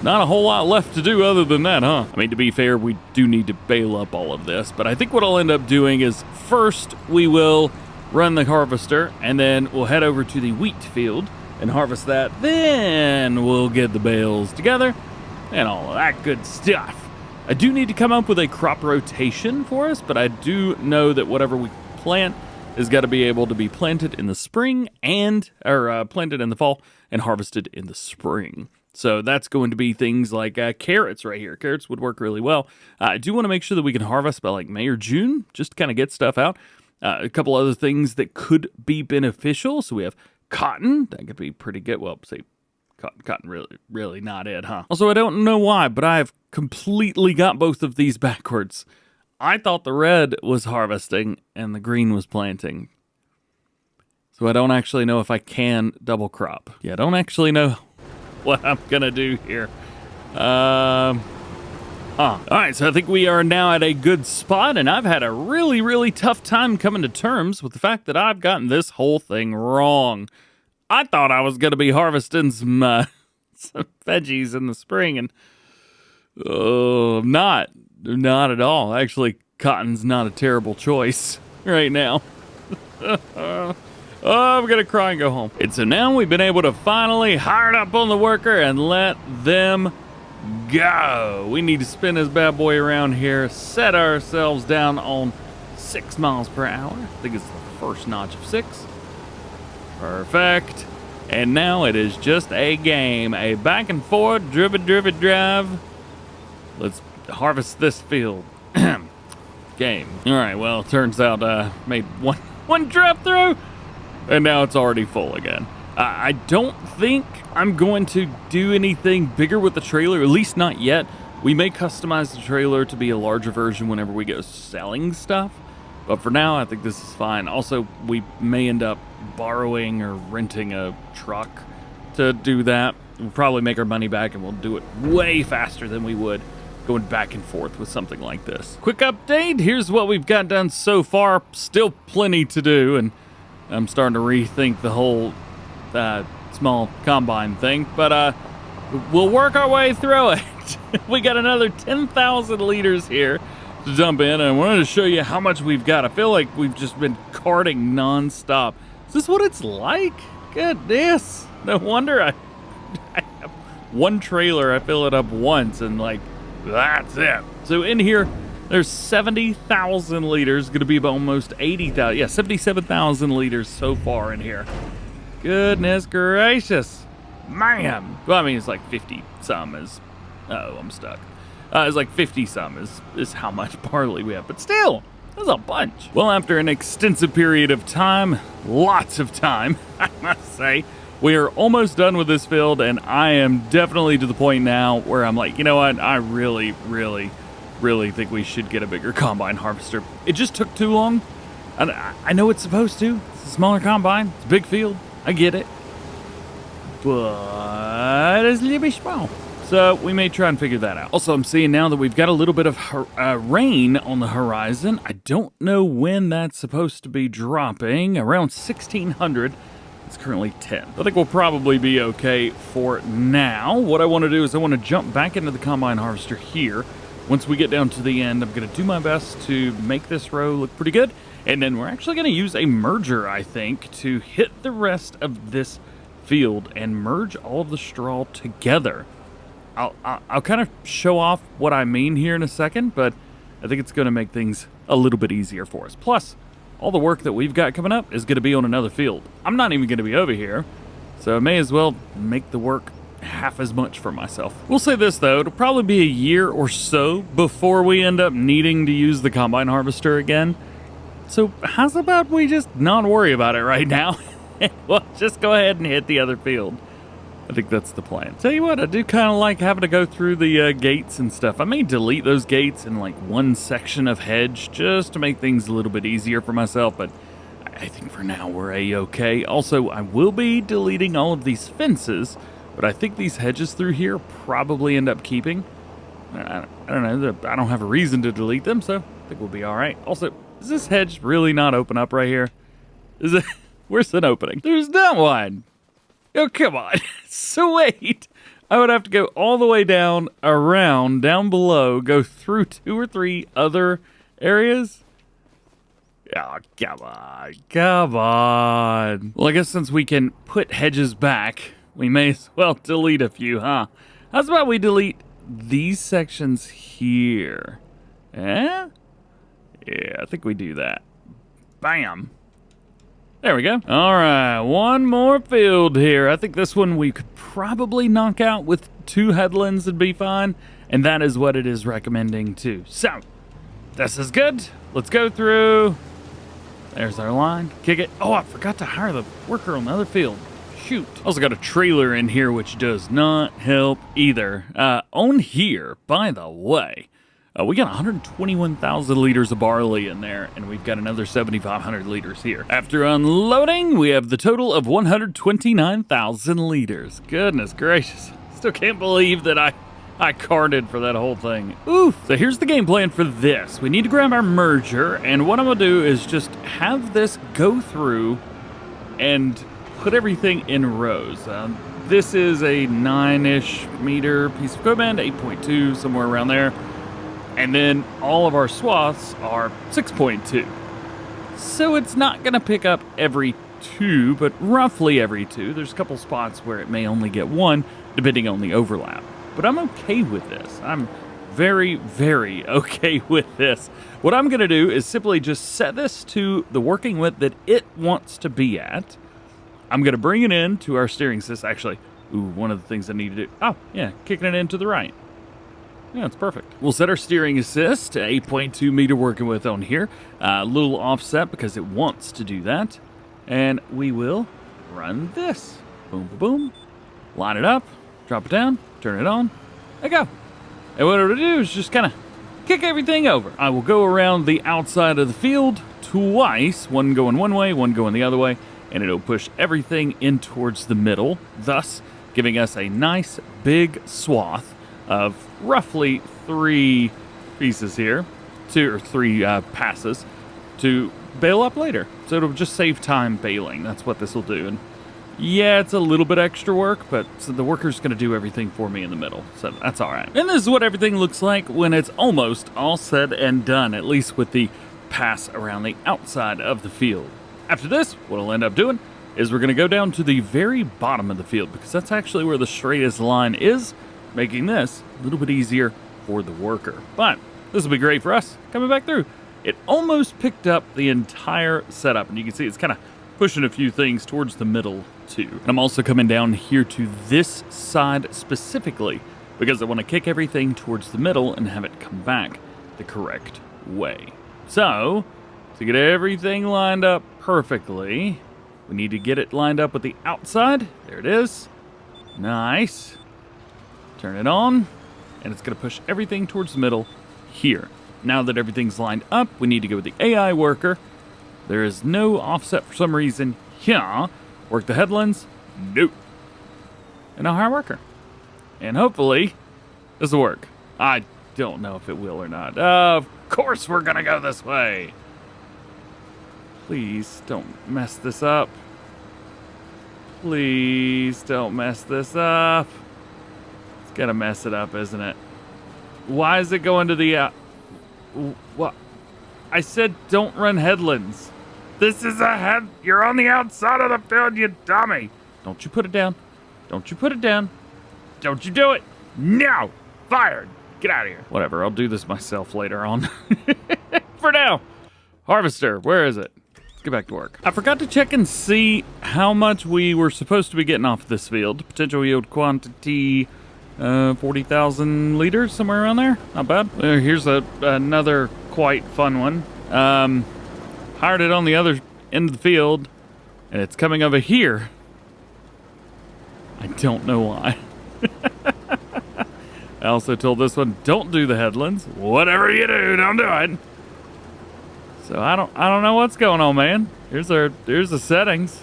[SPEAKER 1] not a whole lot left to do other than that, huh? I mean, to be fair, we do need to bale up all of this, but I think what I'll end up doing is first we will run the harvester, and then we'll head over to the wheat field and harvest that. Then we'll get the bales together and all of that good stuff. I do need to come up with a crop rotation for us, but I do know that whatever we plant is got to be able to be planted in the spring or planted in the fall and harvested in the spring. So that's going to be things like carrots right here. Carrots would work really well. I do want to make sure that we can harvest by like May or June, just to kind of get stuff out. A couple other things that could be beneficial. So we have cotton. That could be pretty good. Well, say cotton really not it, huh? Also, I don't know why, but I've completely got both of these backwards. I thought the red was harvesting and the green was planting. So I don't actually know if I can double crop. Yeah, I don't actually know what I'm gonna do here. All right, so I think we are now at a good spot, and I've had a really, really tough time coming to terms with the fact that I've gotten this whole thing wrong. I thought I was going to be harvesting some veggies in the spring, and not at all. Actually, cotton's not a terrible choice right now. I'm going to cry and go home. And so now we've been able to finally hire up on the worker and let them go. We need to spin this bad boy around here, set ourselves down on 6 miles per hour. I think it's the first notch of 6. Perfect. And now it is just a game, a back and forth, drive. Let's harvest this field. Game. All right, well, it turns out made one drop through, and now it's already full again. I don't think I'm going to do anything bigger with the trailer, at least not yet. We may customize the trailer to be a larger version whenever we go selling stuff, but for now, I think this is fine. Also, we may end up borrowing or renting a truck to do that. We'll probably make our money back, and we'll do it way faster than we would going back and forth with something like this. Quick update, here's what we've got done so far. Still plenty to do, and I'm starting to rethink the whole small combine thing, but we'll work our way through it. We got another 10,000 liters here to dump in, and I wanted to show you how much we've got. I feel like we've just been carting non-stop. Is this what it's like? Goodness, no wonder I have one trailer, I fill it up once, and like, that's it. So in here, there's 70,000 liters, gonna be about almost 80,000, yeah, 77,000 liters so far in here. Goodness gracious, man. Well, I mean, it's like 50 some is, oh, I'm stuck. It's like 50 some is how much barley we have, but still, that's a bunch. Well, after an extensive period of time, lots of time, I must say, we are almost done with this field, and I am definitely to the point now where I'm like, you know what, I really think we should get a bigger combine harvester. It just took too long. I know it's supposed to. It's a smaller combine. It's a big field. I get it. But it's a little bit small. So we may try and figure that out. Also, I'm seeing now that we've got a little bit of rain on the horizon. I don't know when that's supposed to be dropping. Around 1600. It's currently 10. I think we'll probably be okay for now. What I want to do is I want to jump back into the combine harvester here. Once we get down to the end, I'm going to do my best to make this row look pretty good. And then we're actually going to use a merger, I think, to hit the rest of this field and merge all of the straw together. I'll kind of show off what I mean here in a second, but I think it's going to make things a little bit easier for us. Plus, all the work that we've got coming up is going to be on another field. I'm not even going to be over here, so I may as well make the work half as much for myself. We'll say this, though. It'll probably be a year or so before we end up needing to use the combine harvester again. So how's about we just not worry about it right now? Well, just go ahead and hit the other field. I think that's the plan. Tell you what, I do kind of like having to go through the gates and stuff. I may delete those gates in like one section of hedge just to make things a little bit easier for myself, but I think for now we're a-okay. Also, I will be deleting all of these fences, but I think these hedges through here probably end up keeping. I don't know. I don't have a reason to delete them, so I think we'll be all right. Also, is this hedge really not open up right here? Is it? Where's an opening? There's not one. Oh, come on. Sweet. I would have to go all the way down, around, down below, go through 2 or 3 other areas. Oh, come on. Well, I guess since we can put hedges back, we may as well delete a few, huh? How's about we delete these sections here? Eh? Yeah, I think we do that. Bam. There we go. All right, one more field here. I think this one we could probably knock out with 2 headlands and be fine, and that is what it is recommending too. So, this is good. Let's go through. There's our line. Kick it. Oh, I forgot to hire the worker on the other field. Shoot. Also got a trailer in here, which does not help either. On here, by the way, we got 121,000 liters of barley in there, and we've got another 7,500 liters here. After unloading, we have the total of 129,000 liters. Goodness gracious. Still can't believe that I carted for that whole thing. Oof. So here's the game plan for this. We need to grab our merger, and what I'm going to do is just have this go through and put everything in rows. This is a 9-ish meter piece of equipment, 8.2, somewhere around there. And then all of our swaths are 6.2. So it's not going to pick up every 2, but roughly every 2. There's a couple spots where it may only get 1, depending on the overlap. but I'm okay with this. I'm very, very okay with this. What I'm going to do is simply just set this to the working width that it wants to be at. I'm going to bring it in to our steering system. Actually, one of the things I need to do. Oh, yeah, kicking it in to the right. Yeah, it's perfect. We'll set our steering assist to 8.2 meter working width on here. A little offset because it wants to do that. And we will run this. Boom, boom, boom. Line it up, drop it down, turn it on, and go. And what it'll do is just kind of kick everything over. I will go around the outside of the field twice, one going one way, one going the other way, and it'll push everything in towards the middle, thus giving us a nice big swath of roughly 3 pieces here, 2 or 3 passes to bale up later. So it'll just save time baling. That's what this will do. And yeah, it's a little bit extra work, but so the worker's going to do everything for me in the middle, so that's all right. And this is what everything looks like when it's almost all said and done, at least with the pass around the outside of the field. After this, what I'll end up doing is we're going to go down to the very bottom of the field, because that's actually where the straightest line is, making this a little bit easier for the worker. But this will be great for us coming back through. It almost picked up the entire setup, and you can see it's kind of pushing a few things towards the middle too. And I'm also coming down here to this side specifically because I want to kick everything towards the middle and have it come back the correct way. So, to get everything lined up perfectly, we need to get it lined up with the outside. There it is. Nice. Turn it on, and it's going to push everything towards the middle here. Now that everything's lined up, we need to go with the AI worker. There is no offset for some reason here. Work the headlands. Nope. And I'll hire a worker. And hopefully, this will work. I don't know if it will or not. Of course we're going to go this way. Please don't mess this up. Please don't mess this up. It's going to mess it up, isn't it? Why is it going to the... what? I said don't run headlands. This is a head. You're on the outside of the field, you dummy. Don't you put it down. Don't you put it down. Don't you do it. No. Fired. Get out of here. Whatever. I'll do this myself later on. For now. Harvester. Where is it? Let's get back to work. I forgot to check and see how much we were supposed to be getting off this field. Potential yield quantity, 40,000 liters, somewhere around there. Not bad. Here's another quite fun one. Hired it on the other end of the field, and it's coming over here. I don't know why. I also told this one, don't do the headlands. Whatever you do, don't do it. So I don't know what's going on, man. Here's the settings.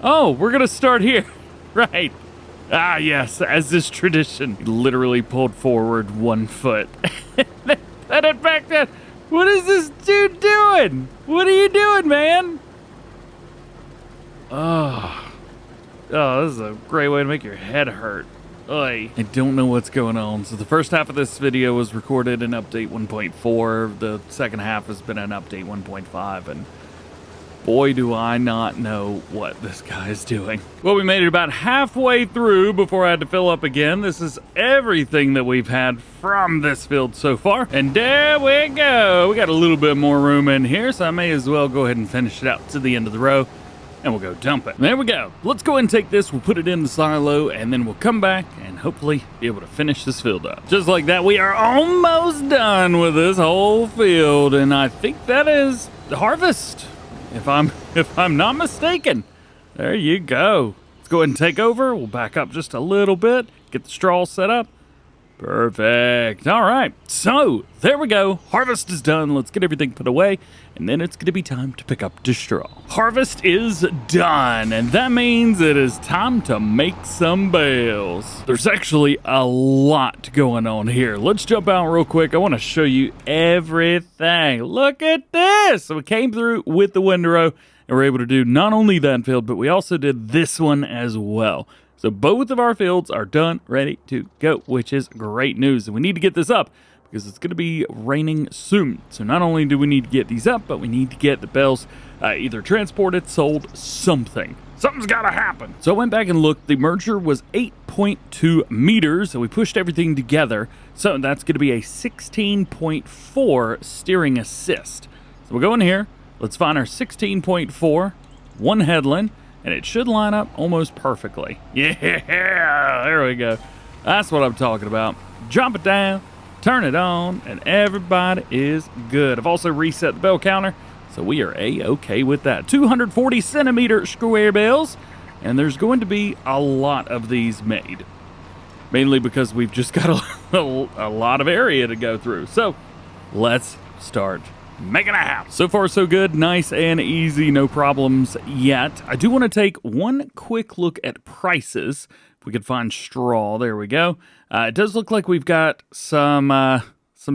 [SPEAKER 1] Oh, we're gonna start here. Right. Ah, yes, as is tradition. He literally pulled forward 1 foot. Set it back down. What is this dude doing? What are you doing, man? Oh, this is a great way to make your head hurt. Oy. I don't know what's going on. So the first half of this video was recorded in update 1.4. The second half has been in update 1.5, and boy, do I not know what this guy is doing. Well, we made it about halfway through before I had to fill up again. This is everything that we've had from this field so far. And there we go. We got a little bit more room in here, so I may as well go ahead and finish it out to the end of the row, and we'll go dump it. There we go. Let's go ahead and take this. We'll put it in the silo, and then we'll come back and hopefully be able to finish this field up. Just like that, we are almost done with this whole field, and I think that is the harvest. If I'm not mistaken. There you go. Let's go ahead and take over. We'll back up just a little bit, get the straw set up. Perfect. All right. So there we go. Harvest is done. Let's get everything put away, and then it's going to be time to pick up the straw. Harvest is done, and that means it is time to make some bales. There's actually a lot going on here. Let's jump out real quick. I want to show you everything. Look at this. So we came through with the windrow, and we're able to do not only that field, but we also did this one as well. So both of our fields are done, ready to go, which is great news. And we need to get this up because it's going to be raining soon. So not only do we need to get these up, but we need to get the bales either transported, sold, something. Something's got to happen. So I went back and looked. The merger was 8.2 meters, and we pushed everything together. So that's going to be a 16.4 steering assist. So we'll go in here. Let's find our 16.4, one headland, and it should line up almost perfectly. Yeah, there we go. That's what I'm talking about. Drop it down, turn it on, and everybody is good. I've also reset the bell counter, so we are A-okay with that. 240 centimeter square bells, and there's going to be a lot of these made. Mainly because we've just got a lot of area to go through. So let's start making a house. So far, so good. Nice and easy. No problems yet. I do want to take one quick look at prices. If we could find straw. There we go. It does look like we've got some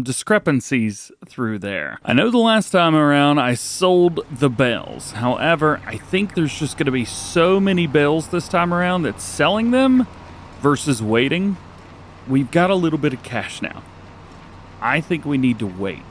[SPEAKER 1] discrepancies through there. I know the last time around I sold the bales. However, I think there's just going to be so many bales this time around that selling them versus waiting, we've got a little bit of cash now. I think we need to wait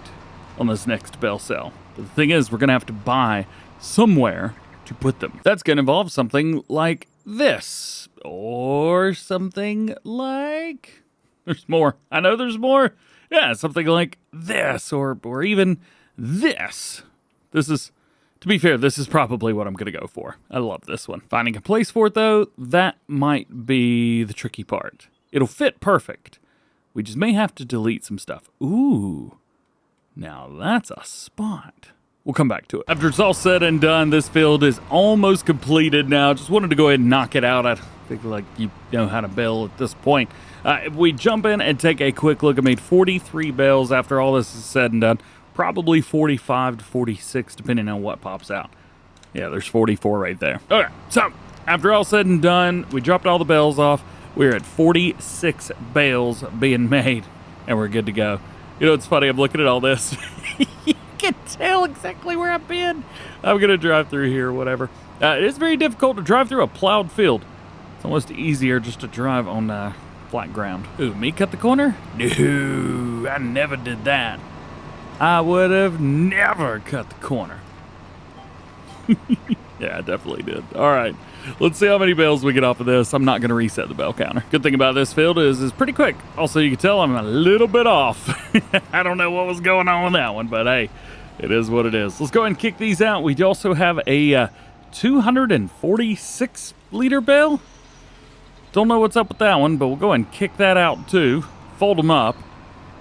[SPEAKER 1] on this next bale sale. But the thing is, we're going to have to buy somewhere to put them. That's going to involve something like this. Or something like... There's more. I know there's more. Yeah, something like this. Or even this. This is... To be fair, this is probably what I'm going to go for. I love this one. Finding a place for it, though, that might be the tricky part. It'll fit perfect. We just may have to delete some stuff. Ooh. Now that's a spot. We'll come back to it. After it's all said and done, this field is almost completed now. Just wanted to go ahead and knock it out. I think like you know how to bale at this point. If we jump in and take a quick look, I made 43 bales after all this is said and done. Probably 45 to 46, depending on what pops out. Yeah, there's 44 right there. Okay, so after all said and done, we dropped all the bales off. We're at 46 bales being made, and we're good to go. You know, it's funny, I'm looking at all this. You can tell exactly where I've been. I'm going to drive through here, whatever. It is very difficult to drive through a plowed field. It's almost easier just to drive on flat ground. Ooh, me cut the corner? No, I never did that. I would have never cut the corner. Yeah, I definitely did. All right, let's see how many bales we get off of this. I'm not going to reset the bell counter. Good thing about this field is it's pretty quick. Also, you can tell I'm a little bit off. I don't know what was going on with that one, but hey, it is what it is. Let's go ahead and kick these out. We also have a 246 liter bale. Don't know what's up with that one, but we'll go ahead and kick that out too. Fold them up.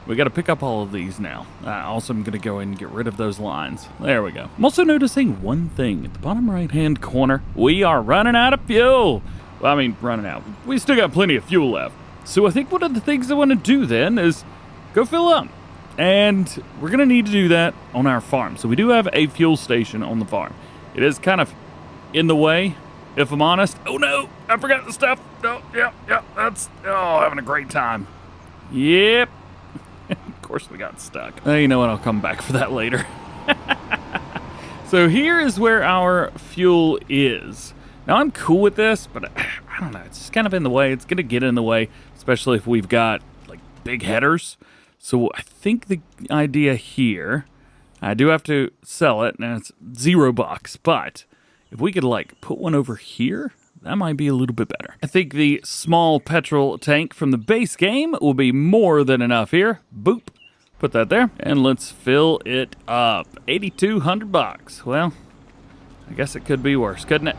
[SPEAKER 1] We got to pick up all of these now. Also, I'm going to go and get rid of those lines. There we go. I'm also noticing one thing. At the bottom right-hand corner, we are running out of fuel. Well, I mean, running out. We still got plenty of fuel left. So I think one of the things I want to do then is go fill up. And we're going to need to do that on our farm. So we do have a fuel station on the farm. It is kind of in the way, if I'm honest. Oh, no. I forgot the stuff. Oh, yeah. That's, having a great time. Yep. Of course we got stuck. You know what? I'll come back for that later. So here is where our fuel is. Now I'm cool with this, but I don't know. It's just kind of in the way. It's going to get in the way, especially if we've got like big headers. So I think the idea here, I do have to sell it, and it's $0, but if we could like put one over here, that might be a little bit better. I think the small petrol tank from the base game will be more than enough here. Boop. Put that there. And let's fill it up. $8,200. Well, I guess it could be worse, couldn't it?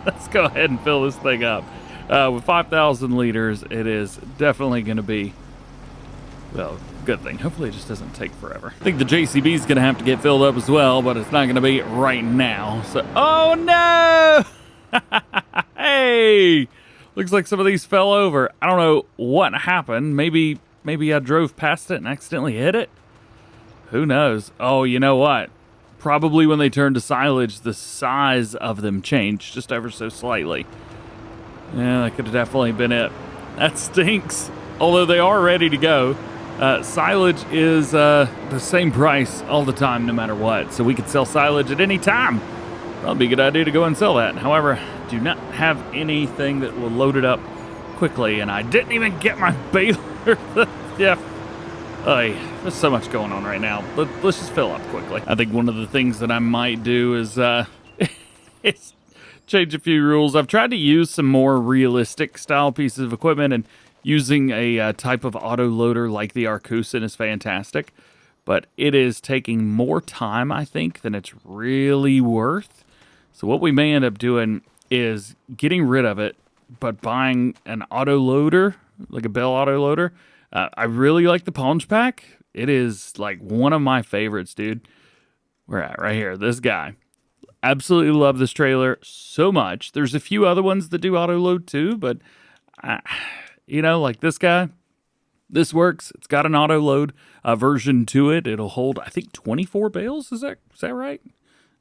[SPEAKER 1] Let's go ahead and fill this thing up. With 5,000 liters, it is definitely going to be, well, good thing. Hopefully it just doesn't take forever. I think the JCB is going to have to get filled up as well, but it's not going to be right now. So, oh no! Hey, looks like some of these fell over. I don't know what happened. Maybe I drove past it and accidentally hit it. Who knows? Oh, you know what? Probably when they turned to silage, the size of them changed just ever so slightly. Yeah, that could have definitely been it. That stinks. Although they are ready to go. Silage is the same price all the time, no matter what. So we could sell silage at any time. That'd be a good idea to go and sell that. However, do not have anything that will load it up quickly, and I didn't even get my baler. Yeah. There's so much going on right now. Let's just fill up quickly. I think one of the things that I might do is change a few rules. I've tried to use some more realistic style pieces of equipment, and using a type of auto loader like the Arcusin is fantastic, but it is taking more time, I think, than it's really worth. So what we may end up doing is getting rid of it, but buying an auto loader, like a Bell auto loader. I really like the Punch Pack. It is like one of my favorites, dude. We're at right here. This guy. Absolutely love this trailer so much. There's a few other ones that do auto load too, but you know, like this guy, this works. It's got an auto load version to it. It'll hold, I think, 24 bales. Is that right?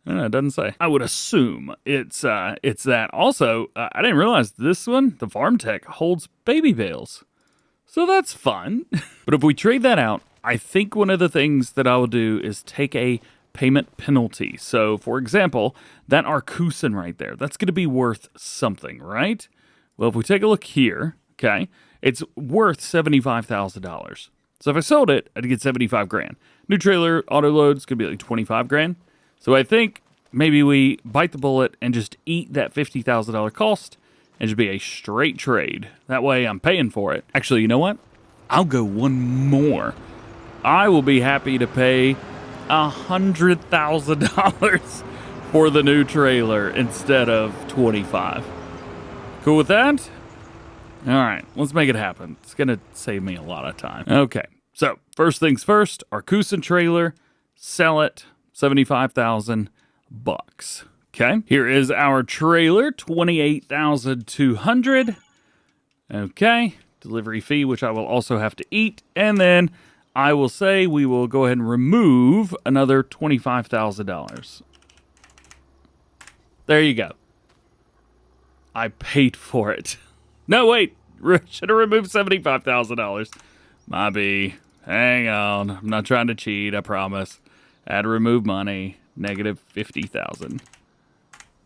[SPEAKER 1] I don't know. It doesn't say. I would assume it's that. Also, I didn't realize this one, the Farm Tech, holds baby bales. So that's fun. But if we trade that out, I think one of the things that I will do is take a payment penalty. So, for example, that Arcusin right there, that's going to be worth something, right? Well, if we take a look here, okay, it's worth $75,000. So if I sold it, I'd get 75 grand. New trailer, auto load's going to be like 25 grand. So I think maybe we bite the bullet and just eat that $50,000 cost and just be a straight trade. That way I'm paying for it. Actually, you know what? I'll go one more. I will be happy to pay $100,000 for the new trailer instead of 25. Cool with that? All right, let's make it happen. It's gonna save me a lot of time. Okay, so first things first, Arcusin trailer, sell it, $75,000. Okay, here is our trailer, $28,200. Okay, delivery fee, which I will also have to eat, and then I will say we will go ahead and remove another $25,000. There you go. I paid for it. No, wait. Should have removed $75,000. Maybe. Hang on. I'm not trying to cheat, I promise. I had to remove money. Negative $50,000.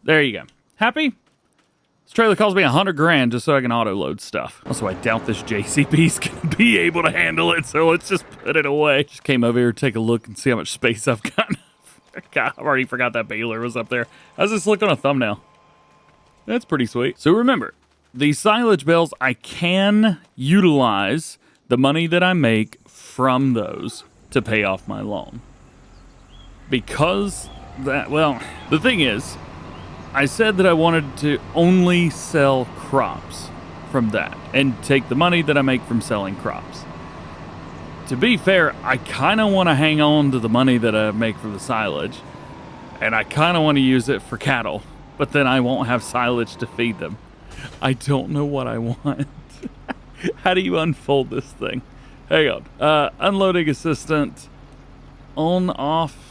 [SPEAKER 1] There you go. Happy? This trailer cost me $100 grand just so I can auto load stuff. Also, I doubt this JCB's gonna be able to handle it, so let's just put it away. Just came over here to take a look and see how much space I've got. God, I already forgot that baler was up there. How's this look on a thumbnail? That's pretty sweet. So remember, the silage bales, I can utilize the money that I make from those to pay off my loan. Because that, well, the thing is, I said that I wanted to only sell crops from that and take the money that I make from selling crops. To be fair, I kind of want to hang on to the money that I make from the silage, and I kind of want to use it for cattle, but then I won't have silage to feed them. I don't know what I want. How do you unfold this thing? Hang on. Unloading assistant. On, off.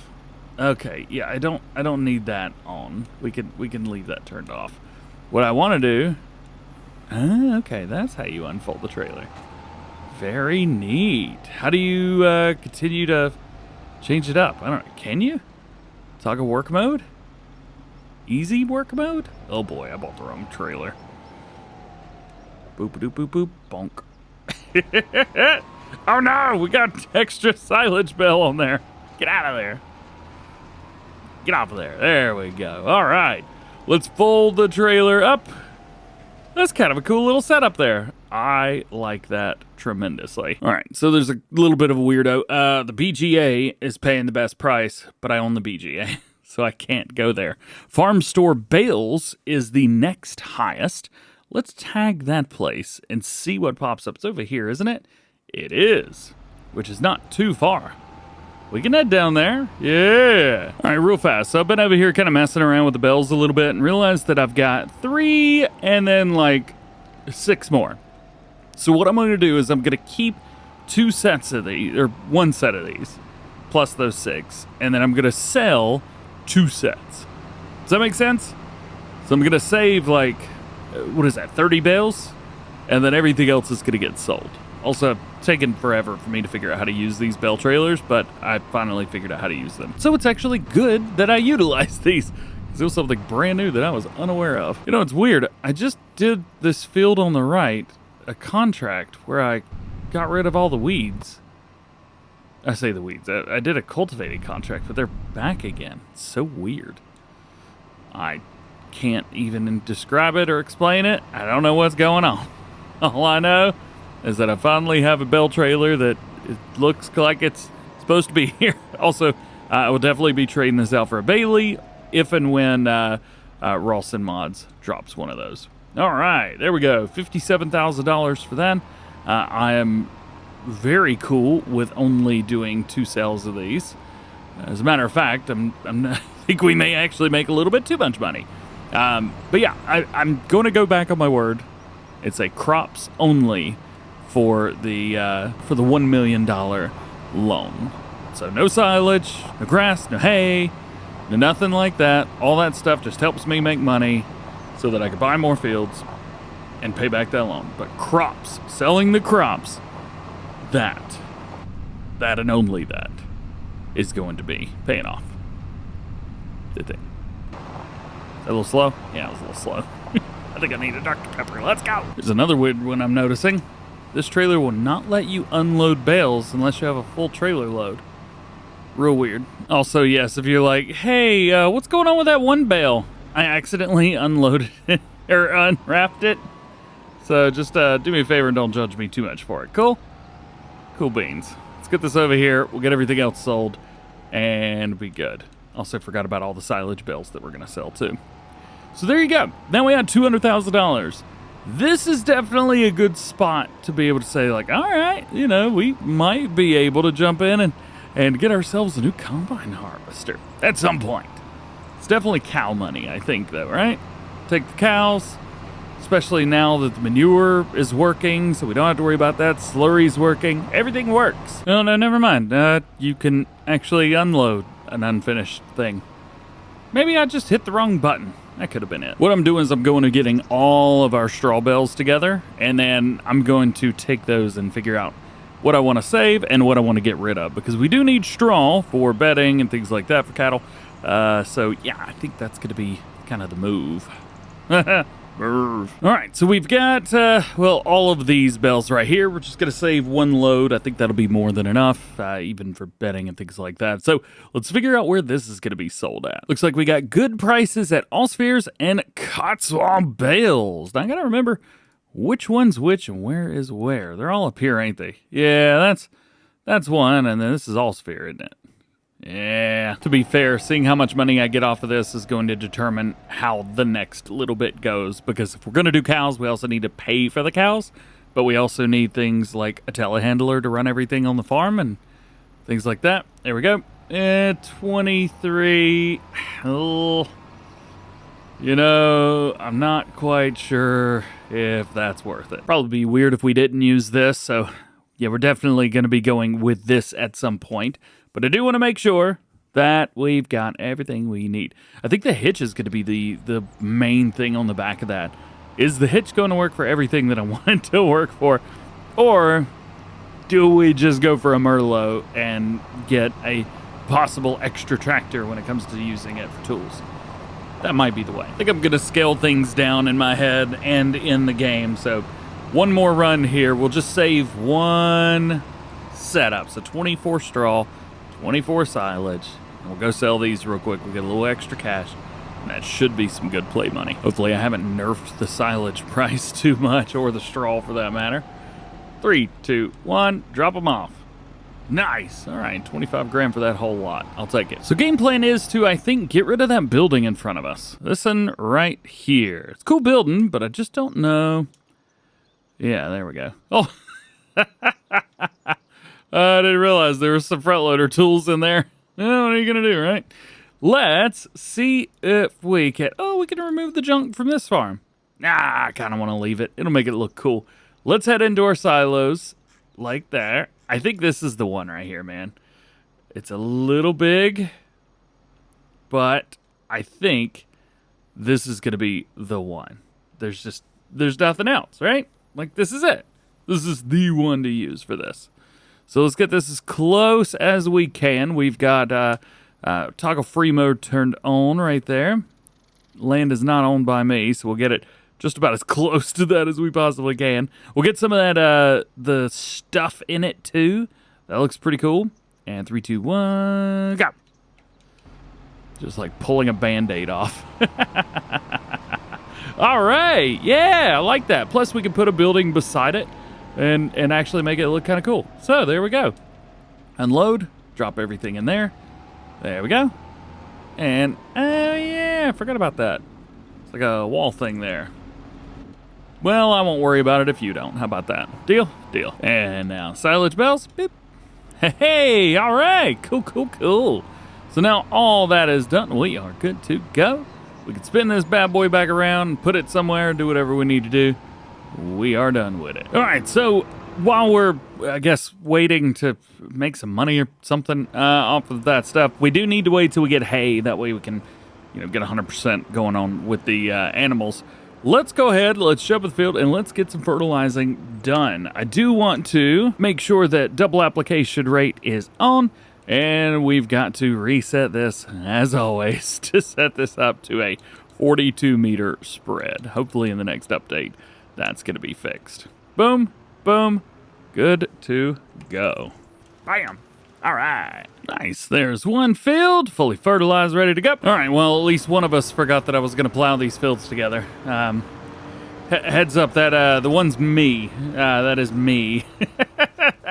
[SPEAKER 1] Okay, yeah, I don't need that on. We can leave that turned off. What I want to do. Okay, that's how you unfold the trailer. Very neat. How do you continue to change it up? I don't know. Can you? Toggle work mode? Easy work mode? Oh boy, I bought the wrong trailer. Boop doop boop boop bonk. Oh no, we got extra silage bell on there. Get out of there. Get off of there. There we go. All right. Let's fold the trailer up. That's kind of a cool little setup there. I like that tremendously. All right, so there's a little bit of a weirdo. The BGA is paying the best price, but I own the BGA, so I can't go there. Farm Store Bales is the next highest. Let's tag that place and see what pops up. It's over here, isn't it? It is, which is not too far. We can head down there. Yeah. All right, real fast. So I've been over here kind of messing around with the bells a little bit and realized that I've got 3 and then like 6 more. So what I'm going to do is I'm going to keep 2 sets of these, or 1 set of these, plus those 6. And then I'm going to sell 2 sets. Does that make sense? So I'm going to save like, what is that, 30 bales? And then everything else is going to get sold. Also, taken forever for me to figure out how to use these bell trailers, but I finally figured out how to use them. So it's actually good that I utilize these. It was something brand new that I was unaware of. You know, it's weird. I just did this field on the right, a contract where I got rid of all the weeds. I say the weeds. I did a cultivating contract, but they're back again. It's so weird. I can't even describe it or explain it. I don't know what's going on. All I know is that I finally have a bale trailer that it looks like it's supposed to be here. Also, I will definitely be trading this out for a Baling if and when Rawson Mods drops one of those. All right, there we go. $57,000 for that. I am very cool with only doing 2 sales of these. As a matter of fact, I think we may actually make a little bit too much money. But yeah, I'm going to go back on my word. It's a crops only for the $1 million loan. So no silage, no grass, no hay, no nothing like that. All that stuff just helps me make money so that I can buy more fields and pay back that loan. But crops, selling the crops, that and only that is going to be paying off. Did they? A little slow? Yeah, it was a little slow. I think I need a Dr. Pepper. Let's go. There's another weird one I'm noticing. This trailer will not let you unload bales unless you have a full trailer load. Real weird. Also, yes, if you're like, hey, what's going on with that one bale? I accidentally unloaded it or unwrapped it. So just do me a favor and don't judge me too much for it. Cool? Cool beans. Let's get this over here. We'll get everything else sold and be good. Also forgot about all the silage bales that we're going to sell too. So there you go. Now we had $200,000. This is definitely a good spot to be able to say like, all right, you know, we might be able to jump in and get ourselves a new combine harvester at some point. It's definitely cow money, I think, though, right? Take the cows, especially now that the manure is working, so we don't have to worry about that. Slurry's working. Everything works. No, never mind. You can actually unload an unfinished thing. Maybe I just hit the wrong button. That could have been it. What I'm doing is I'm going to getting all of our straw bales together, and then I'm going to take those and figure out what I want to save and what I want to get rid of, because we do need straw for bedding and things like that for cattle. So yeah, I think that's going to be kind of the move. All right, so we've got, well, all of these bales right here. We're just going to save one load. I think that'll be more than enough, even for bedding and things like that. So let's figure out where this is going to be sold at. Looks like we got good prices at Allspheres and Cotswold Bales. Now, I got to remember which one's which and where is where. They're all up here, ain't they? Yeah, that's one, and then this is Allsphere, isn't it? Yeah, to be fair, seeing how much money I get off of this is going to determine how the next little bit goes, because if we're going to do cows, we also need to pay for the cows, but we also need things like a telehandler to run everything on the farm and things like that. There we go. 23. Oh, you know, I'm not quite sure if that's worth it. Probably be weird if we didn't use this, so yeah, we're definitely going to be going with this at some point. But I do want to make sure that we've got everything we need. I think the hitch is going to be the main thing on the back of that. Is the hitch going to work for everything that I want it to work for? Or do we just go for a Merlot and get a possible extra tractor when it comes to using it for tools? That might be the way. I think I'm going to scale things down in my head and in the game. So one more run here. We'll just save one setup. So 24 straw. 24 silage, and we'll go sell these real quick. We'll get a little extra cash, and that should be some good play money. Hopefully I haven't nerfed the silage price too much, or the straw for that matter. 3, 2, 1, drop them off. Nice. All right, 25 grand for that whole lot. I'll take it. So game plan is to, I think, get rid of that building in front of us. This one right here. It's a cool building, but I just don't know. Yeah, there we go. Oh. I didn't realize there was some front loader tools in there. What are you going to do, right? Let's see if we can... Oh, we can remove the junk from this farm. Nah, I kind of want to leave it. It'll make it look cool. Let's head into our silos like that. I think this is the one right here, man. It's a little big, but I think this is going to be the one. There's nothing else, right? Like, this is it. This is the one to use for this. So let's get this as close as we can. We've got toggle free mode turned on right there. Land is not owned by me, so we'll get it just about as close to that as we possibly can. We'll get some of that the stuff in it too. That looks pretty cool. And 3, 2, 1, go. Just like pulling a Band-Aid off. All right, yeah, I like that. Plus we can put a building beside it and actually make it look kind of cool. So there we go. Unload, drop everything in there. There we go. And, oh yeah, I forgot about that. It's like a wall thing there. Well, I won't worry about it if you don't. How about that? Deal? Deal. And now silage bells. Beep. Hey, all right. Cool, cool, cool. So now all that is done. We are good to go. We can spin this bad boy back around, put it somewhere, do whatever we need to do. We are done with it. All right, so while we're, I guess, waiting to make some money or something off of that stuff, we do need to wait till we get hay. That way we can, get 100% going on with the animals. Let's go ahead, let's show up the field, and let's get some fertilizing done. I do want to make sure that double application rate is on, and we've got to reset this, as always, to set this up to a 42-meter spread. Hopefully in the next update, that's going to be fixed. Boom, boom, good to go. Bam. All right. Nice. There's one field, fully fertilized, ready to go. All right, well, at least one of us forgot that I was going to plow these fields together. Heads up, that the one's me. That is me.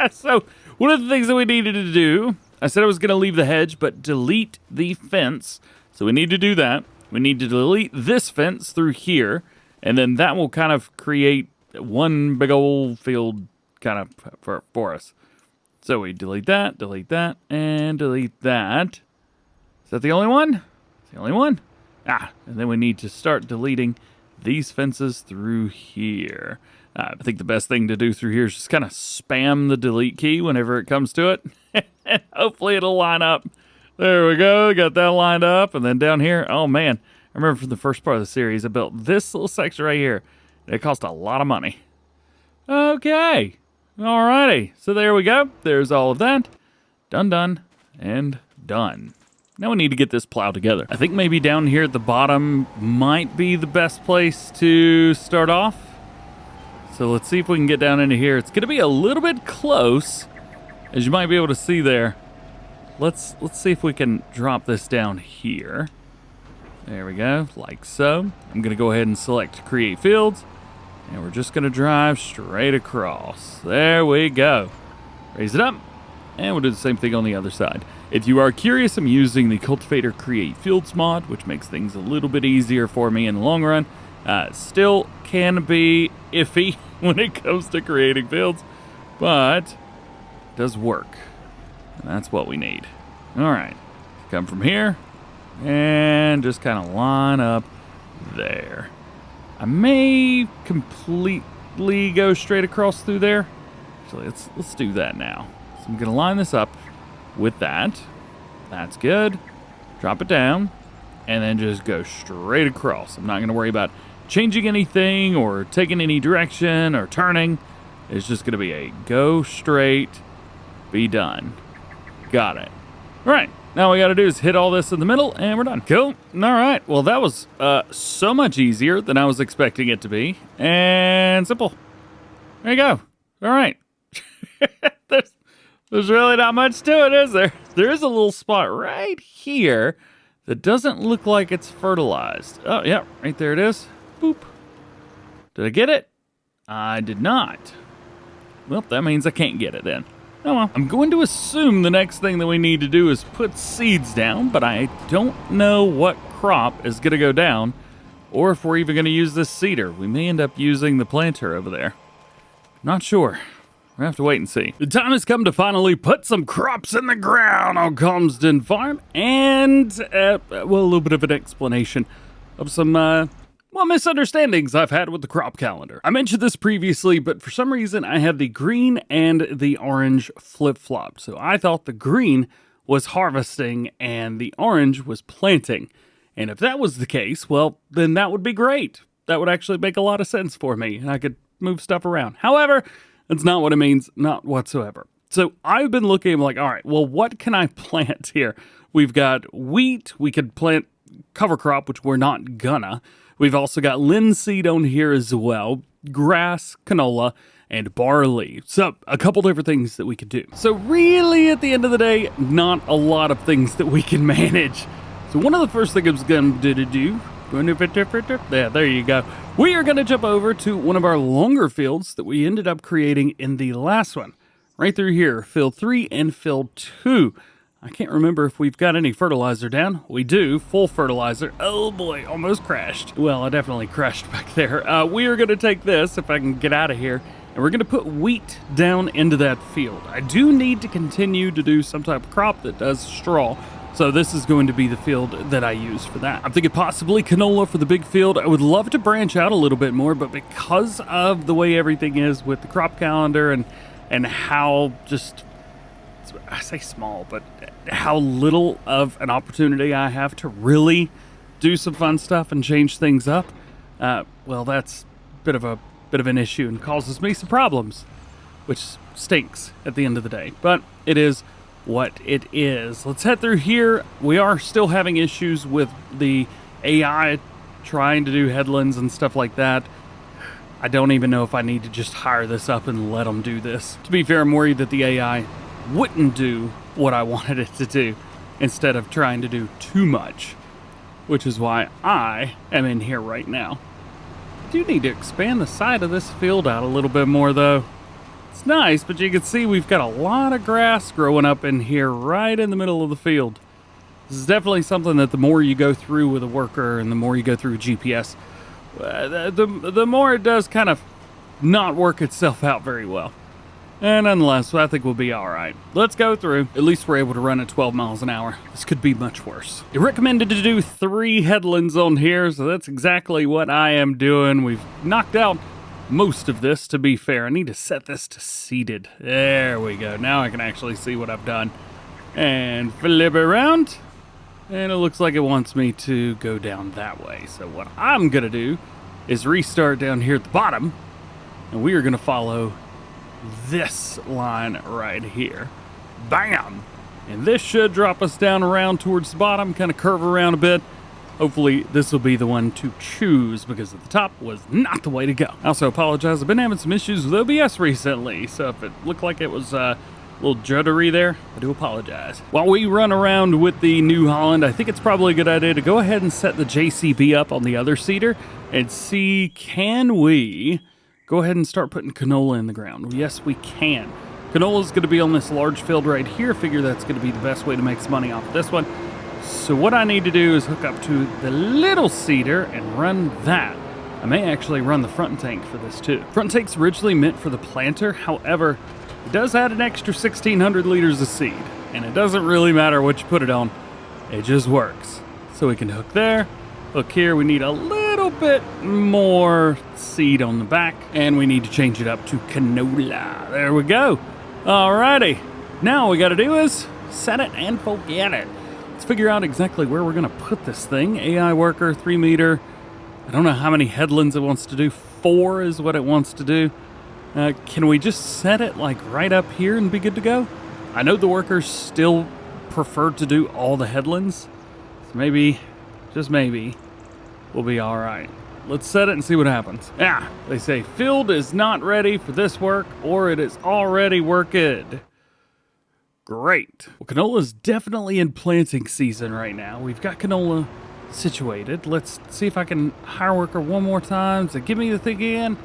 [SPEAKER 1] So one of the things that we needed to do, I said I was going to leave the hedge, but delete the fence. So we need to do that. We need to delete this fence through here, and then that will kind of create one big old field kind of for us. So we delete that, and delete that. Is that the only one? It's the only one? And then we need to start deleting these fences through here. I think the best thing to do through here is just kind of spam the delete key whenever it comes to it. And hopefully it'll line up. There we go, got that lined up. And then down here, oh man, I remember from the first part of the series, I built this little section right here. It cost a lot of money. Okay. Alrighty, so there we go. There's all of that. Done, and done. Now we need to get this plow together. I think maybe down here at the bottom might be the best place to start off. So let's see if we can get down into here. It's going to be a little bit close, as you might be able to see there. Let's see if we can drop this down here. There we go, like so. I'm going to go ahead and select Create Fields. And we're just going to drive straight across. There we go. Raise it up. And we'll do the same thing on the other side. If you are curious, I'm using the Cultivator Create Fields mod, which makes things a little bit easier for me in the long run. Still can be iffy when it comes to creating fields, but it does work. And that's what we need. All right. Come from here and just kind of line up there. I may completely go straight across through there. Actually, let's do that now. So I'm going to line this up with that. That's good. Drop it down, and then just go straight across. I'm not going to worry about changing anything or taking any direction or turning. It's just going to be a go straight, be done. Got it. All right. Now all we got to do is hit all this in the middle, and we're done. Cool. All right. Well, that was so much easier than I was expecting it to be, and simple. There you go. All right. There's really not much to it, is there? There is a little spot right here that doesn't look like it's fertilized. Oh, yeah. Right there it is. Boop. Did I get it? I did not. Well, that means I can't get it then. Oh well. I'm going to assume the next thing that we need to do is put seeds down, but I don't know what crop is going to go down, or if we're even going to use this seeder. We may end up using the planter over there. Not sure. We'll have to wait and see. The time has come to finally put some crops in the ground on Calmsden Farm, and, well, a little bit of an explanation of some, misunderstandings I've had with the crop calendar. I mentioned this previously, but for some reason I had the green and the orange flip-flopped. So I thought the green was harvesting and the orange was planting. And if that was the case, well, then that would be great. That would actually make a lot of sense for me, and I could move stuff around. However, that's not what it means, not whatsoever. So I've been looking, I'm like, all right, well, what can I plant here? We've got wheat, we could plant cover crop, which we're not gonna. We've also got linseed on here as well, grass, canola, and barley. So a couple different things that we could do. So really, at the end of the day, not a lot of things that we can manage. So one of the first things I'm going to do, yeah, there you go. We are going to jump over to one of our longer fields that we ended up creating in the last one. Right through here, field 3 and field 2. I can't remember if we've got any fertilizer down. We do, full fertilizer. Oh boy, almost crashed. Well, I definitely crashed back there. We are going to take this, if I can get out of here, and we're going to put wheat down into that field. I do need to continue to do some type of crop that does straw. So this is going to be the field that I use for that. I'm thinking possibly canola for the big field. I would love to branch out a little bit more, but because of the way everything is with the crop calendar and how just, I say small, but how little of an opportunity I have to really do some fun stuff and change things up, well, that's a bit of an issue and causes me some problems, which stinks at the end of the day. But it is what it is. Let's head through here. We are still having issues with the AI trying to do headlands and stuff like that. I don't even know if I need to just hire this up and let them do this. To be fair, I'm worried that the AI wouldn't do what I wanted it to do instead of trying to do too much, which is why I am in here right now. I do need to expand the side of this field out a little bit more though. It's nice, but you can see we've got a lot of grass growing up in here right in the middle of the field. This is definitely something that the more you go through with a worker and the more you go through GPS, the more it does kind of not work itself out very well. And nonetheless, I think we'll be all right. Let's go through. At least we're able to run at 12 miles an hour. This could be much worse. It recommended to do 3 headlands on here, so that's exactly what I am doing. We've knocked out most of this, to be fair. I need to set this to seeded. There we go. Now I can actually see what I've done. And flip it around. And it looks like it wants me to go down that way. So what I'm going to do is restart down here at the bottom. And we are going to follow this line right here. Bam! And this should drop us down around towards the bottom, kind of curve around a bit. Hopefully this will be the one to choose because at the top was not the way to go. I also apologize. I've been having some issues with OBS recently, so if it looked like it was a little juddery there, I do apologize. While we run around with the New Holland, I think it's probably a good idea to go ahead and set the JCB up on the other seeder and see, can we go ahead and start putting canola in the ground? Yes, we can. Canola is going to be on this large field right here. Figure that's going to be the best way to make some money off of this one. So what I need to do is hook up to the little seeder and run that. I may actually run the front tank for this too. Front tank's originally meant for the planter. However, it does add an extra 1,600 liters of seed. And it doesn't really matter what you put it on. It just works. So we can hook there, hook here. We need a little bit more seed on the back. And we need to change it up to canola. There we go. Alrighty. Now all we got to do is set it and forget it. Let's figure out exactly where we're going to put this thing. AI worker, 3 meter. I don't know how many headlands it wants to do. 4 is what it wants to do. Can we just set it like right up here and be good to go? I know the workers still prefer to do all the headlands. So maybe, just maybe, we'll be all right. Let's set it and see what happens. Yeah, they say field is not ready for this work or it is already worked. Great. Well, canola is definitely in planting season right now. We've got canola situated. Let's see if I can hire worker one more time. So give me the thing again.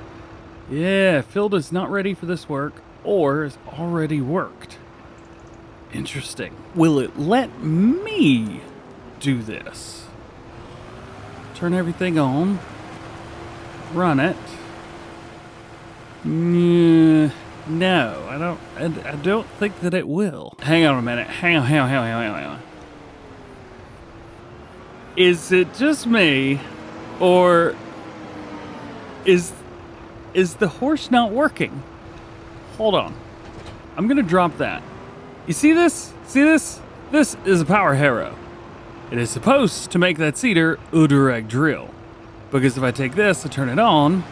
[SPEAKER 1] Yeah, field is not ready for this work or is already worked. Interesting. Will it let me do this? Turn everything on. Run it. No, I don't think that it will. Hang on a minute. Hang on. Is it just me, or is the horse not working? Hold on. I'm gonna drop that. You see this? See this? This is a power harrow. It is supposed to make that seeder a direct drill. Because if I take this and turn it on,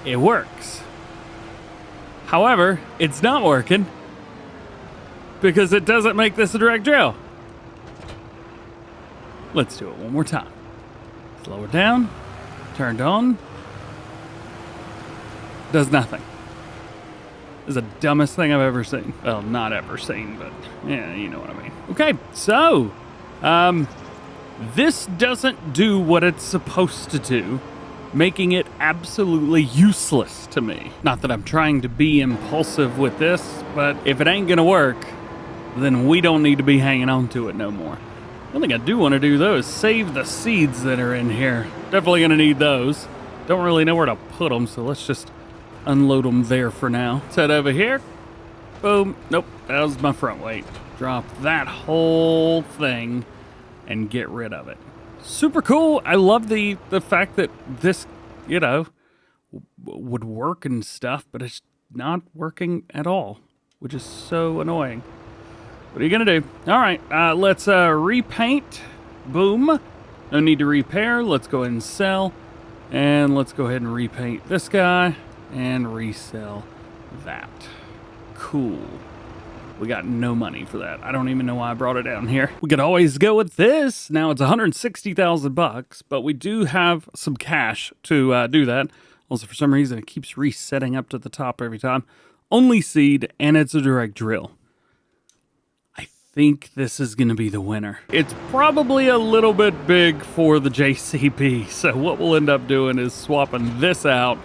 [SPEAKER 1] it works. However, it's not working because it doesn't make this a direct drill. Let's do it one more time. Slow it down, turned on, does nothing. This is the dumbest thing I've ever seen. Well, not ever seen, but yeah, you know what I mean. Okay, so This doesn't do what it's supposed to do, making it absolutely useless to me. Not that I'm trying to be impulsive with this, but if it ain't gonna work, then we don't need to be hanging on to it no more. One thing I do want to do, though, is save the seeds that are in here. Definitely gonna need those. Don't really know where to put them, so let's just unload them there for now. Let's head over here. Boom. Nope, that was my front weight. Drop that whole thing and get rid of it. Super cool. I love the fact that this, you know, would work and stuff, but it's not working at all, which is so annoying. What are you gonna do? All right, let's repaint. Boom. No need to repair. Let's go ahead and sell. And let's go ahead and repaint this guy and resell that. Cool. We got no money for that. I don't even know why I brought it down here. We could always go with this. Now it's 160,000 bucks, but we do have some cash to do that. Also, for some reason, it keeps resetting up to the top every time. Only seed, and it's a direct drill. I think this is going to be the winner. It's probably a little bit big for the JCB, so what we'll end up doing is swapping this out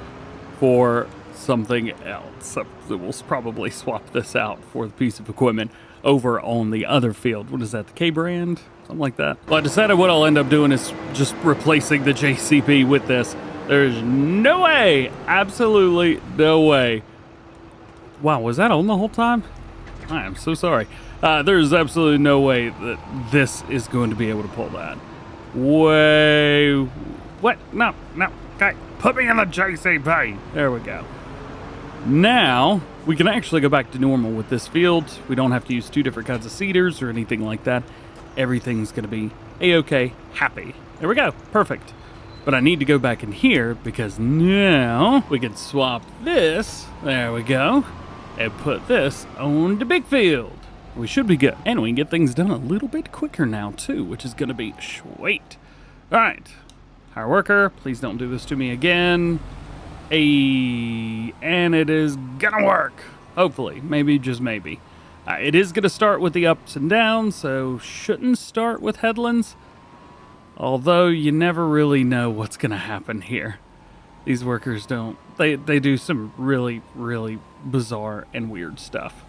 [SPEAKER 1] for something else. So we'll probably swap this out for the piece of equipment over on the other field. What is that, the K brand? Something like that. Well, I decided what I'll end up doing is just replacing the JCB with this. There's no way, absolutely no way. Wow, was that on the whole time? I am so sorry. There's absolutely no way that this is going to be able to pull that. What? No, okay. Put me in the JCB. There we go. Now, we can actually go back to normal with this field. We don't have to use two different kinds of seeders or anything like that. Everything's going to be A-okay, happy. There we go, perfect. But I need to go back in here because now we can swap this, there we go, and put this on the big field. We should be good. And we can get things done a little bit quicker now too, which is going to be sweet. All right, hire worker, please don't do this to me again. And it is gonna work. Hopefully, maybe, just maybe. It is gonna start with the ups and downs, so shouldn't start with headlands. Although you never really know what's gonna happen here. These workers don't, they do some really, really bizarre and weird stuff.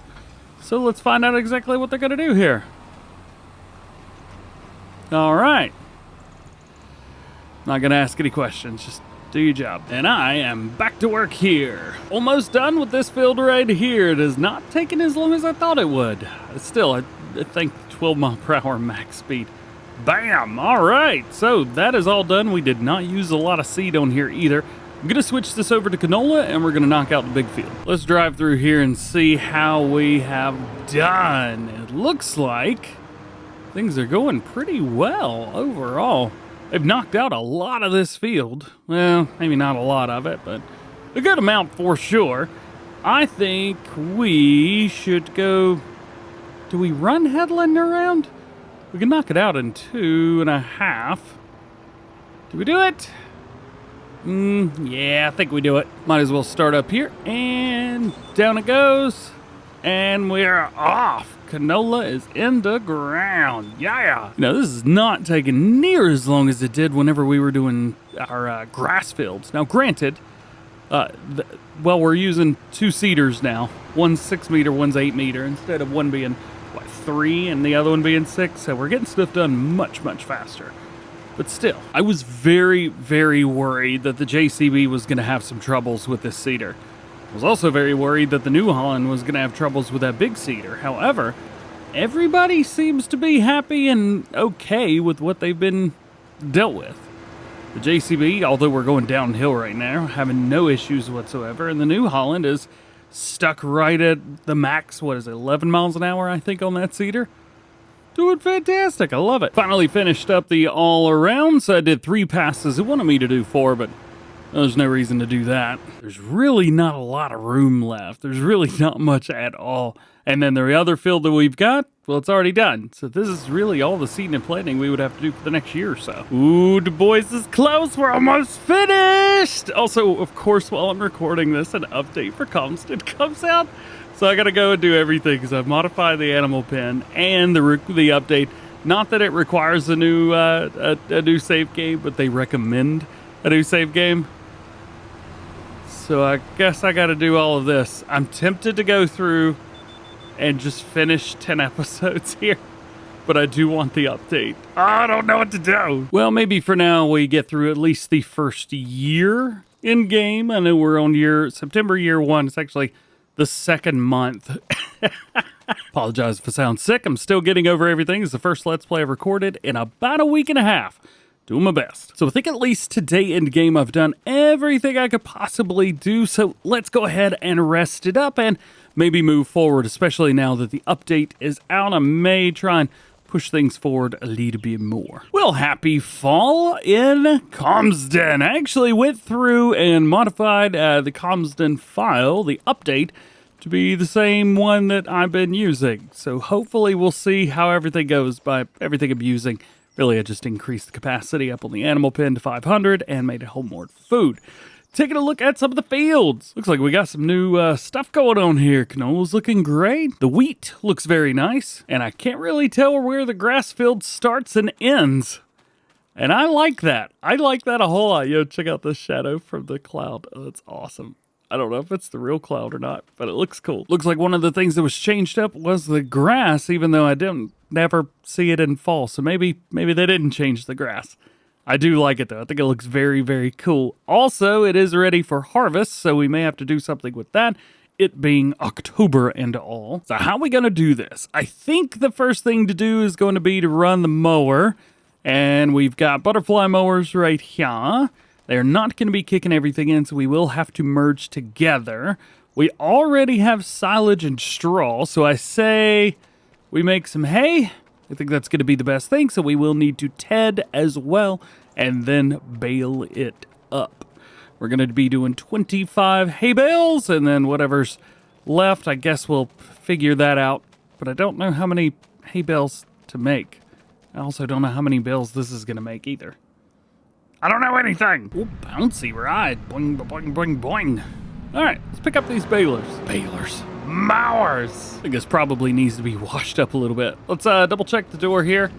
[SPEAKER 1] So let's find out exactly what they're gonna do here. All right. Not gonna ask any questions, just do your job. And I am back to work here. Almost done with this field right here. It has not taken as long as I thought it would. Still, I think 12 mile per hour max speed. Bam! All right, so that is all done. We did not use a lot of seed on here either. I'm gonna switch this over to canola and we're gonna knock out the big field. Let's drive through here and see how we have done. It looks like things are going pretty well overall. They've knocked out a lot of this field. Well, maybe not a lot of it, but a good amount for sure. I think we should go... Do we run headland around? We can knock it out in 2.5. Do we do it? Yeah, I think we do it. Might as well start up here. And down it goes. And we're off. Canola is in the ground. Yeah. Now, this is not taking near as long as it did whenever we were doing our grass fields. Now, granted, well, we're using two seeders now. One's 6 meter, one's 8 meter, instead of one being, 3 and the other one being 6. So we're getting stuff done much, much faster. But still, I was very, very worried that the JCB was going to have some troubles with this seeder. I was also very worried that the New Holland was going to have troubles with that big seeder. However, everybody seems to be happy and okay with what they've been dealt with. The JCB, although we're going downhill right now, having no issues whatsoever, and the New Holland is stuck right at the max, 11 miles an hour, I think, on that seeder? Doing fantastic, I love it. Finally finished up the all-around, so I did 3 passes. It wanted me to do 4, but there's no reason to do that. There's really not a lot of room left. There's really not much at all. And then the other field that we've got, well, it's already done. So this is really all the seeding and planting we would have to do for the next year or so. Ooh, the boys is close. We're almost finished. Also, of course, while I'm recording this, an update for Calmsden comes out. So I got to go and do everything because I've modified the animal pen and the update Not that it requires a new save game, but they recommend a new save game. So I guess I got to do all of this. I'm tempted to go through and just finish 10 episodes here, but I do want the update. I don't know what to do. Well, maybe for now we get through at least the first year in game. I know we're on September year 1. It's actually the second month. Apologize if I sound sick. I'm still getting over everything. It's the first Let's Play I've recorded in about a week and a half. Doing my best. So I think at least today in game I've done everything I could possibly do. So let's go ahead and rest it up and maybe move forward, especially now that the update is out. I may try and push things forward a little bit more. Well, happy fall in Calmsden. I actually went through and modified the Calmsden file, the update, to be the same one that I've been using. So hopefully we'll see how everything goes by everything I'm using. Really, I just increased the capacity up on the animal pen to 500 and made it hold more food. Taking a look at some of the fields. Looks like we got some new stuff going on here. Canola's looking great. The wheat looks very nice. And I can't really tell where the grass field starts and ends. And I like that. I like that a whole lot. Yo, check out this shadow from the cloud. Oh, that's awesome. I don't know if it's the real cloud or not, but it looks cool. Looks like one of the things that was changed up was the grass, even though I never see it in fall. So maybe they didn't change the grass. I do like it though. I think it looks very, very cool. Also, it is ready for harvest, so we may have to do something with that, it being October and all. So how are we going to do this? I think the first thing to do is going to be to run the mower, and we've got butterfly mowers right here. They're not going to be kicking everything in, so we will have to merge together. We already have silage and straw, so I say we make some hay. I think that's going to be the best thing, so we will need to ted as well, and then bale it up. We're going to be doing 25 hay bales, and then whatever's left, I guess we'll figure that out. But I don't know how many hay bales to make. I also don't know how many bales this is going to make either. I don't know anything. Ooh, bouncy ride. Boing, boing, boing, boing. All right, let's pick up these balers. Mowers. I think this probably needs to be washed up a little bit. Let's double check the door here.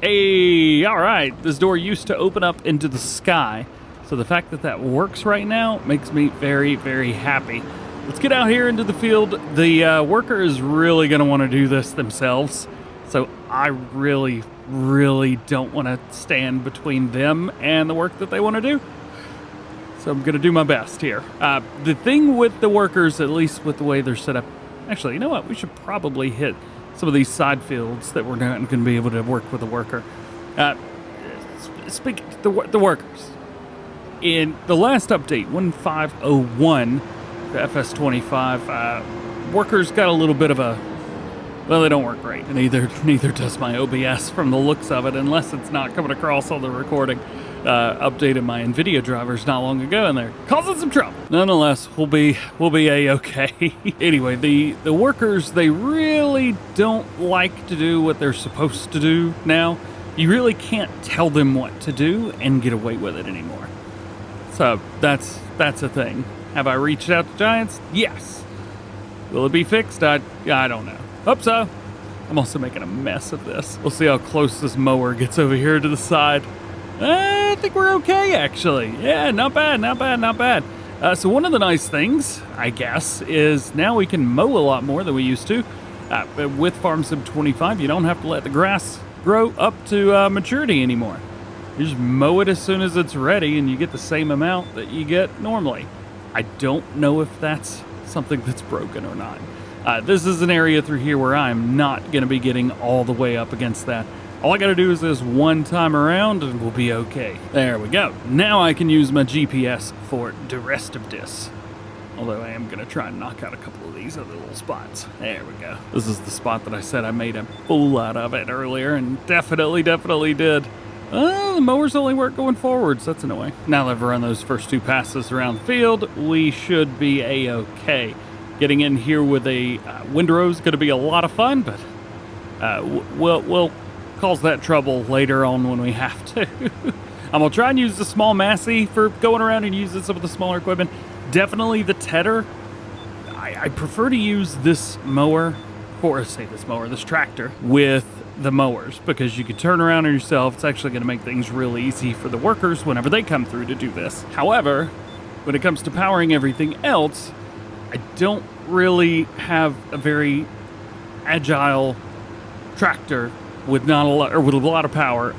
[SPEAKER 1] Hey, all right. This door used to open up into the sky. So the fact that that works right now makes me very, very happy. Let's get out here into the field. The worker is really going to want to do this themselves. So I really don't want to stand between them and the work that they want to do. So I'm going to do my best here. The thing with the workers, at least with the way they're set up, actually, you know what? We should probably hit some of these side fields that we're not going to be able to work with a worker. Speaking of the workers, in the last update, 1501, the FS25, workers got a little bit of a, well, they don't work great, and neither does my OBS from the looks of it, unless it's not coming across on the recording. Updated my NVIDIA drivers not long ago, and they're causing some trouble. Nonetheless, we'll be a-okay. Anyway, the workers, they really don't like to do what they're supposed to do now. You really can't tell them what to do and get away with it anymore. So that's a thing. Have I reached out to Giants? Yes. Will it be fixed? I don't know. Hope so. I'm also making a mess of this. We'll see how close this mower gets over here to the side. I think we're okay, actually. Yeah, not bad. So one of the nice things, I guess, is now we can mow a lot more than we used to. With Farm Sim 25, you don't have to let the grass grow up to maturity anymore. You just mow it as soon as it's ready, and you get the same amount that you get normally. I don't know if that's something that's broken or not. This is an area through here where I'm not going to be getting all the way up against that. All I got to do is this one time around and we'll be okay. There we go. Now I can use my GPS for the rest of this. Although I am going to try and knock out a couple of these other little spots. There we go. This is the spot that I said I made a fool out of it earlier, and definitely did. The mowers only work going forwards. That's annoying. Now that I've run those first two passes around the field, we should be a-okay. Getting in here with a windrow is going to be a lot of fun, but we'll cause that trouble later on when we have to. I'm going to try and use the small Massey for going around and using some of the smaller equipment. Definitely the tedder. I prefer to use this mower this tractor with the mowers, because you can turn around on yourself. It's actually going to make things real easy for the workers whenever they come through to do this. However, when it comes to powering everything else, I don't really have a very agile tractor with not a lot, or with a lot of power.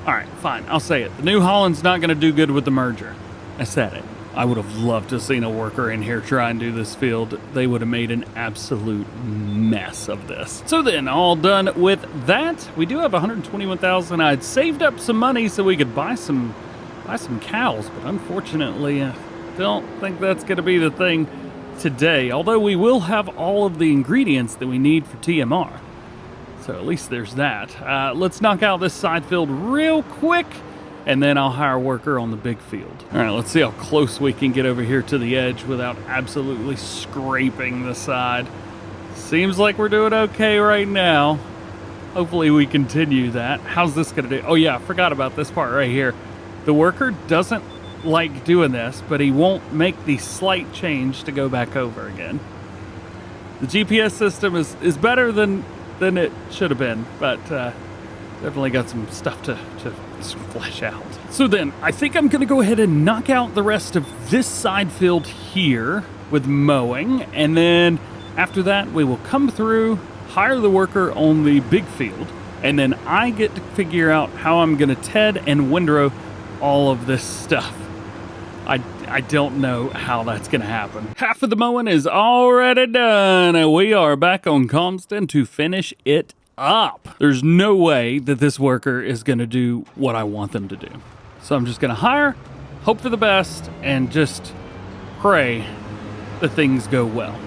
[SPEAKER 1] All right, fine, I'll say it. The New Holland's not going to do good with the merger. I said it. I would have loved to have seen a worker in here try and do this field. They would have made an absolute mess of this. So then, all done with that. We do have 121,000. I'd saved up some money so we could buy some cows, but unfortunately, I don't think that's going to be the thing today. Although we will have all of the ingredients that we need for TMR. So at least there's that. Let's knock out this side field real quick, and then I'll hire a worker on the big field. All right, let's see how close we can get over here to the edge without absolutely scraping the side. Seems like we're doing okay right now. Hopefully we continue that. How's this gonna do? Oh yeah, I forgot about this part right here. The worker doesn't like doing this, but he won't make the slight change to go back over again. The GPS system is better than it should have been, but definitely got some stuff to flesh out. So then, I think I'm gonna go ahead and knock out the rest of this side field here with mowing, and then after that, we will come through, hire the worker on the big field, and then I get to figure out how I'm gonna TED and windrow all of this stuff. I don't know how that's gonna happen. Half of the mowing is already done, and we are back on Calmsden to finish it up. There's no way that this worker is gonna do what I want them to do. So I'm just gonna hire, hope for the best, and just pray that things go well.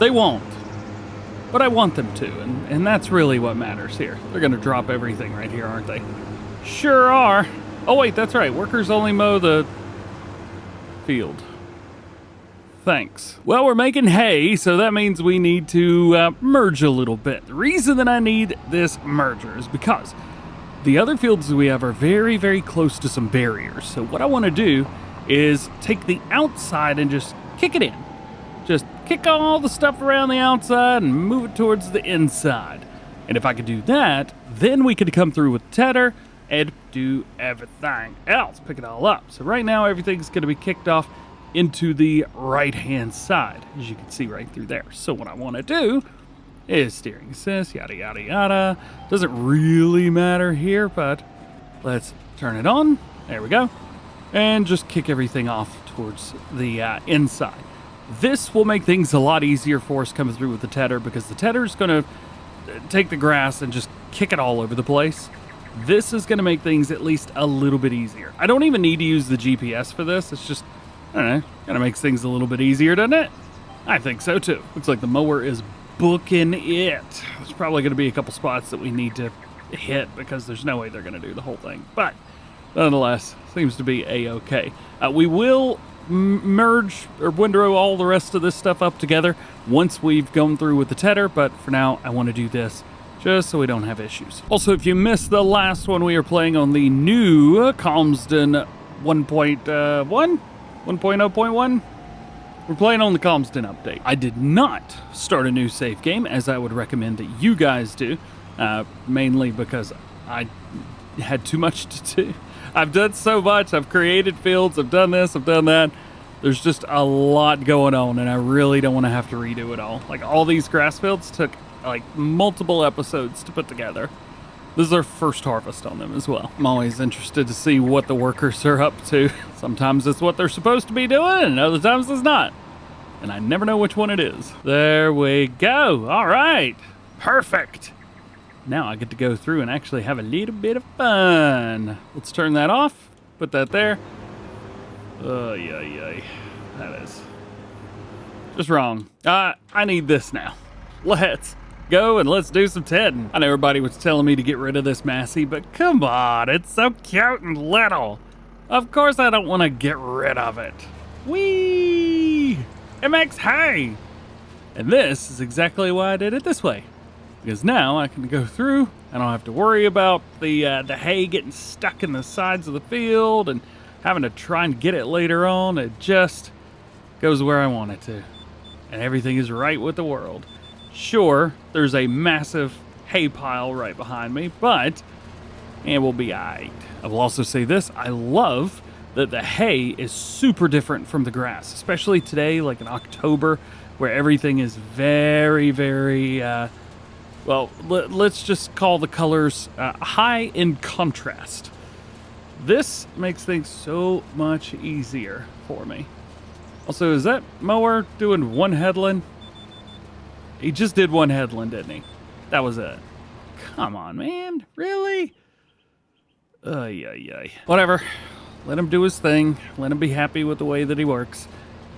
[SPEAKER 1] They won't, but I want them to, and that's really what matters here. They're gonna drop everything right here, aren't they? Sure are. Oh wait, that's right, workers only mow the field. Thanks. Well, we're making hay, so that means we need to merge a little bit. The reason that I need this merger is because the other fields we have are very, very close to some barriers. So what I want to do is take the outside and just kick it in. Just kick all the stuff around the outside and move it towards the inside. And if I could do that, then we could come through with Tedder and do everything else, pick it all up. So right now, everything's going to be kicked off into the right-hand side, as you can see right through there. So what I want to do is steering assist, yada, yada, yada. Doesn't really matter here, but let's turn it on. There we go. And just kick everything off towards the inside. This will make things a lot easier for us coming through with the tedder, because the tedder is going to take the grass and just kick it all over the place. This is going to make things at least a little bit easier. I don't even need to use the GPS for this. It's just, I don't know, kind of makes things a little bit easier, doesn't it? I think so too. Looks like the mower is booking it. There's probably going to be a couple spots that we need to hit because there's no way they're going to do the whole thing. But nonetheless, seems to be a-okay. We will merge or windrow all the rest of this stuff up together once we've gone through with the tedder, but for now I want to do this just so we don't have issues. Also, if you missed the last one, we are playing on the new Calmsden 1.1? 1.0.1? We're playing on the Calmsden update. I did not start a new save game, as I would recommend that you guys do, mainly because I had too much to do. I've done so much. I've created fields. I've done this. I've done that. There's just a lot going on, and I really don't want to have to redo it all. Like, all these grass fields took like multiple episodes to put together. This is our first harvest on them as well. I'm always interested to see what the workers are up to. Sometimes it's what they're supposed to be doing, and other times it's not. And I never know which one it is. There we go. All right. Perfect. Now I get to go through and actually have a little bit of fun. Let's turn that off. Put that there. That is just wrong. I need this now. Let's go and let's do some tedding. I know everybody was telling me to get rid of this Massey, but come on, it's so cute and little. Of course I don't want to get rid of it. Whee! It makes hay! And this is exactly why I did it this way. Because now I can go through, I don't have to worry about the hay getting stuck in the sides of the field and having to try and get it later on. It just goes where I want it to. And everything is right with the world. Sure, there's a massive hay pile right behind me, but it will be aight. I will also say this, I love that the hay is super different from the grass, especially today, like in October, where everything is very, very, well, let's just call the colors high in contrast. This makes things so much easier for me. Also, is that mower doing one headland? He just did one headland, didn't he? That was it. Come on, man. Really? Ay. Whatever. Let him do his thing. Let him be happy with the way that he works.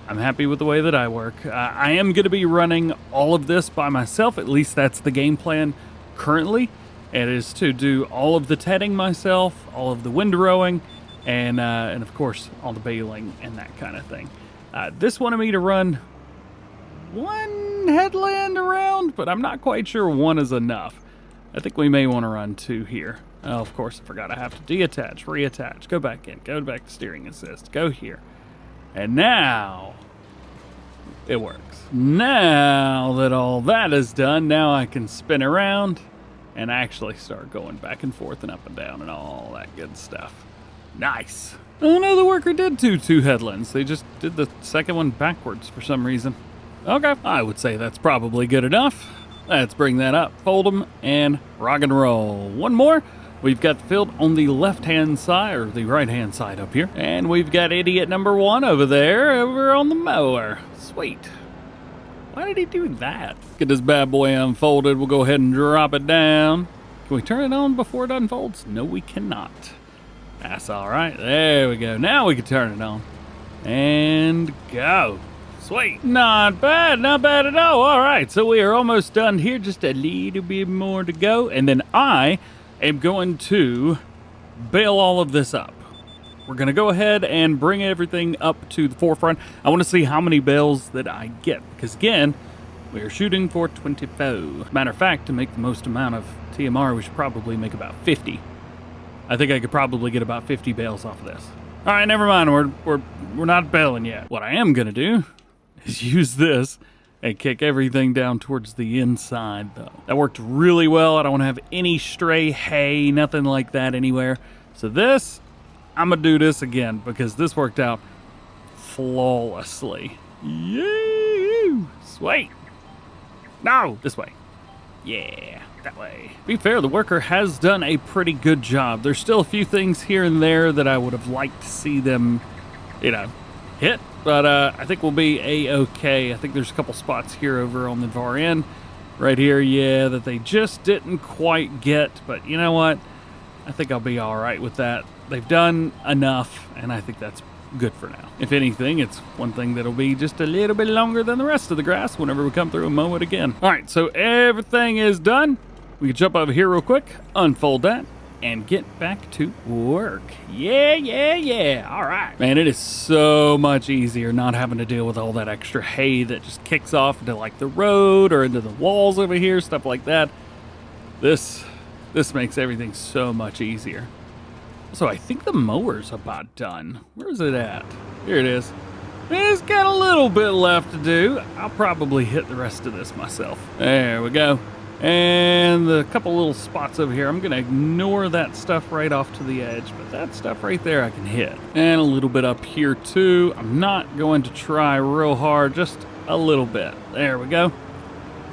[SPEAKER 1] I'm happy with the way that I work. I am going to be running all of this by myself. At least that's the game plan currently. It is to do all of the tedding myself, all of the windrowing, and of course, all the baling and that kind of thing. This wanted me to run one headland around, but I'm not quite sure one is enough. I think we may want to run two here. Oh, of course, I forgot I have to deattach, reattach, go back in, go back to steering assist, go here. And now, it works. Now that all that is done, now I can spin around and actually start going back and forth and up and down and all that good stuff. Nice. Oh no, the worker did two headlands. They just did the second one backwards for some reason. Okay, I would say that's probably good enough. Let's bring that up, fold them, and rock and roll. One more. We've got the field on the left-hand side, or the right-hand side up here. And we've got idiot number one over there, over on the mower. Sweet. Why did he do that? Get this bad boy unfolded. We'll go ahead and drop it down. Can we turn it on before it unfolds? No, we cannot. That's all right. There we go. Now we can turn it on. And go. Sweet. Not bad at all. All right, so we are almost done here. Just a little bit more to go. And then I am going to bale all of this up. We're going to go ahead and bring everything up to the forefront. I want to see how many bales that I get. Because again, we are shooting for 24. Matter of fact, to make the most amount of TMR, we should probably make about 50. I think I could probably get about 50 bales off of this. All right, never mind. We're not baling yet. What I am going to do is use this and kick everything down towards the inside, though. That worked really well. I don't want to have any stray hay, nothing like that anywhere. So this, I'm going to do this again because this worked out flawlessly. Yeah, sweet. No, this way. Yeah, that way. To be fair, the worker has done a pretty good job. There's still a few things here and there that I would have liked to see them, hit. But I think we'll be A-okay. I think there's a couple spots here over on the far end. Right here, yeah, that they just didn't quite get. But you know what? I think I'll be all right with that. They've done enough, and I think that's good for now. If anything, it's one thing that'll be just a little bit longer than the rest of the grass whenever we come through and mow it again. All right, so everything is done. We can jump over here real quick, unfold that, and get back to work. Yeah. All right. Man, it is so much easier not having to deal with all that extra hay that just kicks off into like the road or into the walls over here, stuff like that. This makes everything so much easier. So I think the mower's about done. Where is it at? Here it is. It's got a little bit left to do. I'll probably hit the rest of this myself. There we go. And the couple little spots over here, I'm going to ignore that stuff right off to the edge, but that stuff right there I can hit. And a little bit up here too. I'm not going to try real hard, just a little bit. There we go.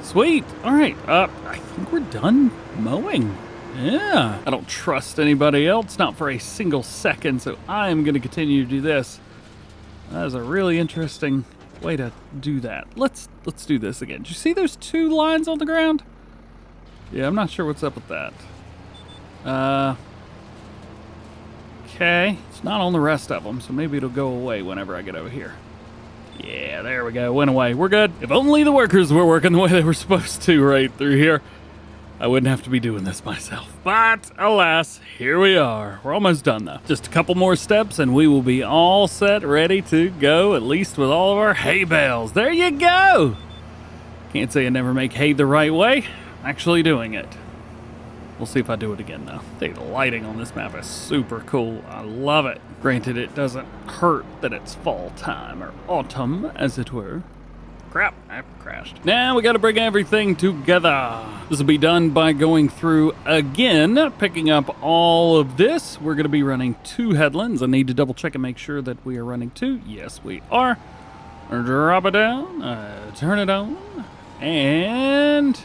[SPEAKER 1] Sweet. All right, I think we're done mowing. Yeah. I don't trust anybody else, not for a single second, so I'm going to continue to do this. That is a really interesting way to do that. Let's do this again. Did you see those two lines on the ground? Yeah, I'm not sure what's up with that. Okay. It's not on the rest of them, so maybe it'll go away whenever I get over here. Yeah, there we go. Went away. We're good. If only the workers were working the way they were supposed to right through here, I wouldn't have to be doing this myself. But, alas, here we are. We're almost done, though. Just a couple more steps, and we will be all set, ready to go, at least with all of our hay bales. There you go! Can't say I never make hay the right way. Actually doing it. We'll see if I do it again, though. I think the lighting on this map is super cool. I love it. Granted, it doesn't hurt that it's fall time, or autumn, as it were. crap, I crashed. Now we gotta bring everything together. This will be done by going through again, picking up all of this. We're gonna be running 2 headlands. I need to double check and make sure that we are running 2. Yes, we are. Drop it down, turn it on, and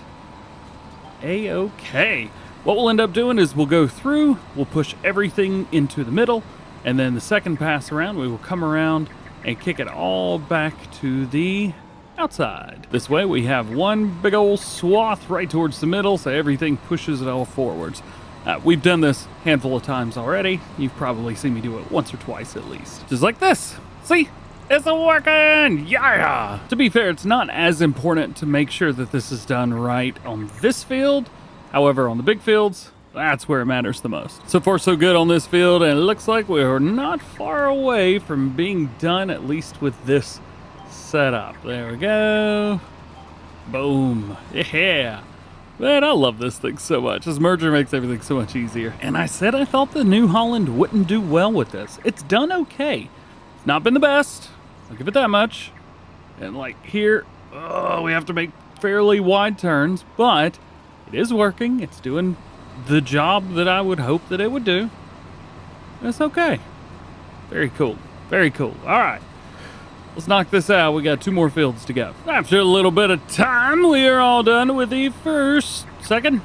[SPEAKER 1] A-okay. What we'll end up doing is we'll go through, we'll push everything into the middle, and then the second pass around, we will come around and kick it all back to the outside. This way we have one big old swath right towards the middle, so everything pushes it all forwards. We've done this a handful of times already. You've probably seen me do it once or twice at least. Just like this. See? It's working! Yeah! To be fair, it's not as important to make sure that this is done right on this field. However, on the big fields, that's where it matters the most. So far, so good on this field, and it looks like we're not far away from being done, at least with this setup. There we go. Boom. Yeah. Man, I love this thing so much. This merger makes everything so much easier. And I said I thought the New Holland wouldn't do well with this. It's done okay. It's not been the best. I'll give it that much. And like here, we have to make fairly wide turns, but it is working. It's doing the job that I would hope that it would do. It's okay. Very cool. Very cool. All right. Let's knock this out. We got 2 more fields to go. After a little bit of time, we are all done with the second.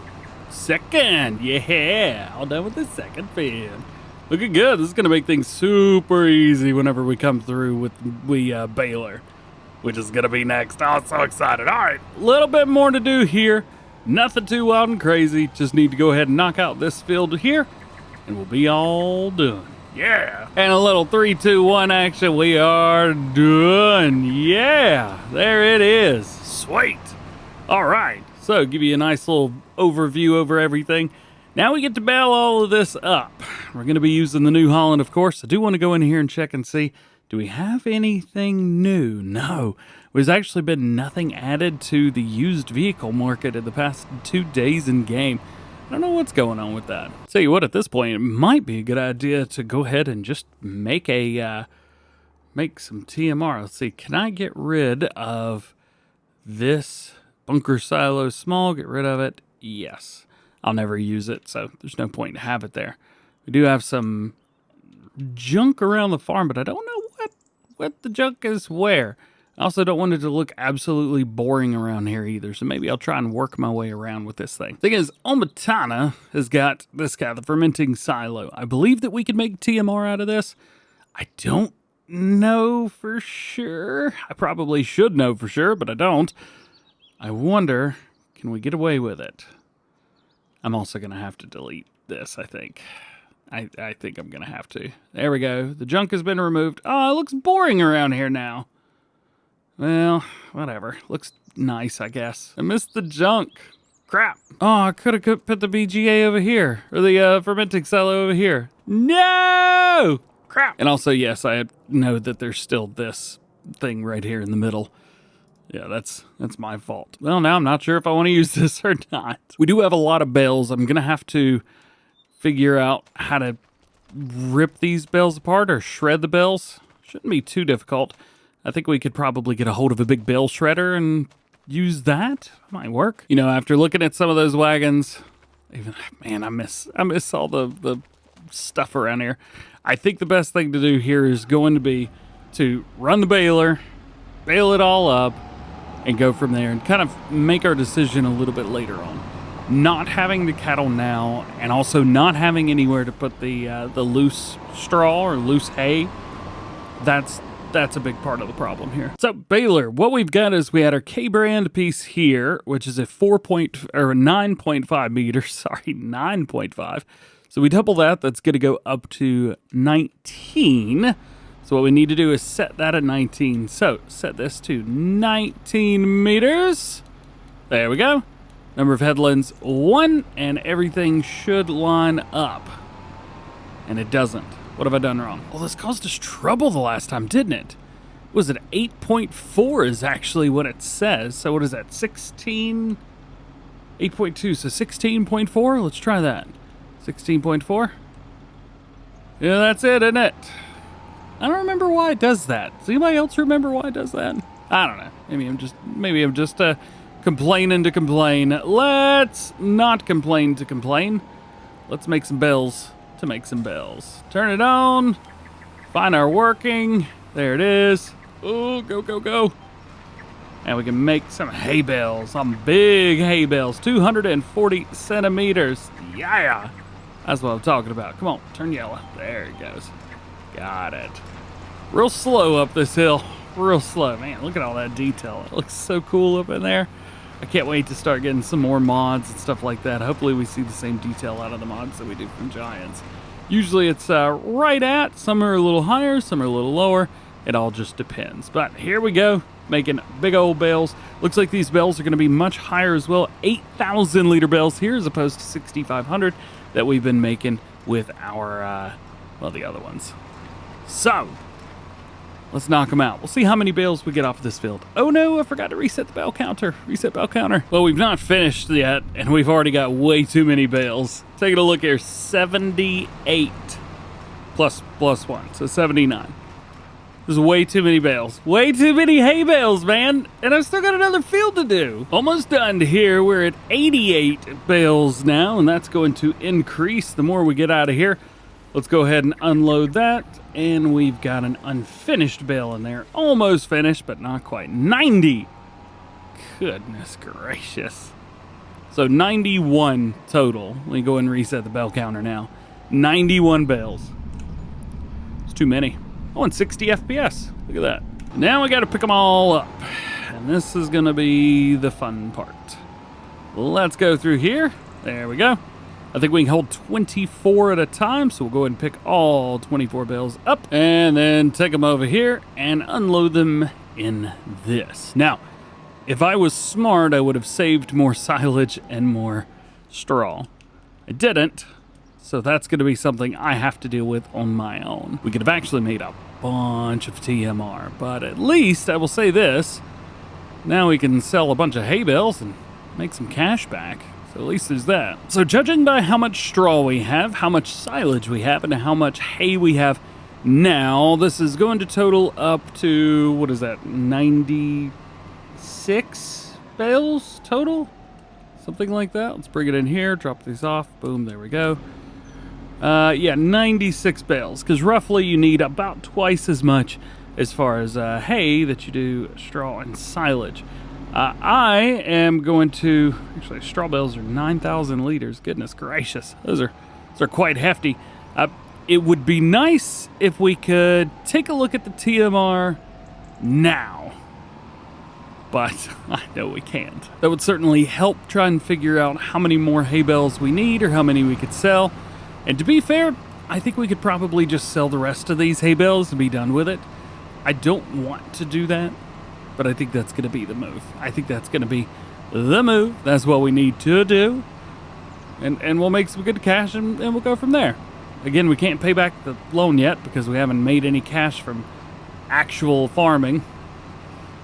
[SPEAKER 1] Yeah, all done with the second field. Looking good. This is going to make things super easy whenever we come through with the baler, which is going to be next. Oh, I'm so excited. All right, a little bit more to do here. Nothing too wild and crazy. Just need to go ahead and knock out this field here, and we'll be all done. Yeah. And a little 3, 2, 1 action. We are done. Yeah, there it is. Sweet. All right. So give you a nice little overview over everything. Now we get to bale all of this up. We're going to be using the New Holland, of course. I do want to go in here and check and see, do we have anything new? No. There's actually been nothing added to the used vehicle market in the past 2 days in game. I don't know what's going on with that. Tell you what, at this point, it might be a good idea to go ahead and just make some TMR. Let's see, can I get rid of this bunker silo small? Get rid of it? Yes. I'll never use it, so there's no point to have it there. We do have some junk around the farm, but I don't know what the junk is where. I also don't want it to look absolutely boring around here either, so maybe I'll try and work my way around with this thing. Thing is, Omatana has got this guy, the fermenting silo. I believe that we could make TMR out of this. I don't know for sure. I probably should know for sure, but I don't. I wonder, can we get away with it? I'm also going to have to delete this, I think. I think I'm going to have to. There we go. The junk has been removed. Oh, it looks boring around here now. Well, whatever. Looks nice, I guess. I missed the junk. Crap. Oh, I could have put the BGA over here. Or the fermenting silo over here. No! Crap. And also, yes, I know that there's still this thing right here in the middle. Yeah, that's my fault. Well, now I'm not sure if I want to use this or not. We do have a lot of bales. I'm going to have to figure out how to rip these bales apart or shred the bales. Shouldn't be too difficult. I think we could probably get a hold of a big bale shredder and use that. Might work. You know, after looking at some of those wagons, man, I miss all the stuff around here. I think the best thing to do here is going to be to run the baler, bale it all up, and go from there and kind of make our decision a little bit later on. Not having the cattle now, and also not having anywhere to put the loose straw or loose hay, that's a big part of the problem here. So baler, what we've got is we had our K-brand piece here, which is a 9.5 meters. Sorry, 9.5. So we double that. That's going to go up to 19. So what we need to do is set that at 19. So set this to 19 meters. There we go. Number of headlands 1, and everything should line up. And it doesn't. What have I done wrong? Well, this caused us trouble the last time, didn't it? Was it 8.4 is actually what it says. So what is that? 16? 8.2, so 16.4? Let's try that. 16.4? Yeah, that's it, isn't it? I don't remember why it does that. Does anybody else remember why it does that? I don't know. Maybe I'm just complaining to complain. Let's not complain to complain. Let's make some bells to make some bells. Turn it on. Find our working. There it is. Oh, go, go, go. And we can make some hay bales, some big hay bales, 240 centimeters. Yeah, that's what I'm talking about. Come on, turn yellow. There it goes. Got it. Real slow up this hill, real slow. Man, look at all that detail. It looks so cool up in there. I can't wait to start getting some more mods and stuff like that. Hopefully we see the same detail out of the mods that we do from Giants. Usually it's right at, some are a little higher, some are a little lower. It all just depends. But here we go, making big old bales. Looks like these bales are going to be much higher as well. 8,000 liter bales here as opposed to 6,500 that we've been making with our, well, the other ones. So, let's knock them out. We'll see how many bales we get off of this field. Oh no, I forgot to reset the bale counter. Reset bale counter. Well, we've not finished yet, and we've already got way too many bales. Taking a look here, 78 plus 1, so 79. There's way too many bales. Way too many hay bales, man. And I've still got another field to do. Almost done here. We're at 88 bales now, and that's going to increase the more we get out of here. Let's go ahead and unload that. And we've got an unfinished bale in there. Almost finished, but not quite. 90. Goodness gracious. So 91 total. Let me go and reset the bale counter now. 91 bales. It's too many. Oh, and 60 FPS. Look at that. Now we got to pick them all up. And this is going to be the fun part. Let's go through here. There we go. I think we can hold 24 at a time, so we'll go ahead and pick all 24 bales up and then take them over here and unload them in this. Now, if I was smart, I would have saved more silage and more straw. I didn't, so that's going to be something I have to deal with on my own. We could have actually made a bunch of TMR, but at least I will say this. Now we can sell a bunch of hay bales and make some cash back. So at least there's that. So judging by how much straw we have, how much silage we have, and how much hay we have now, this is going to total up to, what is that, 96 bales total? Something like that. Let's bring it in here, drop these off. Boom, there we go. Yeah, 96 bales, because roughly you need about twice as much as far as hay that you do straw and silage. I am going to, actually straw bales are 9,000 liters. Goodness gracious. Those are quite hefty. It would be nice if we could take a look at the TMR now, but I know we can't. That would certainly help try and figure out how many more hay bales we need or how many we could sell. And to be fair, I think we could probably just sell the rest of these hay bales and be done with it. I don't want to do that, but I think that's going to be the move. I think that's going to be the move. That's what we need to do. And we'll make some good cash and we'll go from there. Again, we can't pay back the loan yet because we haven't made any cash from actual farming.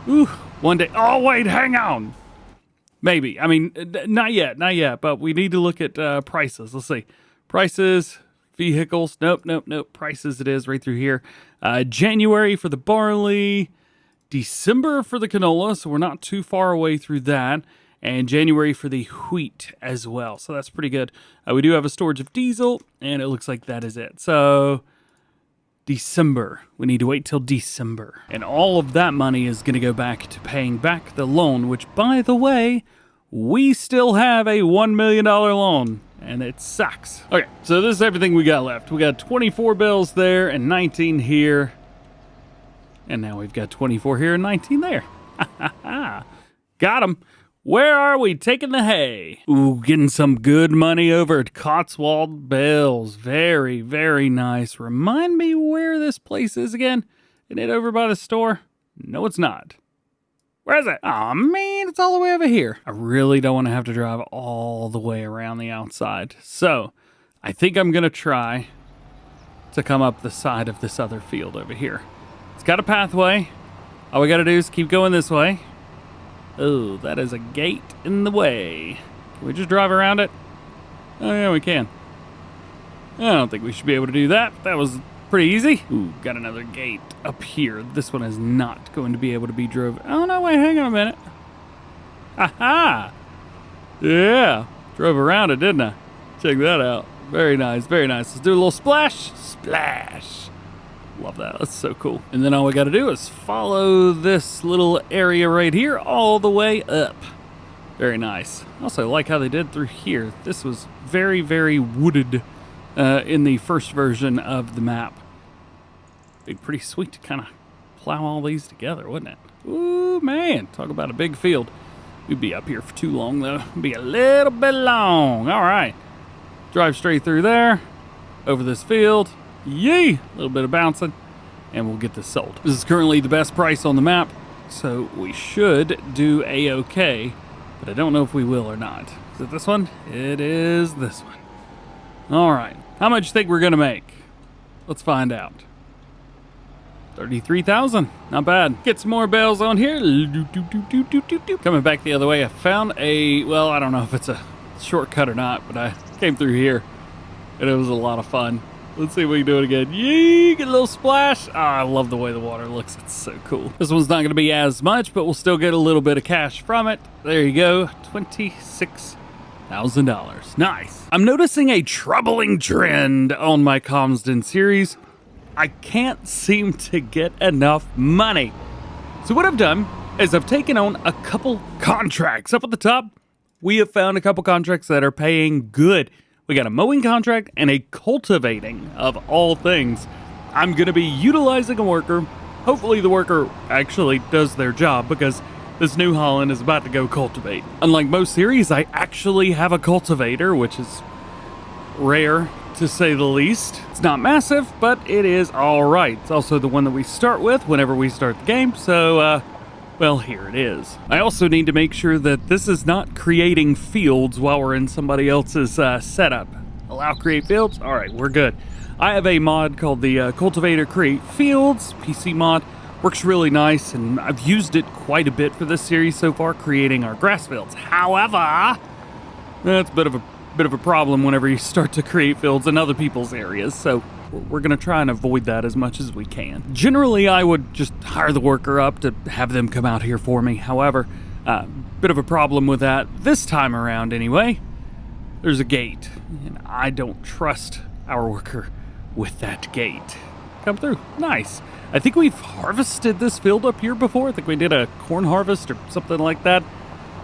[SPEAKER 1] Ooh, one day. Oh, wait, hang on. Maybe. I mean, not yet, but we need to look at prices. Let's see. Prices, vehicles. Nope. Prices it is right through here. January for the barley. December for the canola, so we're not too far away through that, and January for the wheat as well, so that's pretty good. We do have a storage of diesel, and it looks like that is it. So December, we need to wait till December, and all of that money is going to go back to paying back the loan, which, by the way, we still have a $1 million loan, and it sucks. Okay, so this is everything we got left. We got 24 bills there and 19 here. And now we've got 24 here and 19 there. Got them. Where are we taking the hay? Ooh, getting some good money over at Cotswold Bales. Very, very nice. Remind me where this place is again. Isn't it over by the store? No, it's not. Where is it? Aw, man, it's all the way over here. I really don't want to have to drive all the way around the outside. So, I think I'm going to try to come up the side of this other field over here. It's got a pathway. All we got to do is keep going this way. Oh, that is a gate in the way. Can we just drive around it? Oh, yeah, we can. I don't think we should be able to do that. That was pretty easy. Ooh, got another gate up here. This one is not going to be able to be drove. Oh, no, wait, hang on a minute. Aha! Yeah, drove around it, didn't I? Check that out. Very nice, very nice. Let's do a little splash. Splash. Love that. That's so cool. And then all we got to do is follow this little area right here all the way up. Very nice. Also, like how they did through here. This was very, very wooded in the first version of the map. Be pretty sweet to kind of plow all these together, wouldn't it? Ooh, man. Talk about a big field. We'd be up here for too long, though. Be a little bit long. All right. Drive straight through there. Over this field. Yee! A little bit of bouncing. And we'll get this sold. This is currently the best price on the map, so we should do A-OK. But I don't know if we will or not. Is it this one? It is this one. All right. How much do you think we're going to make? Let's find out. 33,000. Not bad. Get some more bells on here. Coming back the other way, I found a, well, I don't know if it's a shortcut or not, but I came through here, and it was a lot of fun. Let's see if we can do it again. Yee! Get a little splash. Ah, I love the way the water looks. It's so cool. This one's not going to be as much, but we'll still get a little bit of cash from it. There you go. $26,000. Nice. I'm noticing a troubling trend on my Calmsden series. I can't seem to get enough money. So what I've done is I've taken on a couple contracts. Up at the top, we have found a couple contracts that are paying good. We got a mowing contract and a cultivating, of all things. I'm going to be utilizing a worker. Hopefully the worker actually does their job, because this New Holland is about to go cultivate. Unlike most series, I actually have a cultivator, which is rare to say the least. It's not massive, but it is all right. It's also the one that we start with whenever we start the game, so well, here it is. I also need to make sure that this is not creating fields while we're in somebody else's setup. Allow create fields? All right, we're good. I have a mod called the Cultivator Create Fields, PC mod. Works really nice, and I've used it quite a bit for this series so far, creating our grass fields. However, that's a bit of a problem whenever you start to create fields in other people's areas, so we're going to try and avoid that as much as we can. Generally, I would just hire the worker up to have them come out here for me. However, bit of a problem with that this time around anyway. There's a gate, and I don't trust our worker with that gate. Come through. Nice. I think we've harvested this field up here before. I think we did a corn harvest or something like that.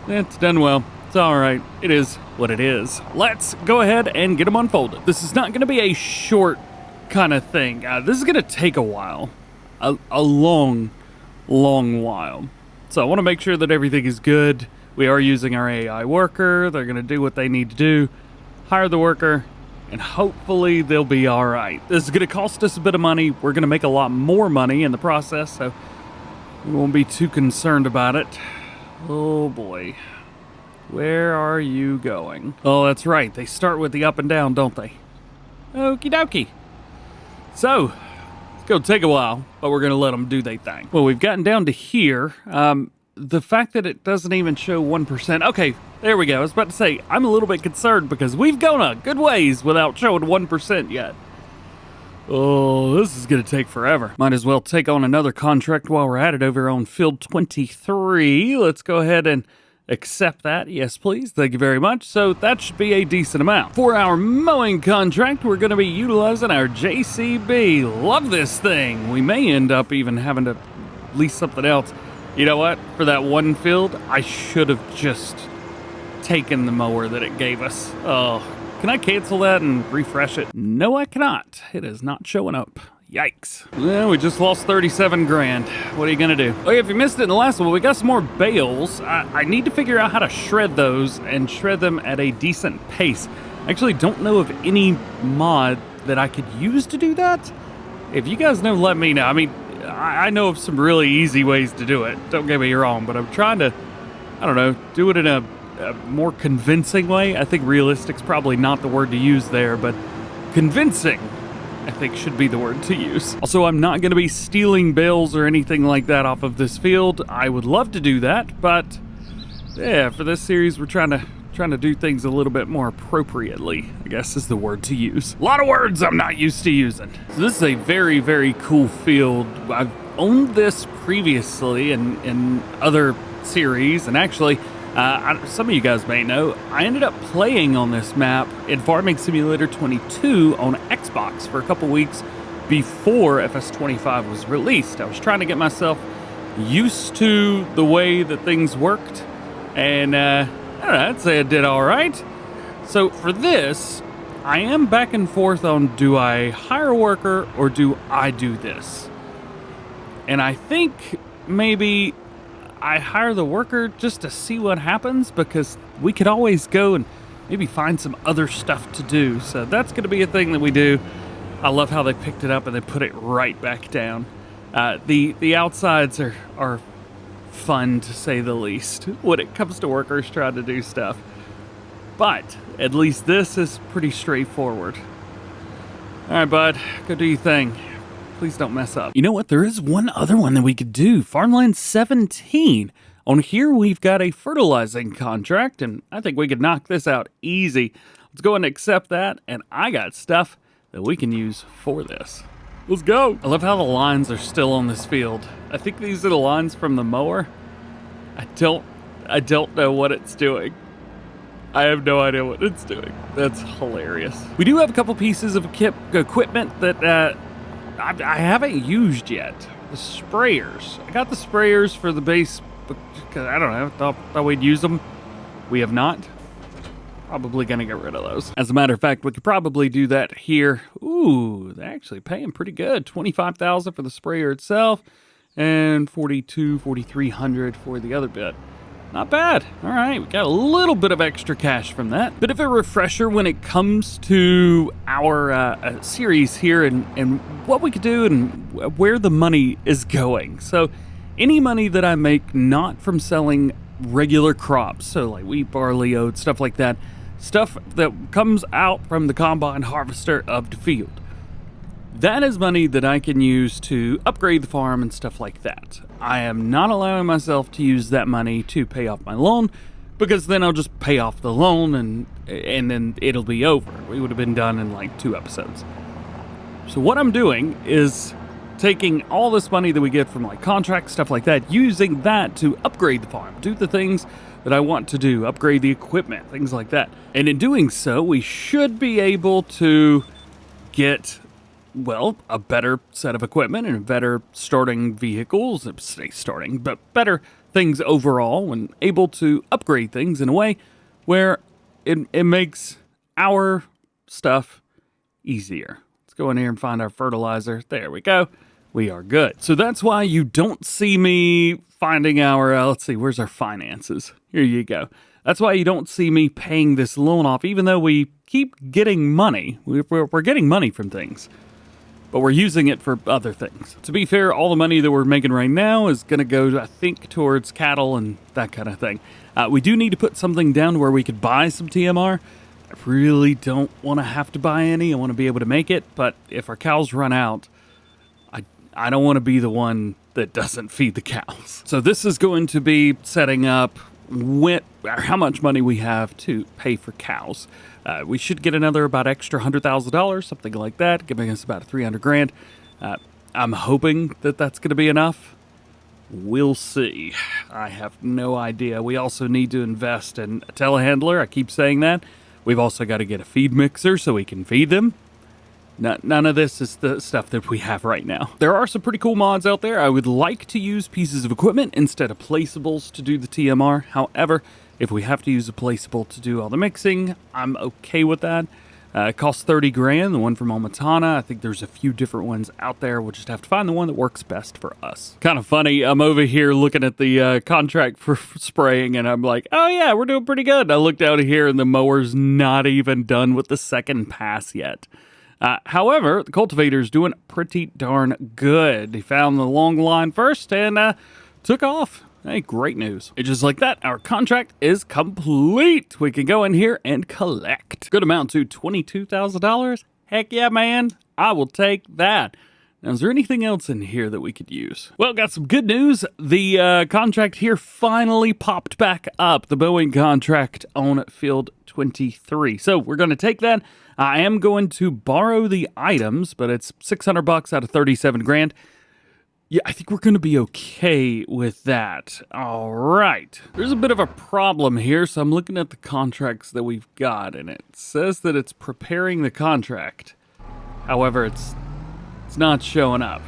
[SPEAKER 1] It's done well. It's all right. It is what it is. Let's go ahead and get them unfolded. This is not going to be a short kind of thing. This is going to take a while. A long while. So I want to make sure that everything is good. We are using our AI worker. They're going to do what they need to do. Hire the worker, and hopefully they'll be all right. This is going to cost us a bit of money. We're going to make a lot more money in the process, so we won't be too concerned about it. Oh boy. Where are you going? Oh, that's right. They start with the up and down, don't they? Okie dokie. So, it's going to take a while, but we're going to let them do their thing. Well, we've gotten down to here. The fact that it doesn't even show 1%. Okay, there we go. I was about to say, I'm a little bit concerned because we've gone a good ways without showing 1% yet. Oh, this is going to take forever. Might as well take on another contract while we're at it over on field 23. Let's go ahead and accept that. Yes, please. Thank you very much. So that should be a decent amount. For our mowing contract, we're going to be utilizing our JCB. Love this thing. We may end up even having to lease something else. You know what? For that one field, I should have just taken the mower that it gave us. Oh, can I cancel that and refresh it? No, I cannot. It is not showing up. Yikes. Well, we just lost 37 grand. What are you gonna do? Oh yeah, if you missed it in the last one, we got some more bales. I need to figure out how to shred those and shred them at a decent pace. I actually don't know of any mod that I could use to do that. If you guys know, let me know. I mean, I know of some really easy ways to do it. Don't get me wrong, but I'm trying to, I don't know, do it in a more convincing way. I think realistic's probably not the word to use there, but convincing, I think, should be the word to use. Also, I'm not going to be stealing bales or anything like that off of this field. I would love to do that, but yeah, for this series, we're trying to trying to do things a little bit more appropriately, I guess is the word to use. A lot of words I'm not used to using. So this is a very, very cool field. I've owned this previously in other series, and actually, some of you guys may know, I ended up playing on this map in Farming Simulator 22 on Xbox for a couple weeks before FS25 was released. I was trying to get myself used to the way that things worked, and I don't know, I'd say I did all right. So for this, I am back and forth on, do I hire a worker or do I do this? And I think maybe I hire the worker just to see what happens, because we could always go and maybe find some other stuff to do. So that's going to be a thing that we do. I love how they picked it up and they put it right back down. The outsides are fun, to say the least, when it comes to workers trying to do stuff. But at least this is pretty straightforward. All right, bud, go do your thing. Please don't mess up. You know what? There is one other one that we could do. Farmland 17. On here, we've got a fertilizing contract, and I think we could knock this out easy. Let's go ahead and accept that, and I got stuff that we can use for this. Let's go. I love how the lines are still on this field. I think these are the lines from the mower. I don't know what it's doing. I have no idea what it's doing. That's hilarious. We do have a couple pieces of equipment that I haven't used yet. The sprayers. I got the sprayers for the base because I don't know, thought we'd use them. We have not. Probably gonna get rid of those. As a matter of fact, we could probably do that here. Ooh, they're actually paying pretty good. $25,000 for the sprayer itself, and $4,300 for the other bit. Not bad. All right, we got a little bit of extra cash from that. Bit of a refresher when it comes to our series here and what we could do and where the money is going. So any money that I make not from selling regular crops, so like wheat, barley, oats, stuff like that, stuff that comes out from the combine harvester of the field, that is money that I can use to upgrade the farm and stuff like that. I am not allowing myself to use that money to pay off my loan, because then I'll just pay off the loan and then it'll be over. We would have been done in like 2 episodes. So what I'm doing is taking all this money that we get from like contracts, stuff like that, using that to upgrade the farm, do the things that I want to do, upgrade the equipment, things like that. And in doing so, we should be able to get, well, a better set of equipment and better starting vehicles, but better things overall, and able to upgrade things in a way where it makes our stuff easier. Let's go in here and find our fertilizer. There we go. We are good. So that's why you don't see me finding our, let's see, where's our finances? Here you go. That's why you don't see me paying this loan off, even though we keep getting money. We're getting money from things, but we're using it for other things. To be fair, all the money that we're making right now is going to go, I think, towards cattle and that kind of thing. We do need to put something down where we could buy some TMR. I really don't want to have to buy any. I want to be able to make it, but if our cows run out, I don't want to be the one that doesn't feed the cows. So this is going to be setting up how much money we have to pay for cows. We should get another about extra $100,000, something like that, giving us about $300,000. I'm hoping that that's going to be enough. We'll see. I have no idea. We also need to invest in a telehandler. I keep saying that. We've also got to get a feed mixer so we can feed them. None of this is the stuff that we have right now. There are some pretty cool mods out there. I would like to use pieces of equipment instead of placeables to do the TMR. However, if we have to use a placeable to do all the mixing, I'm okay with that. It costs $30,000, the one from Omatana. I think there's a few different ones out there. We'll just have to find the one that works best for us. Kind of funny, I'm over here looking at the contract for spraying, and I'm like, oh yeah, we're doing pretty good. I look down here, and the mower's not even done with the second pass yet. However, the cultivator's doing pretty darn good. He found the long line first and took off. Hey, great news. And just like that, our contract is complete. We can go in here and collect. Good amount to $22,000. Heck yeah, man. I will take that. Now, is there anything else in here that we could use? Well, got some good news. The contract here finally popped back up. The mowing contract on field 23. So we're going to take that. I am going to borrow the items, but it's $600 out of 37 grand. Yeah, I think we're going to be okay with that. All right. There's a bit of a problem here, so I'm looking at the contracts that we've got, and it says that it's preparing the contract. However, it's not showing up.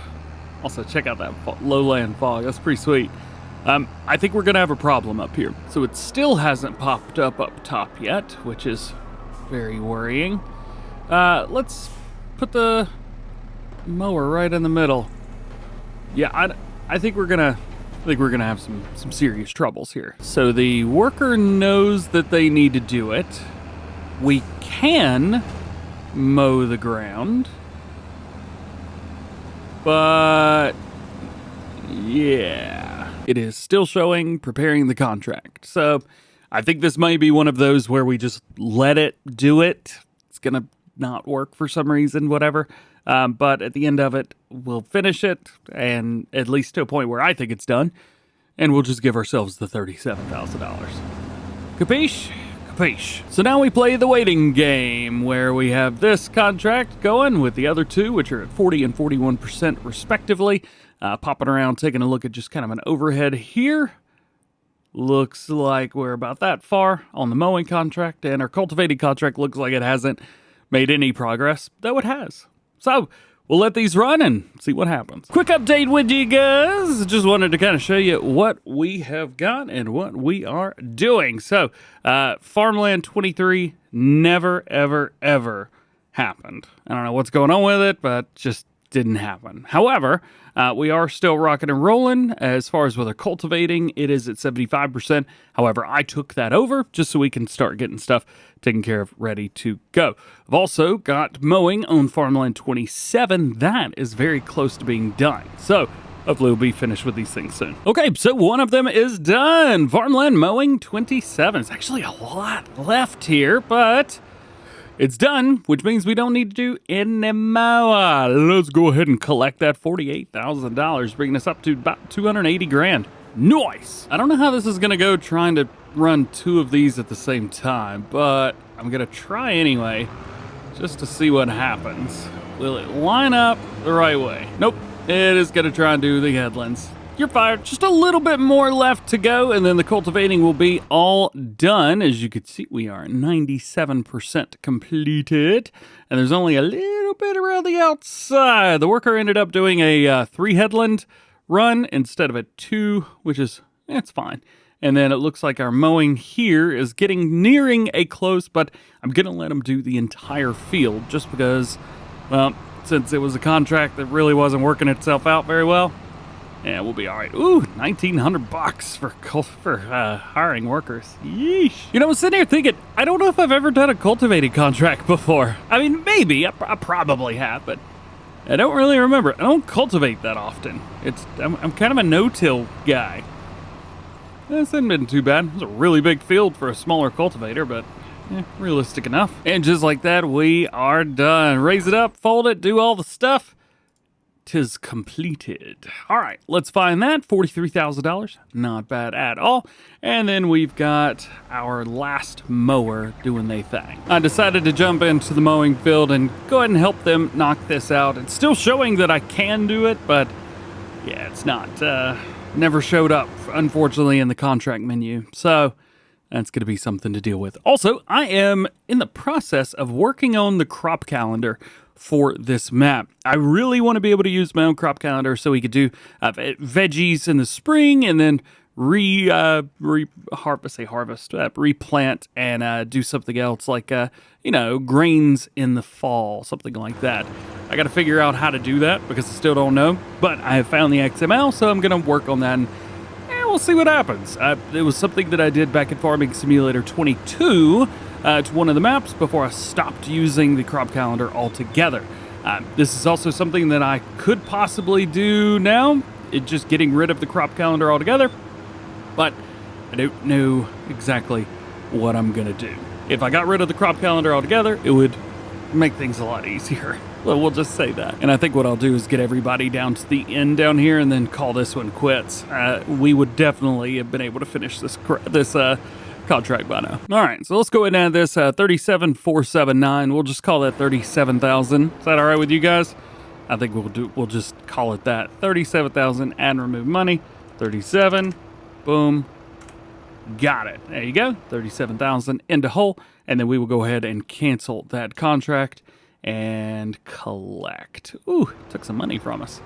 [SPEAKER 1] Also, check out that lowland fog. That's pretty sweet. I think we're going to have a problem up here. So it still hasn't popped up top yet, which is very worrying. Let's put the mower right in the middle. Yeah, I think we're gonna have some serious troubles here. So the worker knows that they need to do it. We can mow the ground. But yeah, it is still showing preparing the contract. So I think this might be one of those where we just let it do it. It's going to not work for some reason, whatever. But at the end of it, we'll finish it, and at least to a point where I think it's done, and we'll just give ourselves the $37,000. Capiche? So now we play the waiting game, where we have this contract going with the other two, which are at 40 and 41% respectively. Popping around, taking a look at just kind of an overhead here. Looks like we're about that far on the mowing contract, and our cultivating contract looks like it hasn't made any progress, though it has. So we'll let these run and see what happens. Quick update with you guys. Just wanted to kind of show you what we have got and what we are doing. So Farmland 23 never, ever, ever happened. I don't know what's going on with it, but just didn't happen. However, we are still rocking and rolling. As far as with our cultivating, it is at 75%. However, I took that over just so we can start getting stuff taken care of, ready to go. I've also got mowing on Farmland 27. That is very close to being done. So hopefully we'll be finished with these things soon. Okay, so one of them is done. Farmland mowing 27. It's actually a lot left here, but it's done, which means we don't need to do any more. Let's go ahead and collect that $48,000, bringing us up to about 280 grand. Nice. I don't know how this is going to go trying to run two of these at the same time, but I'm going to try anyway, just to see what happens. Will it line up the right way? Nope. It is going to try and do the headlands. You're fired. Just a little bit more left to go, and then the cultivating will be all done. As you can see, we are 97% completed, and there's only a little bit around the outside. The worker ended up doing a 3 headland run instead of a 2, which is, it's fine. And then it looks like our mowing here is nearing a close, but I'm going to let him do the entire field just because, well, since it was a contract that really wasn't working itself out very well. Yeah, we'll be all right. Ooh, $1,900 for hiring workers. Yeesh. You know, I was sitting here thinking, I don't know if I've ever done a cultivating contract before. I mean, maybe. I probably have, but I don't really remember. I don't cultivate that often. I'm kind of a no-till guy. This hasn't been too bad. It's a really big field for a smaller cultivator, but realistic enough. And just like that, we are done. Raise it up, fold it, do all the stuff. 'Tis completed. All right, let's find that. $43,000. Not bad at all. And then we've got our last mower doing their thing. I decided to jump into the mowing field and go ahead and help them knock this out. It's still showing that I can do it, but yeah, it's not. Never showed up, unfortunately, in the contract menu. So that's going to be something to deal with. Also, I am in the process of working on the crop calendar for this map. I really want to be able to use my own crop calendar so we could do veggies in the spring and then replant and do something else like, grains in the fall, something like that. I got to figure out how to do that because I still don't know, but I have found the XML, so I'm going to work on that and we'll see what happens. It was something that I did back in Farming Simulator 22 to one of the maps before I stopped using the crop calendar altogether. This is also something that I could possibly do now, just getting rid of the crop calendar altogether, but I don't know exactly what I'm going to do. If I got rid of the crop calendar altogether, it would make things a lot easier. Well, we'll just say that. And I think what I'll do is get everybody down to the end down here and then call this one quits. We would definitely have been able to finish this contract by now. All right, so let's go ahead and add this 37,479. We'll just call that 37,000. Is that all right with you guys? I think we'll just call it that. 37,000, add and remove money. 37, boom, got it. There you go, 37,000 into hole, and then we will go ahead and cancel that contract and collect. Ooh, took some money from us.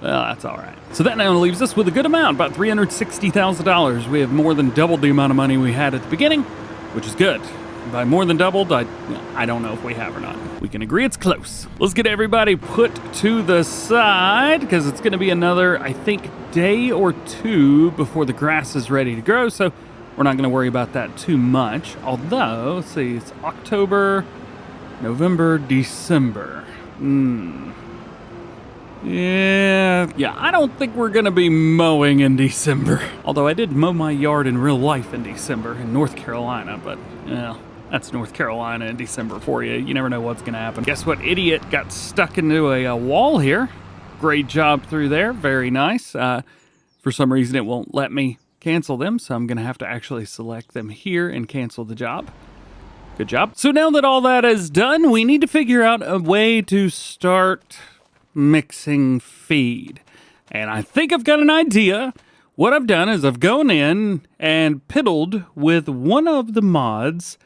[SPEAKER 1] Well, that's all right. So that now leaves us with a good amount, about $360,000. We have more than doubled the amount of money we had at the beginning, which is good. By more than doubled, I don't know if we have or not. We can agree it's close. Let's get everybody put to the side because it's going to be another, I think, day or two before the grass is ready to grow. So we're not going to worry about that too much. Although, let's see, it's October, November, December. Yeah, I don't think we're gonna be mowing in December. Although I did mow my yard in real life in December in North Carolina, but that's North Carolina in December for you. You never know what's gonna happen. Guess what idiot got stuck into a wall here? Great job through there, very nice. For some reason it won't let me cancel them, so I'm gonna have to actually select them here and cancel the job. Good job. So now that all that is done, we need to figure out a way to start mixing feed. And I think I've got an idea. What I've done is I've gone in and piddled with one of the mods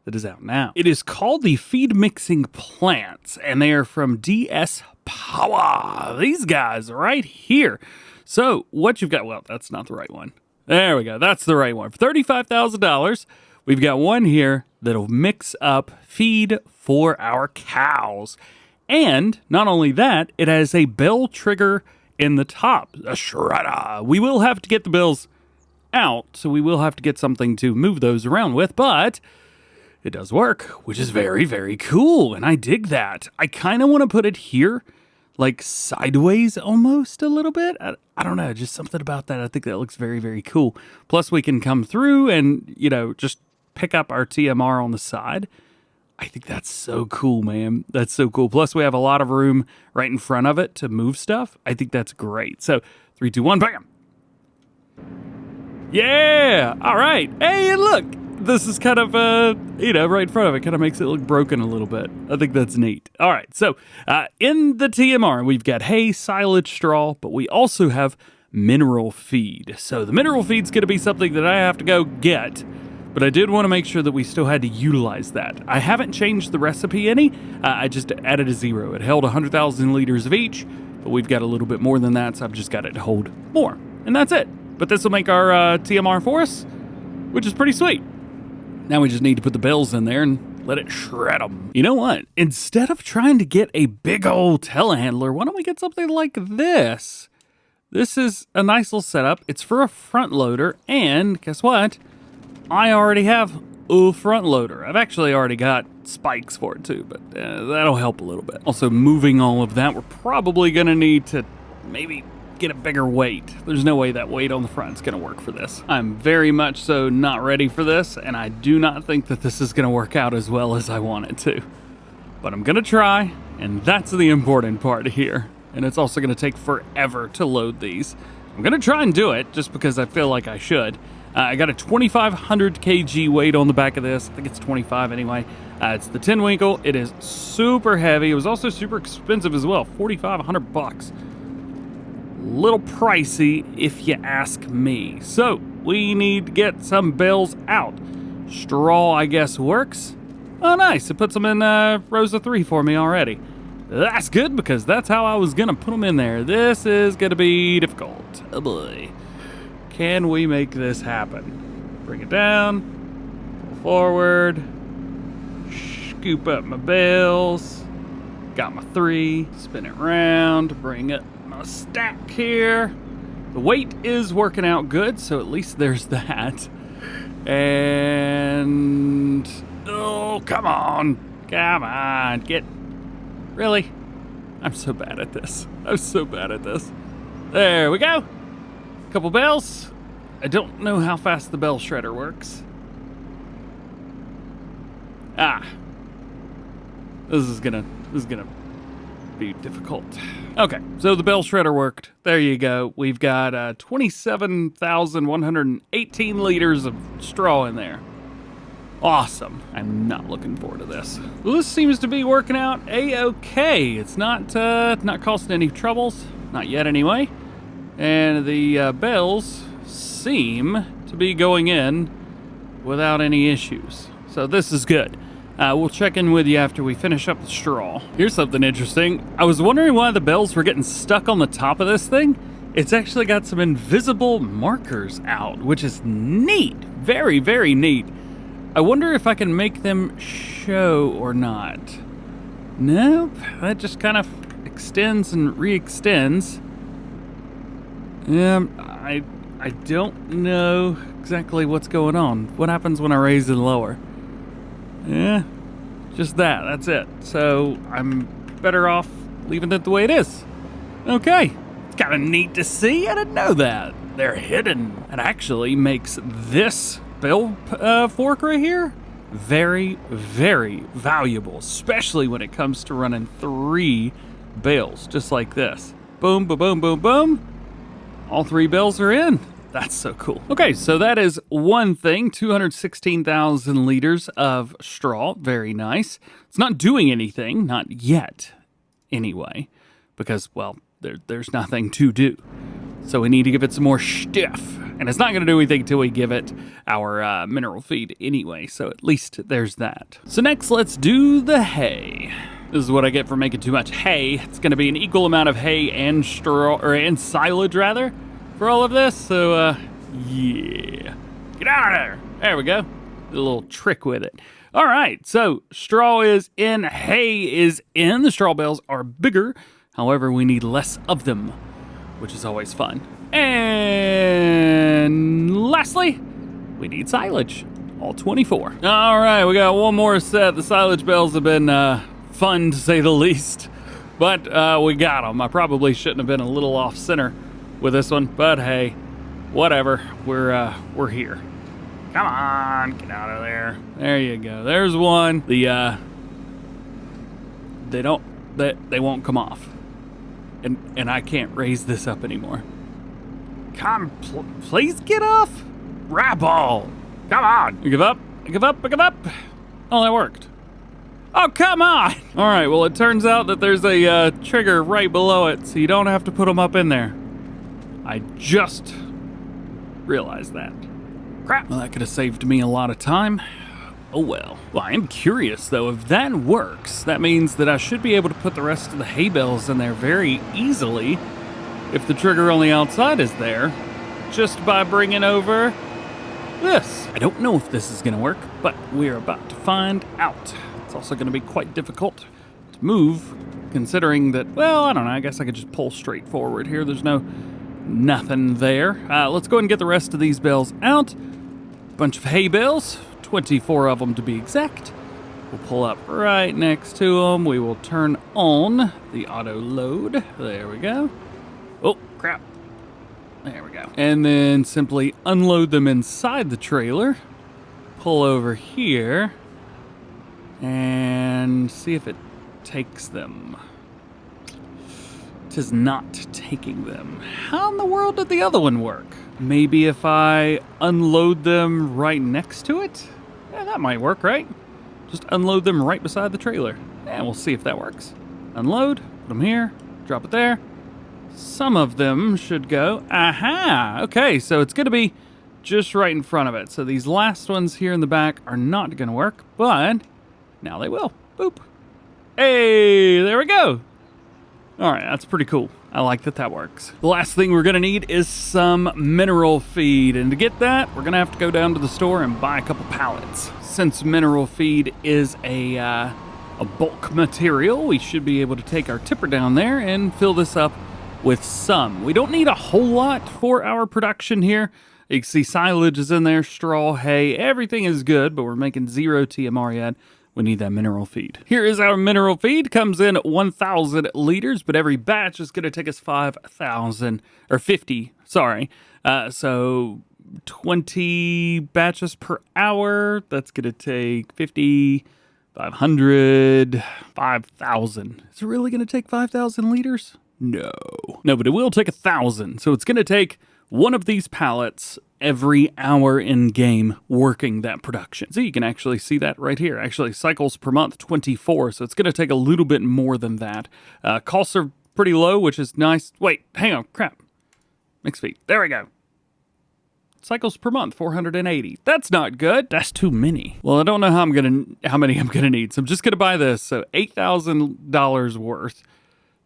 [SPEAKER 1] that is out now. It is called the Feed Mixing Plants, and they are from DS Power. These guys right here. So what you've got, well, that's not the right one. There we go. That's the right one. For $35,000, we've got one here that'll mix up feed for our cows. And not only that, it has a bell trigger in the top, a shredder. We will have to get the bells out, so we will have to get something to move those around with, but it does work, which is very, very cool, and I dig that. I kind of want to put it here, like sideways almost a little bit. I don't know, just something about that. I think that looks very, very cool. Plus, we can come through and, just pick up our TMR on the side. I think that's so cool, man. That's so cool. Plus, we have a lot of room right in front of it to move stuff. I think that's great. So, 3, 2, 1, bam! Yeah! All right. Hey, and look! This is kind of, right in front of it. Kind of makes it look broken a little bit. I think that's neat. All right. So, in the TMR, we've got hay, silage, straw, but we also have mineral feed. So, the mineral feed's going to be something that I have to go get. But I did want to make sure that we still had to utilize that. I haven't changed the recipe any. I just added a 0. It held 100,000 liters of each, but we've got a little bit more than that, so I've just got it to hold more. And that's it. But this will make our TMR for us, which is pretty sweet. Now we just need to put the bells in there and let it shred them. You know what? Instead of trying to get a big old telehandler, why don't we get something like this? This is a nice little setup. It's for a front loader, and guess what? I already have a front loader. I've actually already got spikes for it too, but that'll help a little bit. Also, moving all of that, we're probably going to need to maybe get a bigger weight. There's no way that weight on the front is going to work for this. I'm very much so not ready for this, and I do not think that this is going to work out as well as I want it to. But I'm going to try, and that's the important part here. And it's also going to take forever to load these. I'm going to try and do it just because I feel like I should. I got a 2,500 kg weight on the back of this. I think it's 25 anyway. It's the 10 winkle. It is super heavy. It was also super expensive as well. $4,500. Little pricey if you ask me. So we need to get some bells out. Straw, I guess, works. Oh, nice. It puts them in rows of 3 for me already. That's good because that's how I was going to put them in there. This is going to be difficult. Oh boy. Can we make this happen? Bring it down, pull forward, scoop up my bells, got my 3, spin it around, bring up my stack here. The weight is working out good, so at least there's that. And, oh, come on, really? I'm so bad at this. There we go. Couple bells. I don't know how fast the bell shredder works. This is gonna be difficult. Okay, so the bale shredder worked. There you go. We've got 27,118 liters of straw in there. Awesome. I'm not looking forward to this. Well, this seems to be working out a-okay. It's not causing any troubles. Not yet, anyway. And the bales seem to be going in without any issues. So this is good. We'll check in with you after we finish up the straw. Here's something interesting. I was wondering why the bales were getting stuck on the top of this thing. It's actually got some invisible markers out, which is neat. Very, very neat. I wonder if I can make them show or not. Nope, that just kind of extends and re-extends. I don't know exactly what's going on. What happens when I raise and lower? Yeah, just that's it. So I'm better off leaving it the way it is. Okay, it's kind of neat to see. I didn't know that. They're hidden. It actually makes this bale fork right here very, very valuable, especially when it comes to running 3 bales, just like this. Boom, boom, boom, boom, boom. All 3 bales are in. That's so cool. Okay, so that is one thing, 216,000 liters of straw. Very nice. It's not doing anything, not yet, anyway, because, well, there's nothing to do. So we need to give it some more stuff. And it's not going to do anything until we give it our mineral feed anyway, so at least there's that. So next, let's do the hay. This is what I get for making too much hay. It's going to be an equal amount of hay and straw, or and silage rather, for all of this. So yeah, get out of there. There we go. A little trick with it. All right, so straw is in, hay is in. The straw bales are bigger. However, we need less of them, which is always fun. And lastly, we need silage, all 24. All right, we got one more set. The silage bales have been fun to say the least, but we got them. I probably shouldn't have been a little off center with this one, but hey, whatever. We're here. Come on, get out of there. There you go. There's one. They won't come off, and I can't raise this up anymore. Come, please get off. Rabble. Come on. You give up? I give up. I give up. Oh, that worked. Oh, come on. All right, well, it turns out that there's a trigger right below it, so you don't have to put them up in there. I just realized that. Crap. Well, that could have saved me a lot of time. Oh, well. Well, I am curious, though. If that works, that means that I should be able to put the rest of the hay bales in there very easily if the trigger on the outside is there, just by bringing over this. I don't know if this is going to work, but we're about to find out. It's also going to be quite difficult to move, considering that, well, I don't know, I guess I could just pull straight forward here. There's nothing there. Let's go ahead and get the rest of these bales out. Bunch of hay bales, 24 of them to be exact. We'll pull up right next to them. We will turn on the auto load. There we go. Oh, crap. There we go. And then simply unload them inside the trailer. Pull over here. And see if it takes them. It is not taking them. How in the world did the other one work? Maybe if I unload them right next to it? Yeah, that might work, right? Just unload them right beside the trailer. And we'll see if that works. Unload, put them here, drop it there. Some of them should go. Aha! Okay, so it's going to be just right in front of it. So these last ones here in the back are not going to work, but now they will. Boop. Hey, there we go. All right, that's pretty cool. I like that works. The last thing we're going to need is some mineral feed. And to get that, we're going to have to go down to the store and buy a couple pallets. Since mineral feed is a bulk material, we should be able to take our tipper down there and fill this up with some. We don't need a whole lot for our production here. You can see silage is in there, straw, hay, everything is good, but we're making 0 TMR yet. We need that mineral feed. Here is our mineral feed. Comes in 1,000 liters, but every batch is going to take us 5,000, or 50, sorry. So 20 batches per hour. That's going to take 50 500, 5,000. Is it really going to take 5,000 liters? No. No, but it will take 1,000. So it's going to take one of these pallets every hour in game working that production. So you can actually see that right here. Actually, cycles per month, 24. So it's going to take a little bit more than that. Costs are pretty low, which is nice. Wait, hang on, crap. Mixed feed. There we go. Cycles per month, 480. That's not good. That's too many. Well, I don't know how many I'm gonna need. So I'm just gonna buy this. So $8,000 worth.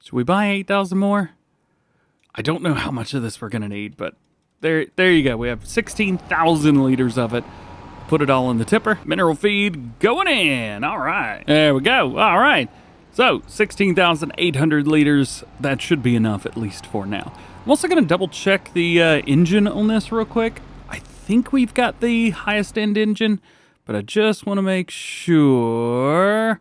[SPEAKER 1] Should we buy 8,000 more? I don't know how much of this we're gonna need, but there you go. We have 16,000 liters of it. Put it all in the tipper. Mineral feed going in. All right. There we go. All right. So 16,800 liters. That should be enough, at least for now. I'm also gonna double check the engine on this real quick. I think we've got the highest end engine, but I just want to make sure.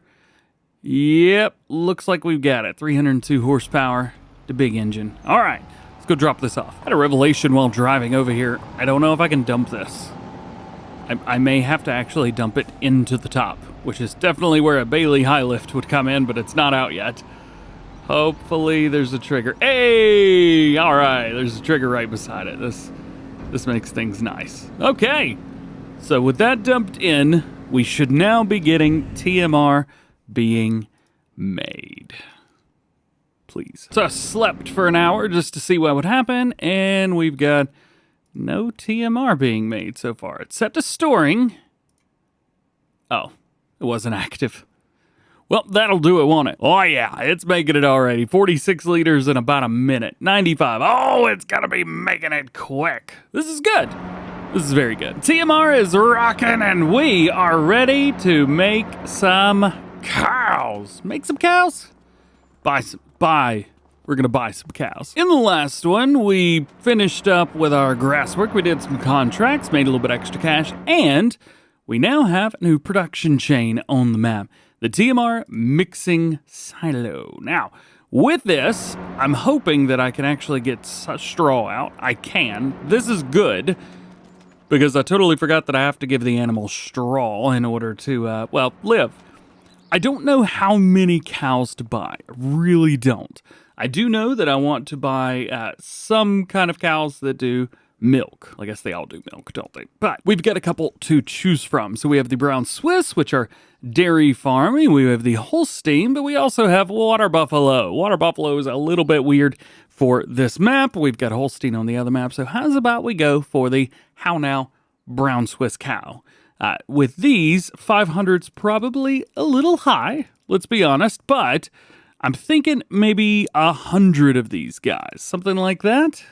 [SPEAKER 1] Yep, looks like we've got it. 302 horsepower, the big engine. All right, let's go drop this off. I had a revelation while driving over here. I don't know if I can dump this. I may have to actually dump it into the top, which is definitely where a Baling high lift would come in, but it's not out yet. Hopefully there's a trigger. Hey, all right, there's a trigger right beside it. This makes things nice. Okay, so with that dumped in, we should now be getting TMR being made. Please. So I slept for an hour just to see what would happen, and we've got no TMR being made so far. It's set to storing. Oh, it wasn't active. Well, that'll do it, won't it? Oh, yeah, it's making it already. 46 liters in about a minute. 95. Oh, it's got to be making it quick. This is good. This is very good. TMR is rocking, and we are ready to make some cows. Make some cows? We're going to buy some cows. In the last one, we finished up with our grass work. We did some contracts, made a little bit extra cash, and we now have a new production chain on the map. The TMR mixing silo. Now, with this, I'm hoping that I can actually get straw out. I can. This is good, because I totally forgot that I have to give the animal straw in order to, live. I don't know how many cows to buy. I really don't. I do know that I want to buy some kind of cows that do milk. I guess they all do milk, don't they? But we've got a couple to choose from. So we have the Brown Swiss, which are dairy farming. We have the Holstein, but we also have Water Buffalo. Water Buffalo is a little bit weird for this map. We've got Holstein on the other map. So how's about we go for the How Now Brown Swiss cow? With these, 500's probably a little high, let's be honest, but I'm thinking maybe 100 of these guys. Something like that?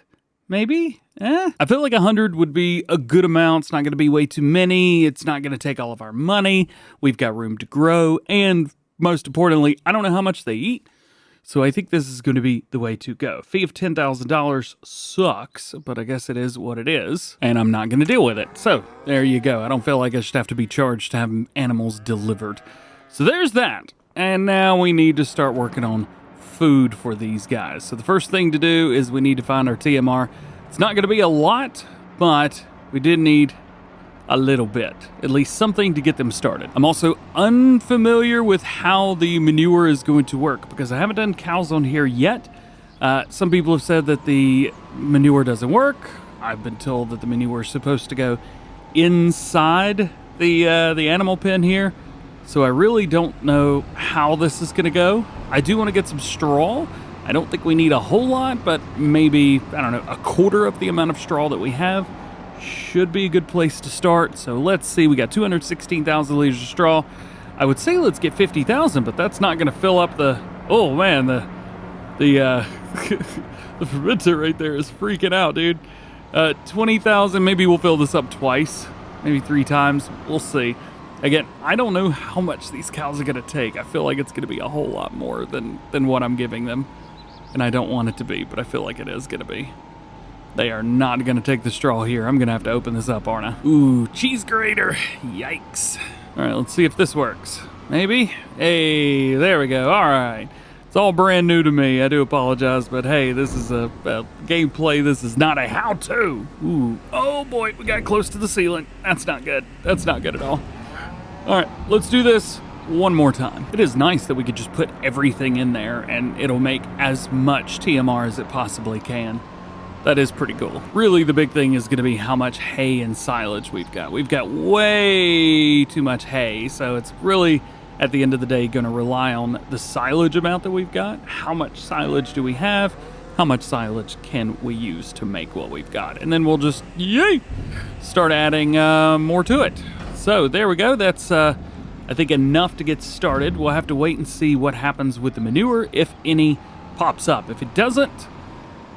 [SPEAKER 1] Maybe? I feel like 100 would be a good amount. It's not going to be way too many. It's not going to take all of our money. We've got room to grow. And most importantly, I don't know how much they eat. So I think this is going to be the way to go. Fee of $10,000 sucks, but I guess it is what it is. And I'm not going to deal with it. So there you go. I don't feel like I should have to be charged to have animals delivered. So there's that. And now we need to start working on food for these guys. So the first thing to do is we need to find our TMR. It's not going to be a lot, but we did need a little bit, at least something to get them started. I'm also unfamiliar with how the manure is going to work because I haven't done cows on here yet. Some people have said that the manure doesn't work. I've been told that the manure is supposed to go inside the animal pen here. So I really don't know how this is going to go. I do want to get some straw. I don't think we need a whole lot, but maybe, I don't know, a quarter of the amount of straw that we have should be a good place to start. So let's see, we got 216,000 liters of straw. I would say let's get 50,000, but that's not going to fill up the, oh man, the the fermenter right there is freaking out, dude. 20,000, maybe we'll fill this up twice, maybe 3 times, we'll see. Again, I don't know how much these cows are going to take. I feel like it's going to be a whole lot more than what I'm giving them. And I don't want it to be, but I feel like it is going to be. They are not going to take the straw here. I'm going to have to open this up, aren't I? Ooh, cheese grater. Yikes. All right, let's see if this works. Maybe? Hey, there we go. All right. It's all brand new to me. I do apologize, but hey, this is a gameplay. This is not a how-to. Ooh. Oh, boy, we got close to the ceiling. That's not good. That's not good at all. All right, let's do this. one more time. It is nice that we could just put everything in there and it'll make as much TMR as it possibly can. That is pretty cool. Really, the big thing is going to be how much hay and silage we've got. We've got way too much hay, so it's really, at the end of the day, going to rely on the silage amount that we've got. How much silage do we have? How much silage can we use to make what we've got? And then we'll just, yay, start adding more to it. So there we go. That's, I think, enough to get started. We'll have to wait and see what happens with the manure, if any pops up. If it doesn't,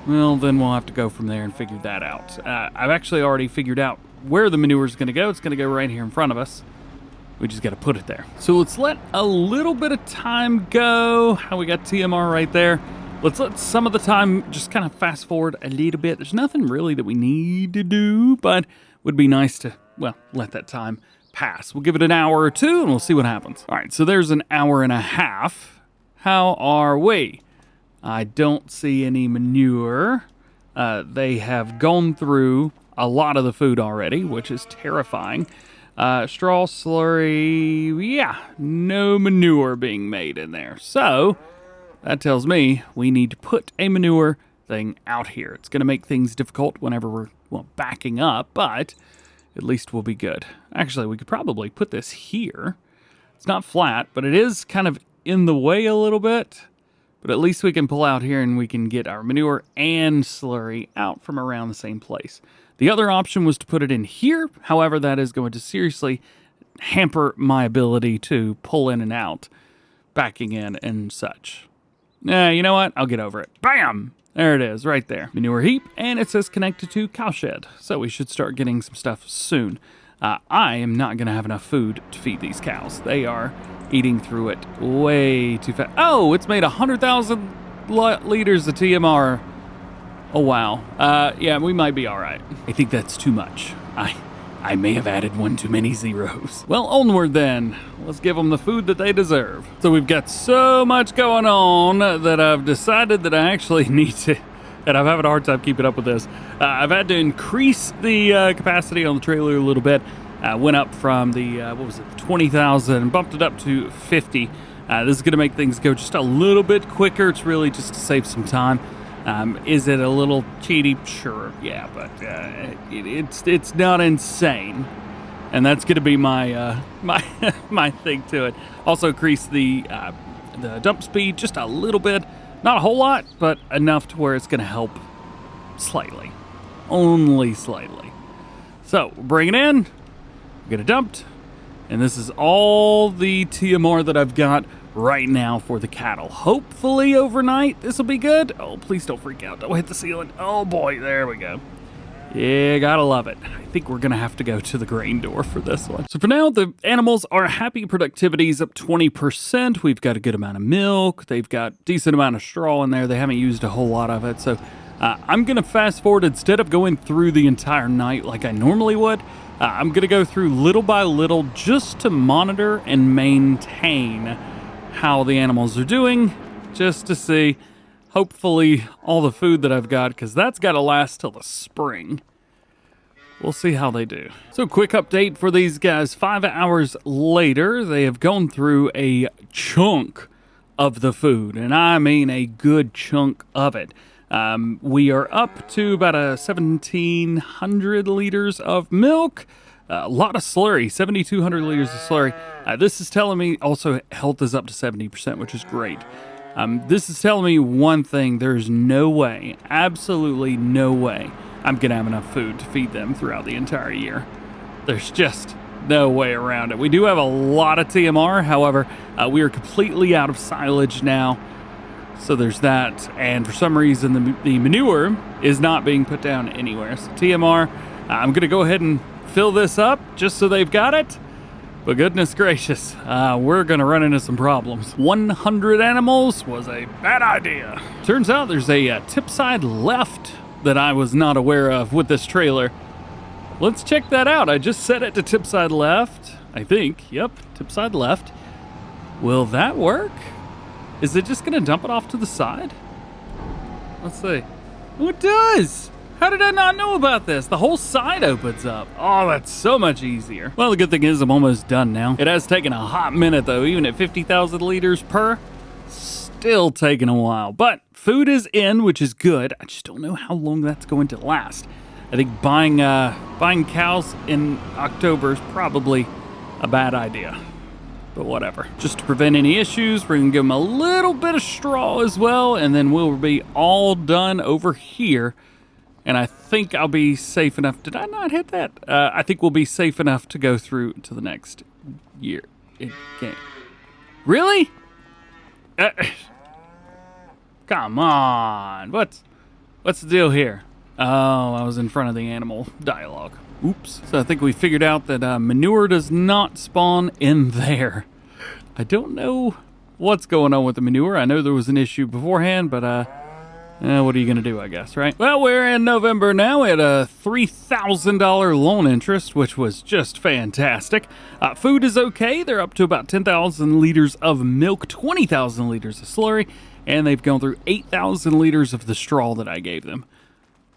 [SPEAKER 1] well, then we'll have to go from there and figure that out. I've actually already figured out where the manure is going to go. It's going to go right here in front of us. We just got to put it there. So let's let a little bit of time go. How we got TMR right there. Let's let some of the time just kind of fast forward a little bit. There's nothing really that we need to do, but it would be nice to, well, let that time pass. We'll give it an hour or two and we'll see what happens. All right, so there's an hour and a half. How are we? I don't see any manure. They have gone through a lot of the food already, which is terrifying. Straw slurry, yeah, no manure being made in there. So that tells me we need to put a manure thing out here. It's going to make things difficult whenever we're, well, backing up, but at least we'll be good. Actually, we could probably put this here. It's not flat, but it is kind of in the way a little bit. But at least we can pull out here and we can get our manure and slurry out from around the same place. The other option was to put it in here. However, that is going to seriously hamper my ability to pull in and out, backing in and such. You know what? I'll get over it. Bam! There it is, right there. Manure heap, and it says connected to cowshed. So we should start getting some stuff soon. I am not going to have enough food to feed these cows. They are eating through it way too fast. Oh, it's made 100,000 liters of TMR. Oh, wow. Yeah, we might be all right. I think that's too much. I may have added one too many zeros. Well, onward then. Let's give them the food that they deserve. So we've got so much going on that I've decided that I actually need to, and I'm having a hard time keeping up with this. I've had to increase the capacity on the trailer a little bit. Went up from the, 20,000, bumped it up to 50. This is gonna make things go just a little bit quicker. It's really just to save some time. Is it a little cheaty? Sure, yeah, but it's not insane, and that's going to be my my thing to it. Also, increase the dump speed just a little bit, not a whole lot, but enough to where it's going to help slightly, only slightly. So bring it in, get it dumped, and this is all the TMR that I've got right now for the cattle. Hopefully overnight this will be good. Oh, please don't freak out. Don't hit the ceiling. Oh boy, there we go. Yeah, gotta love it. I think we're gonna have to go to the grain door for this one. So for now, the animals are happy. Productivity's up 20%. We've got a good amount of milk. They've got decent amount of straw in there. They haven't used a whole lot of it. So I'm gonna fast forward. Instead of going through the entire night like I normally would, I'm gonna go through little by little just to monitor and maintain how the animals are doing, just to see, hopefully, all the food that I've got, because that's got to last till the spring. We'll see how they do. So quick update for these guys. 5 hours later, they have gone through a chunk of the food, and I mean a good chunk of it. We are up to about 1,700 liters of milk. A lot of slurry, 7,200 liters of slurry. This is telling me also health is up to 70%, which is great. This is telling me one thing. There's no way, absolutely no way, I'm going to have enough food to feed them throughout the entire year. There's just no way around it. We do have a lot of TMR. However, we are completely out of silage now. So there's that. And for some reason, the manure is not being put down anywhere. So TMR, I'm going to go ahead and fill this up just so they've got it. But goodness gracious, we're gonna run into some problems. 100 animals was a bad idea. Turns out there's a tip side left that I was not aware of with this trailer. Let's check that out. I just set it to tip side left, I think. Yep, tip side left. Will that work? Is it just gonna dump it off to the side? Let's see. Oh, it does. How did I not know about this? The whole side opens up. Oh, that's so much easier. Well, the good thing is I'm almost done now. It has taken a hot minute though, even at 50,000 liters per. Still taking a while, but food is in, which is good. I just don't know how long that's going to last. I think buying cows in October is probably a bad idea, but whatever. Just to prevent any issues, we're gonna give them a little bit of straw as well, and then we'll be all done over here. And I think I'll be safe enough. Did I not hit that? I think we'll be safe enough to go through to the next year in game. Really? Come on. What's the deal here? Oh, I was in front of the animal dialogue. Oops. So I think we figured out that manure does not spawn in there. I don't know what's going on with the manure. I know there was an issue beforehand, but what are you going to do, I guess, right? Well, we're in November now. We had a $3,000 loan interest, which was just fantastic. Food is okay. They're up to about 10,000 liters of milk, 20,000 liters of slurry, and they've gone through 8,000 liters of the straw that I gave them,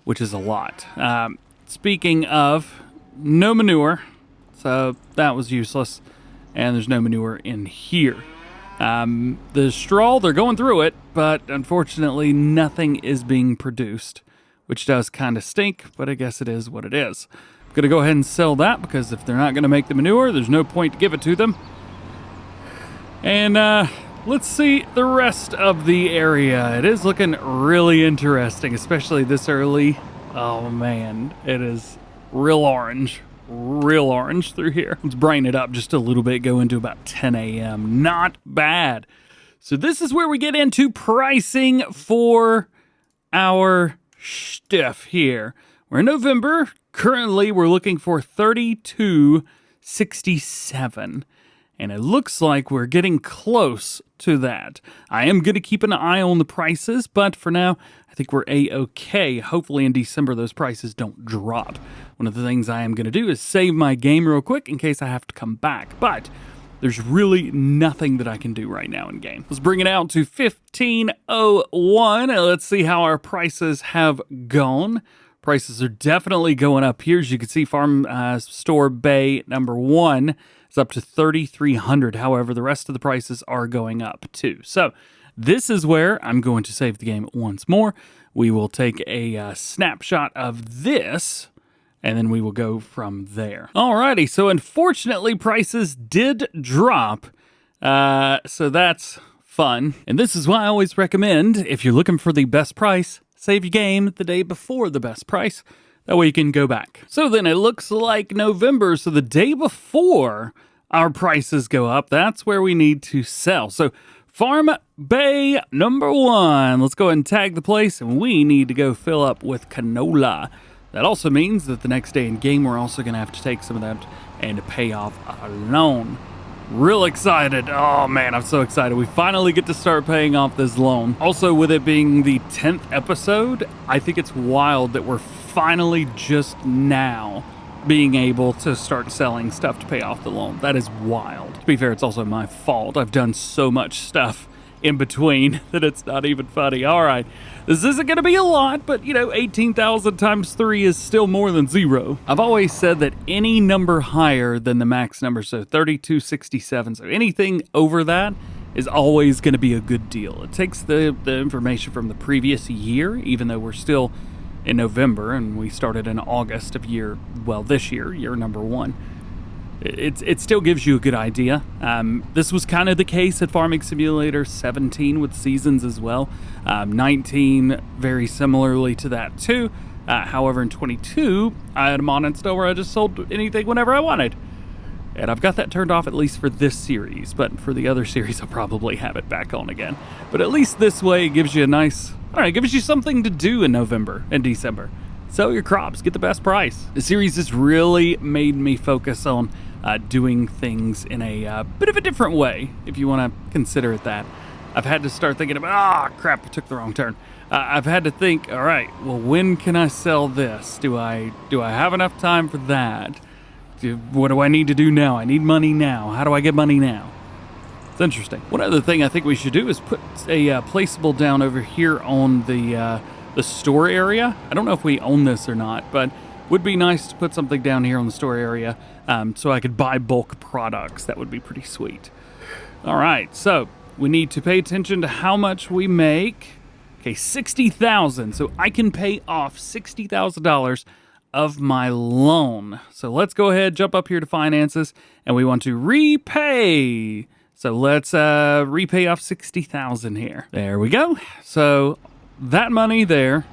[SPEAKER 1] which is a lot. Speaking of, no manure, so that was useless, and there's no manure in here. The straw, they're going through it, but unfortunately nothing is being produced, which does kind of stink, but I guess it is what it is. I'm going to go ahead and sell that because if they're not going to make the manure, there's no point to give it to them. And let's see the rest of the area. It is looking really interesting, especially this early. Oh man, it is real orange through here. Let's brighten it up just a little bit, go into about 10 a.m. Not bad. So this is where we get into pricing for our stuff here. We're in November. Currently, we're looking for $32.67. And it looks like we're getting close to that. I am going to keep an eye on the prices, but for now, I think we're A-okay. Hopefully in December, those prices don't drop. One of the things I am going to do is save my game real quick in case I have to come back. But there's really nothing that I can do right now in game. Let's bring it out to 1501. Let's see how our prices have gone. Prices are definitely going up here. As you can see, Farm Store Bay number 1 is up to 3,300. However, the rest of the prices are going up too. So this is where I'm going to save the game once more. We will take a snapshot of this, and then we will go from there. Alrighty, so unfortunately, prices did drop. So that's fun. And this is why I always recommend, if you're looking for the best price, save your game the day before the best price. That way you can go back. So then it looks like November. So the day before our prices go up, that's where we need to sell. So Farm Bay number 1. Let's go ahead and tag the place, and we need to go fill up with canola. That also means that the next day in game, we're also going to have to take some of that and pay off our loan. Real excited. Oh man, I'm so excited. We finally get to start paying off this loan. Also, with it being the 10th episode, I think it's wild that we're finally just now being able to start selling stuff to pay off the loan. That is wild. To be fair, it's also my fault. I've done so much stuff in between that it's not even funny. All right, this isn't going to be a lot, but 18,000 times 3 is still more than 0. I've always said that any number higher than the max number, so 3267, so anything over that is always going to be a good deal. It takes the information from the previous year, even though we're still in November and we started in August of this year, year number 1. It still gives you a good idea. This was kind of the case at Farming Simulator 17 with seasons as well. 19 very similarly to that too. However, in 22, I had a mod install where I just sold anything whenever I wanted. And I've got that turned off at least for this series, but for the other series, I'll probably have it back on again. But at least this way, it gives you it gives you something to do in November and December. Sell your crops, get the best price. The series has really made me focus on doing things in a bit of a different way, if you want to consider it that. I've had to start thinking about, crap, I took the wrong turn. I've had to think, all right, well, when can I sell this? Do I have enough time for that? What do I need to do now? I need money now. How do I get money now? It's interesting. One other thing I think we should do is put a placeable down over here on the the store area. I don't know if we own this or not, but would be nice to put something down here on the store area so I could buy bulk products. That would be pretty sweet. All right, so we need to pay attention to how much we make. Okay, $60,000. So I can pay off $60,000 of my loan. So let's go ahead, jump up here to finances, and we want to repay. So let's repay off $60,000 here. There we go. So that money there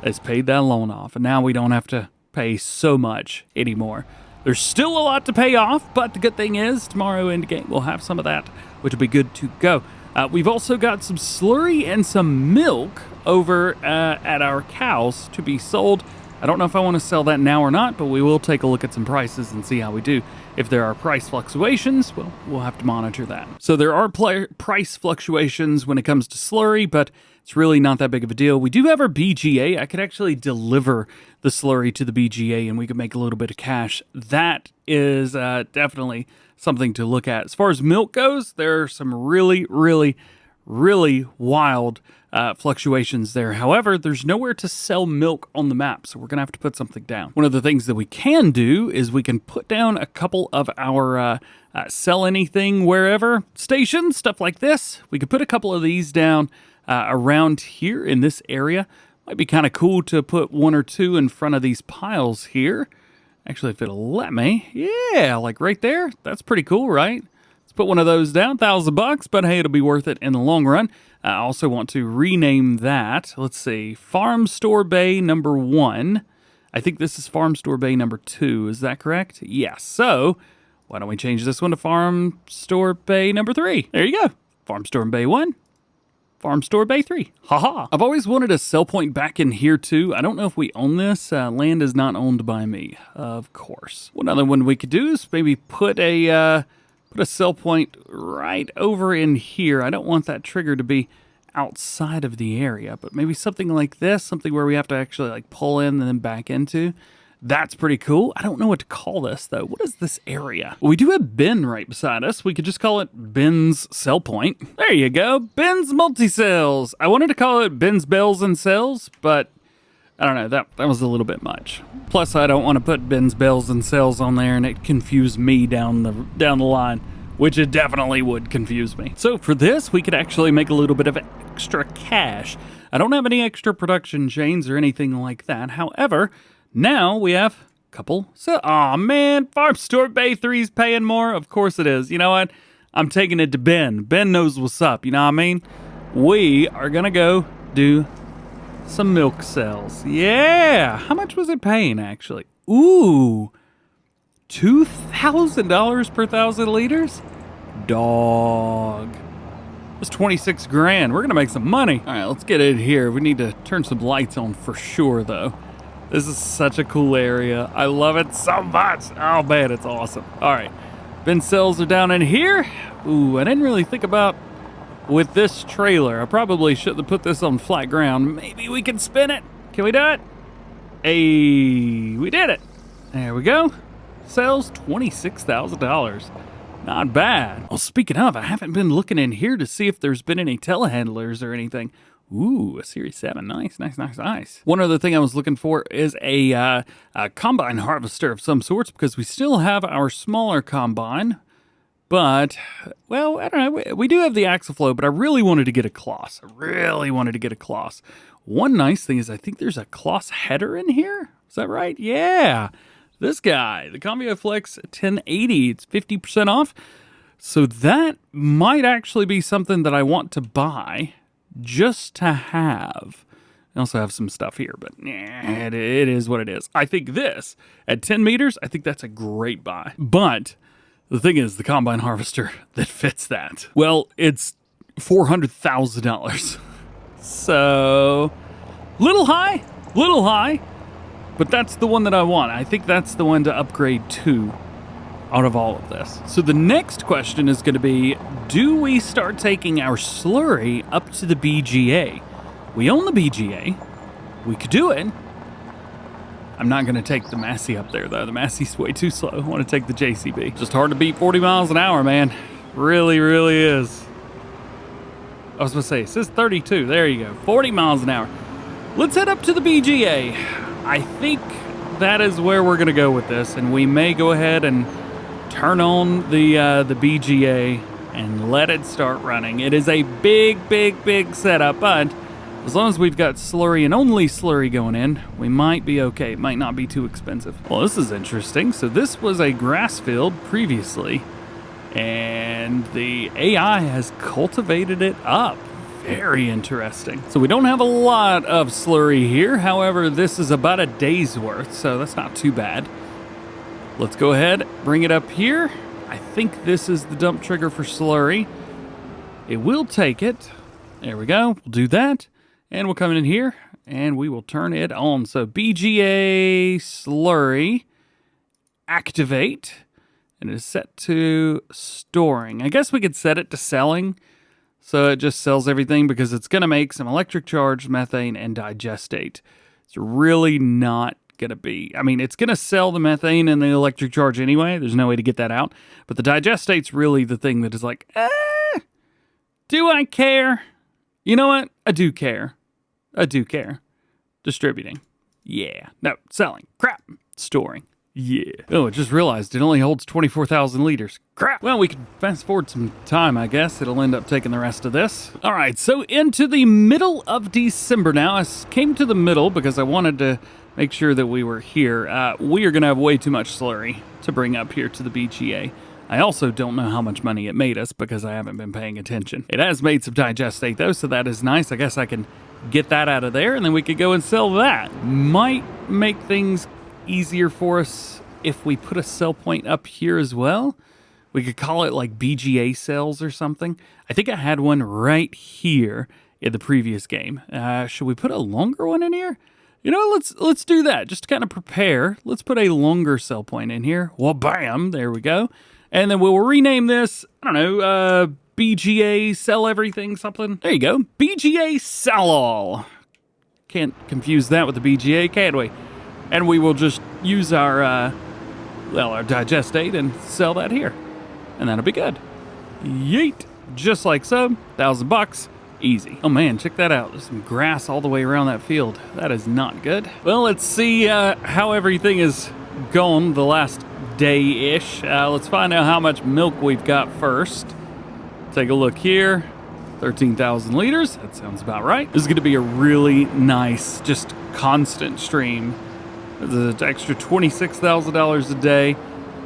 [SPEAKER 1] has paid that loan off, and now we don't have to pay so much anymore. There's still a lot to pay off, but the good thing is tomorrow in the game we'll have some of that, which will be good to go. We've also got some slurry and some milk over at our cows to be sold. I don't know if I want to sell that now or not, but we will take a look at some prices and see how we do. If there are price fluctuations, well, we'll have to monitor that. So there are price fluctuations when it comes to slurry, but it's really not that big of a deal. We do have our BGA. I could actually deliver the slurry to the BGA and we could make a little bit of cash. That is definitely something to look at. As far as milk goes, there are some really wild fluctuations there. However, there's nowhere to sell milk on the map, so we're going to have to put something down. One of the things that we can do is we can put down a couple of our sell anything wherever stations, stuff like this. We could put a couple of these down around here in this area. Might be kind of cool to put one or two in front of these piles here. Actually, if it'll let me. Yeah, like right there. That's pretty cool, right? Let's put one of those down, $1,000, but hey, it'll be worth it in the long run. I also want to rename that. Let's see, Farm Store Bay number 1. I think this is Farm Store Bay number 2. Is that correct? Yes. So why don't we change this one to Farm Store Bay number 3? There you go. Farm Store Bay 1. Farm Store Bay 3. Haha. I've always wanted a sell point back in here too. I don't know if we own this. Land is not owned by me, of course. One other one we could do is maybe put a sell point right over in here. I don't want that trigger to be outside of the area, but maybe something like this, something where we have to actually like pull in and then back into. That's pretty cool. I don't know what to call this though. What is this area? Well, we do have Ben right beside us. We could just call it Ben's Sell Point. There you go. Ben's Multi-Cells. I wanted to call it Ben's Bells and Cells, but I don't know. That was a little bit much. Plus, I don't want to put Ben's Bells and Cells on there and it confuse me down the line, which it definitely would confuse me. So for this, we could actually make a little bit of extra cash. I don't have any extra production chains or anything like that. However, now we have a couple. So, aw man, Farm Store Bay 3's paying more. Of course it is. You know what? I'm taking it to Ben. Ben knows what's up. You know what I mean? We are gonna go do some milk sales. Yeah. How much was it paying actually? Ooh. $2,000 per 1,000 liters? Dog. That's 26 grand. We're gonna make some money. All right, let's get in here. We need to turn some lights on for sure though. This is such a cool area. I love it so much. Oh man, it's awesome. All right, bin cells are down in here. Ooh, I didn't really think about with this trailer. I probably should have put this on flat ground. Maybe we can spin it. Can we do it? Hey, we did it. There we go. Sells $26,000. Not bad. Well, speaking of, I haven't been looking in here to see if there's been any telehandlers or anything. Ooh, a Series 7. Nice. One other thing I was looking for is a combine harvester of some sorts because we still have our smaller combine. But, well, I don't know. We do have the Axoflow, but I really wanted to get a Kloss. One nice thing is I think there's a Kloss header in here. Is that right? Yeah. This guy, the CombiFlex 1080. It's 50% off. So that might actually be something that I want to buy. Just to have. I also have some stuff here, but it is what it is. I think this, at 10 meters, I think that's a great buy. But the thing is, the combine harvester that fits that, well, it's $400,000. So, little high, but that's the one that I want. I think that's the one to upgrade to out of all of this. So the next question is going to be, do we start taking our slurry up to the BGA? We own the BGA. We could do it. I'm not going to take the Massey up there, though. The Massey's way too slow. I want to take the JCB. Just hard to beat 40 miles an hour, man. Really is. I was going to say, it says 32. There you go. 40 miles an hour. let's head up to the BGA. I think that is where we're going to go with this, and we may go ahead and turn on the BGA and let it start running. It is a big setup, but as long as we've got slurry and only slurry going in, we might be okay. It might not be too expensive. Well, this is interesting. So this was a grass field previously, and the AI has cultivated it up. Very interesting. So we don't have a lot of slurry here. However, this is about a day's worth, so that's not too bad. Let's go ahead, bring it up here. I think this is the dump trigger for slurry. It will take it. There we go. We'll do that. And we'll come in here and we will turn it on. So BGA slurry, activate, and it is set to storing. I guess we could set it to selling. So it just sells everything because it's going to make some electric charge, methane, and digestate. It's really not going to be... I mean, it's going to sell the methane and the electric charge anyway. There's no way to get that out. But the digestate's really the thing that is like, do I care? You know what? I do care. I do care. Distributing. Yeah. No, selling. Crap. Storing. Yeah. Oh, I just realized it only holds 24,000 liters. Crap. Well, we can fast forward some time, I guess. It'll end up taking the rest of this. All right, so into the middle of December now. I came to the middle because I wanted to make sure that we were here. We are going to have way too much slurry to bring up here to the BGA. I also don't know how much money it made us because I haven't been paying attention. It has made some digestate, though, so that is nice. I guess I can get that out of there, and then we could go and sell that. Might make things easier for us if we put a sell point up here as well. We could call it like BGA cells or something. I think I had one right here in the previous game. Should we put a longer one in here? You know, let's do that just to kind of prepare. Let's put a longer sell point in here. Well, bam, there we go. And then we'll rename this, I don't know, BGA sell everything something. There you go, BGA sell all. Can't confuse that with the BGA, can we? And we will just use our, our digestate and sell that here. And that'll be good. Yeet. Just like so. $1,000. Easy. Oh man, check that out. There's some grass all the way around that field. That is not good. Well, let's see how everything is going the last day-ish. Let's find out how much milk we've got first. Take a look here. 13,000 liters. That sounds about right. This is going to be a really nice, just constant stream. There's an extra $26,000 a day.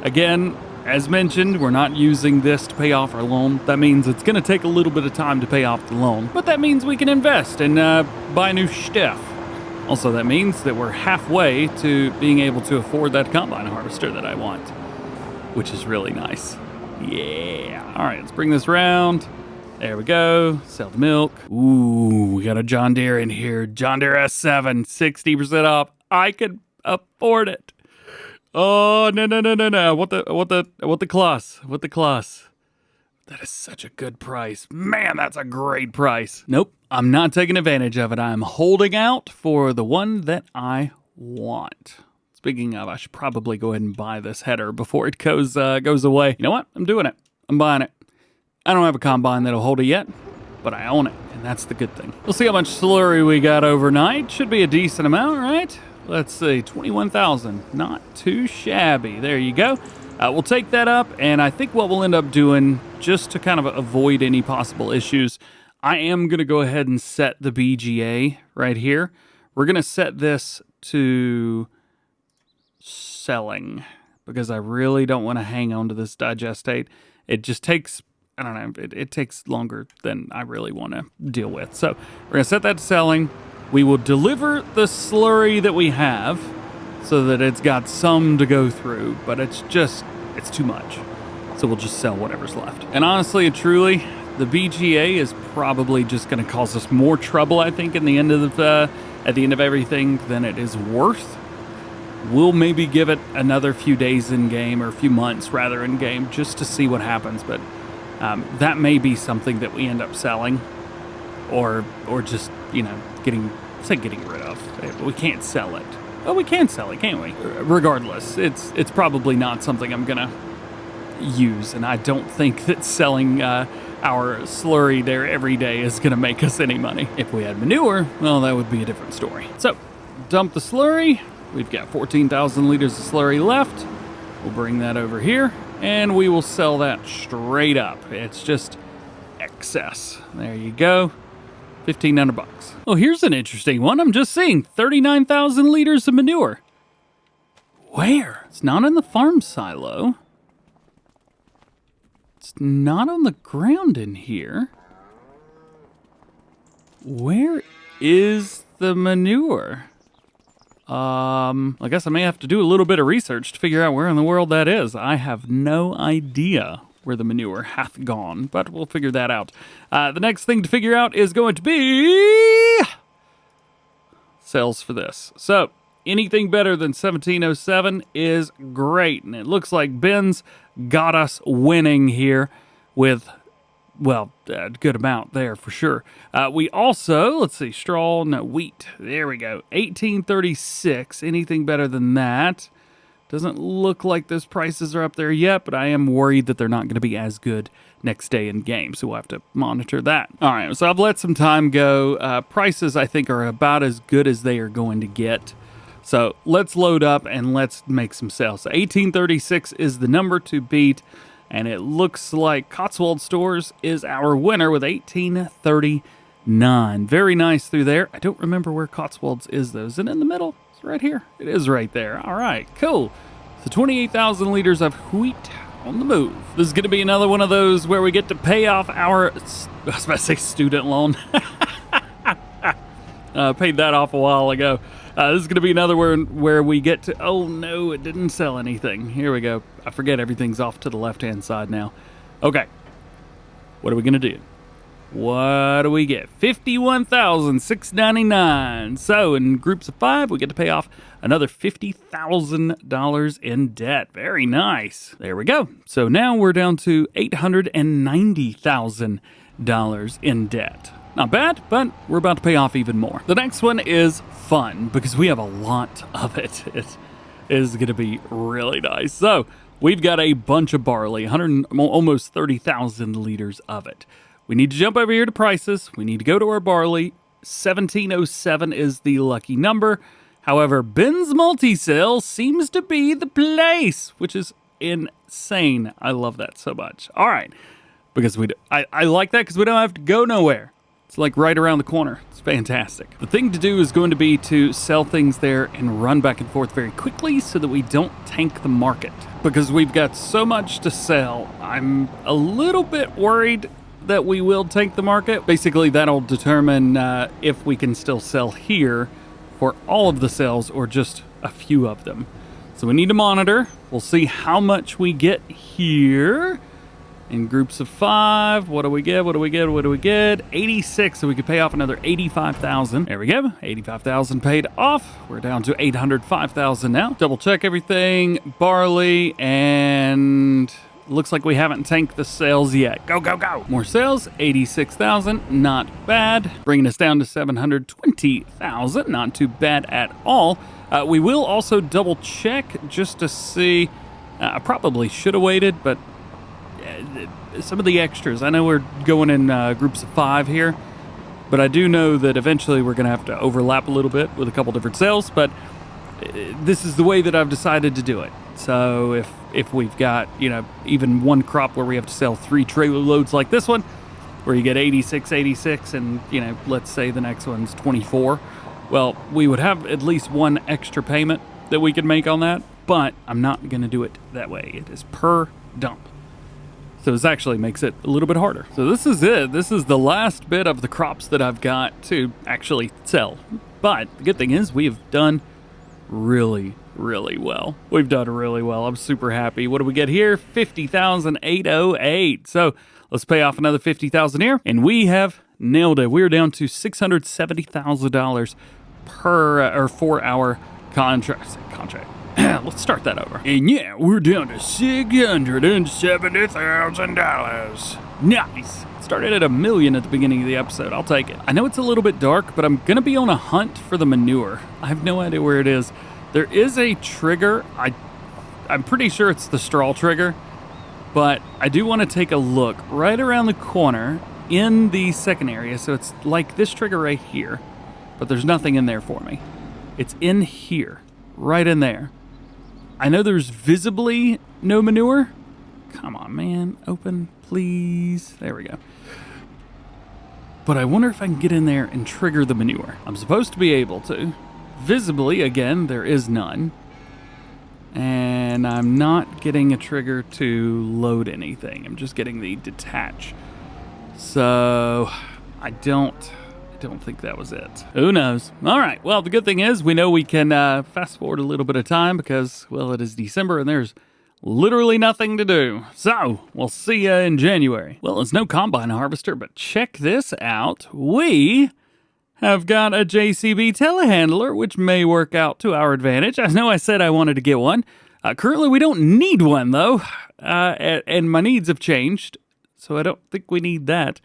[SPEAKER 1] Again, as mentioned, we're not using this to pay off our loan. That means it's going to take a little bit of time to pay off the loan. But that means we can invest and buy new stuff. Also, that means that we're halfway to being able to afford that combine harvester that I want, which is really nice. Yeah. All right, let's bring this around. There we go. Sell the milk. Ooh, we got a John Deere in here. John Deere S7, 60% off. I could afford it. Oh, no. What the class? What the class? That is such a good price. Man, that's a great price. Nope, I'm not taking advantage of it. I'm holding out for the one that I want. Speaking of, I should probably go ahead and buy this header before it goes away. You know what? I'm doing it. I'm buying it. I don't have a combine that'll hold it yet, but I own it, and that's the good thing. We'll see how much slurry we got overnight. Should be a decent amount, right? Let's see, 21,000. Not too shabby. There you go. We'll take that up, and I think what we'll end up doing, just to kind of avoid any possible issues, I am going to go ahead and set the BGA right here. We're going to set this to selling because I really don't want to hang on to this digestate. It just takes, I don't know, it takes longer than I really want to deal with. So we're going to set that to selling. We will deliver the slurry that we have so that it's got some to go through, but it's too much. So we'll just sell whatever's left. And honestly and truly, the BGA is probably just going to cause us more trouble, I think, at the end of everything than it is worth. We'll maybe give it another few days in game, or a few months rather in game, just to see what happens. But that may be something that we end up selling, or just, you know, getting rid of. We can't sell it. Well, we can sell it, can't we? Regardless, it's probably not something I'm gonna use, and I don't think that selling our slurry there every day is going to make us any money. If we had manure, well, that would be a different story. So, dump the slurry. We've got 14,000 liters of slurry left. We'll bring that over here, and we will sell that straight up. It's just excess. There you go. 1,500 bucks. Oh, here's an interesting one. I'm just seeing 39,000 liters of manure. Where? It's not in the farm silo. It's not on the ground in here. Where is the manure? I guess I may have to do a little bit of research to figure out where in the world that is. I have no idea where the manure hath gone, but we'll figure that out. The next thing to figure out is going to be sales for this. So anything better than 1707 is great, and it looks like Ben's got us winning here with, well, a good amount there for sure. We also, let's see, wheat. There we go. 1836. Anything better than that? Doesn't look like those prices are up there yet, but I am worried that they're not going to be as good next day in game, so we'll have to monitor that. All right, so I've let some time go. Prices, I think, are about as good as they are going to get. So let's load up and let's make some sales. So 1836 is the number to beat, and it looks like Cotswold Stores is our winner with 1839. Very nice through there. I don't remember where Cotswolds is, though. Is it in the middle? It's right here. It is right there. All right, cool. So 28,000 liters of wheat on the move. This is going to be another one of those where we get to pay off our, I was about to say student loan. Paid that off a while ago. This is going to be another one where we get to, oh no, it didn't sell anything. Here we go. I forget everything's off to the left-hand side now. Okay. What are we going to do? What do we get? 51,699. So in groups of 5, we get to pay off another $50,000 in debt. Very nice. There we go. So now we're down to $890,000 in debt. Not bad, but we're about to pay off even more. The next one is fun because we have a lot of it. It is going to be really nice. So we've got a bunch of barley, almost 30,000 liters of it. We need to jump over here to prices. We need to go to our barley. 1707 is the lucky number. However, Ben's multi-sale seems to be the place, which is insane. I love that so much. All right, because I like that because we don't have to go nowhere. It's like right around the corner. It's fantastic. The thing to do is going to be to sell things there and run back and forth very quickly so that we don't tank the market. Because we've got so much to sell, I'm a little bit worried that we will tank the market. Basically, that'll determine if we can still sell here for all of the sales or just a few of them. So we need to monitor. We'll see how much we get here. In groups of 5, what do we get? What do we get? What do we get? 86, so we could pay off another 85,000. There we go, 85,000 paid off. We're down to 805,000 now. Double check everything, barley, and looks like we haven't tanked the sales yet. Go, go, go. More sales, 86,000, not bad. Bringing us down to 720,000, not too bad at all. We will also double check just to see. I probably should have waited, but some of the extras. I know we're going in groups of 5 here, but I do know that eventually we're going to have to overlap a little bit with a couple different sales, but this is the way that I've decided to do it. So if we've got, even one crop where we have to sell 3 trailer loads like this one, where you get 86, and, let's say the next one's 24, well, we would have at least one extra payment that we could make on that, but I'm not going to do it that way. It is per dump. So this actually makes it a little bit harder. So this is it. This is the last bit of the crops that I've got to actually sell. But the good thing is we have done really, really well. We've done really well. I'm super happy. What do we get here? 50,808. So let's pay off another 50,000 here. And we have nailed it. We're down to $670,000 for our contract. Let's start that over. And yeah, we're down to $670,000. Nice. Started at $1 million at the beginning of the episode. I'll take it. I know it's a little bit dark, but I'm going to be on a hunt for the manure. I have no idea where it is. There is a trigger. I'm pretty sure it's the straw trigger But I do want to take a look right around the corner in the second area. So it's like this trigger right here, but there's nothing in there for me. It's in here, right in there. I know there's visibly no manure. Come on, man. Open, please. There we go. But I wonder if I can get in there and trigger the manure. I'm supposed to be able to. Visibly, again, there is none. And I'm not getting a trigger to load anything. I'm just getting the detach. So I don't think that was it. Who knows? All right. Well, the good thing is we know we can fast forward a little bit of time because, well, it is December and there's literally nothing to do. So we'll see you in January. Well, it's no combine harvester, but check this out. We have got a JCB telehandler, which may work out to our advantage. I know I said I wanted to get one. Currently, we don't need one, though, and my needs have changed, so I don't think we need that.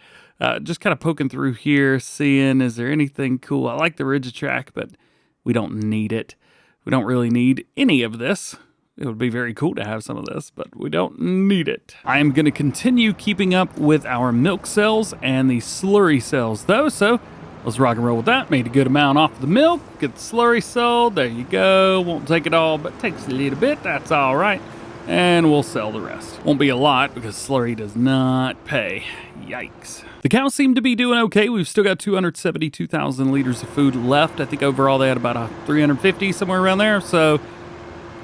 [SPEAKER 1] Just kind of poking through here, seeing, is there anything cool? I like the Ridge-Track, but we don't need it. We don't really need any of this. It would be very cool to have some of this, but we don't need it. I am going to continue keeping up with our milk cells and the slurry cells, though, so let's rock and roll with that. Made a good amount off the milk. Get the slurry sold. There you go. Won't take it all, but takes a little bit. That's all right. And we'll sell the rest. Won't be a lot because slurry does not pay. Yikes. The cows seem to be doing okay. We've still got 272,000 liters of food left. I think overall they had about 350, somewhere around there. So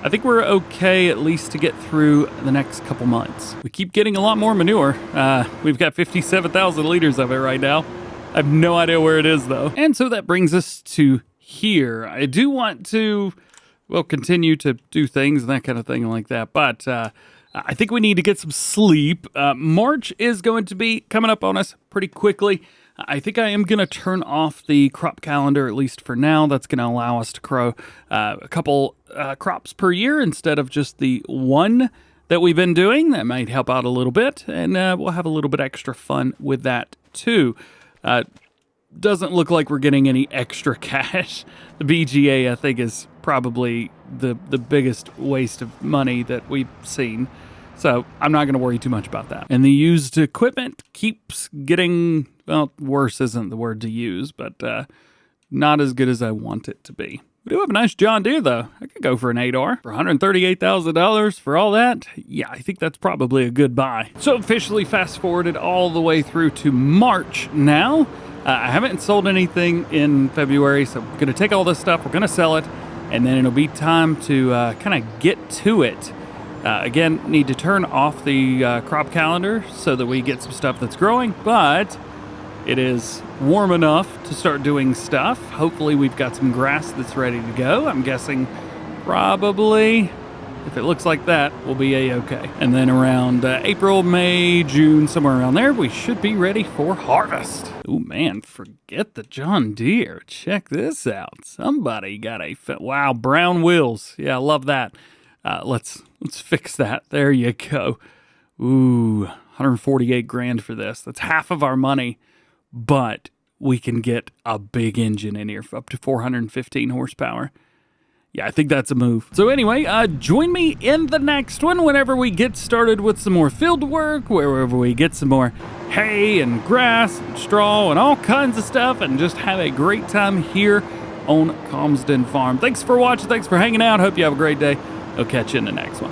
[SPEAKER 1] I think we're okay at least to get through the next couple months. We keep getting a lot more manure. We've got 57,000 liters of it right now. I have no idea where it is, though. And so that brings us to here. I do want to, well, continue to do things and that kind of thing like that, but I think we need to get some sleep. March is going to be coming up on us pretty quickly. I think I am going to turn off the crop calendar, at least for now. That's going to allow us to grow a couple crops per year instead of just the one that we've been doing. That might help out a little bit, and we'll have a little bit extra fun with that, too. Doesn't look like we're getting any extra cash. The BGA, I think, is probably the biggest waste of money that we've seen. So I'm not going to worry too much about that. And the used equipment keeps getting, well, worse isn't the word to use, but not as good as I want it to be. We do have a nice John Deere, though. I could go for an 8R for $138,000 for all that. Yeah, I think that's probably a good buy. So officially fast forwarded all the way through to March now. I haven't sold anything in February, so I'm going to take all this stuff, we're going to sell it, and then it'll be time to kind of get to it. Again, need to turn off the crop calendar so that we get some stuff that's growing, but it is warm enough to start doing stuff. Hopefully we've got some grass that's ready to go. I'm guessing probably, if it looks like that, we'll be a-okay. And then around April, May, June, somewhere around there, we should be ready for harvest. Oh man, forget the John Deere. Check this out. Somebody got a, wow, brown wheels. Yeah, I love that. Let's fix that. There you go. Ooh, 148 grand for this. That's half of our money, but we can get a big engine in here for up to 415 horsepower. Yeah, I think that's a move. So anyway, join me in the next one whenever we get started with some more field work, wherever we get some more hay and grass and straw and all kinds of stuff, and just have a great time here on Calmsden Farm. Thanks for watching. Thanks for hanging out. Hope you have a great day. I'll catch you in the next one.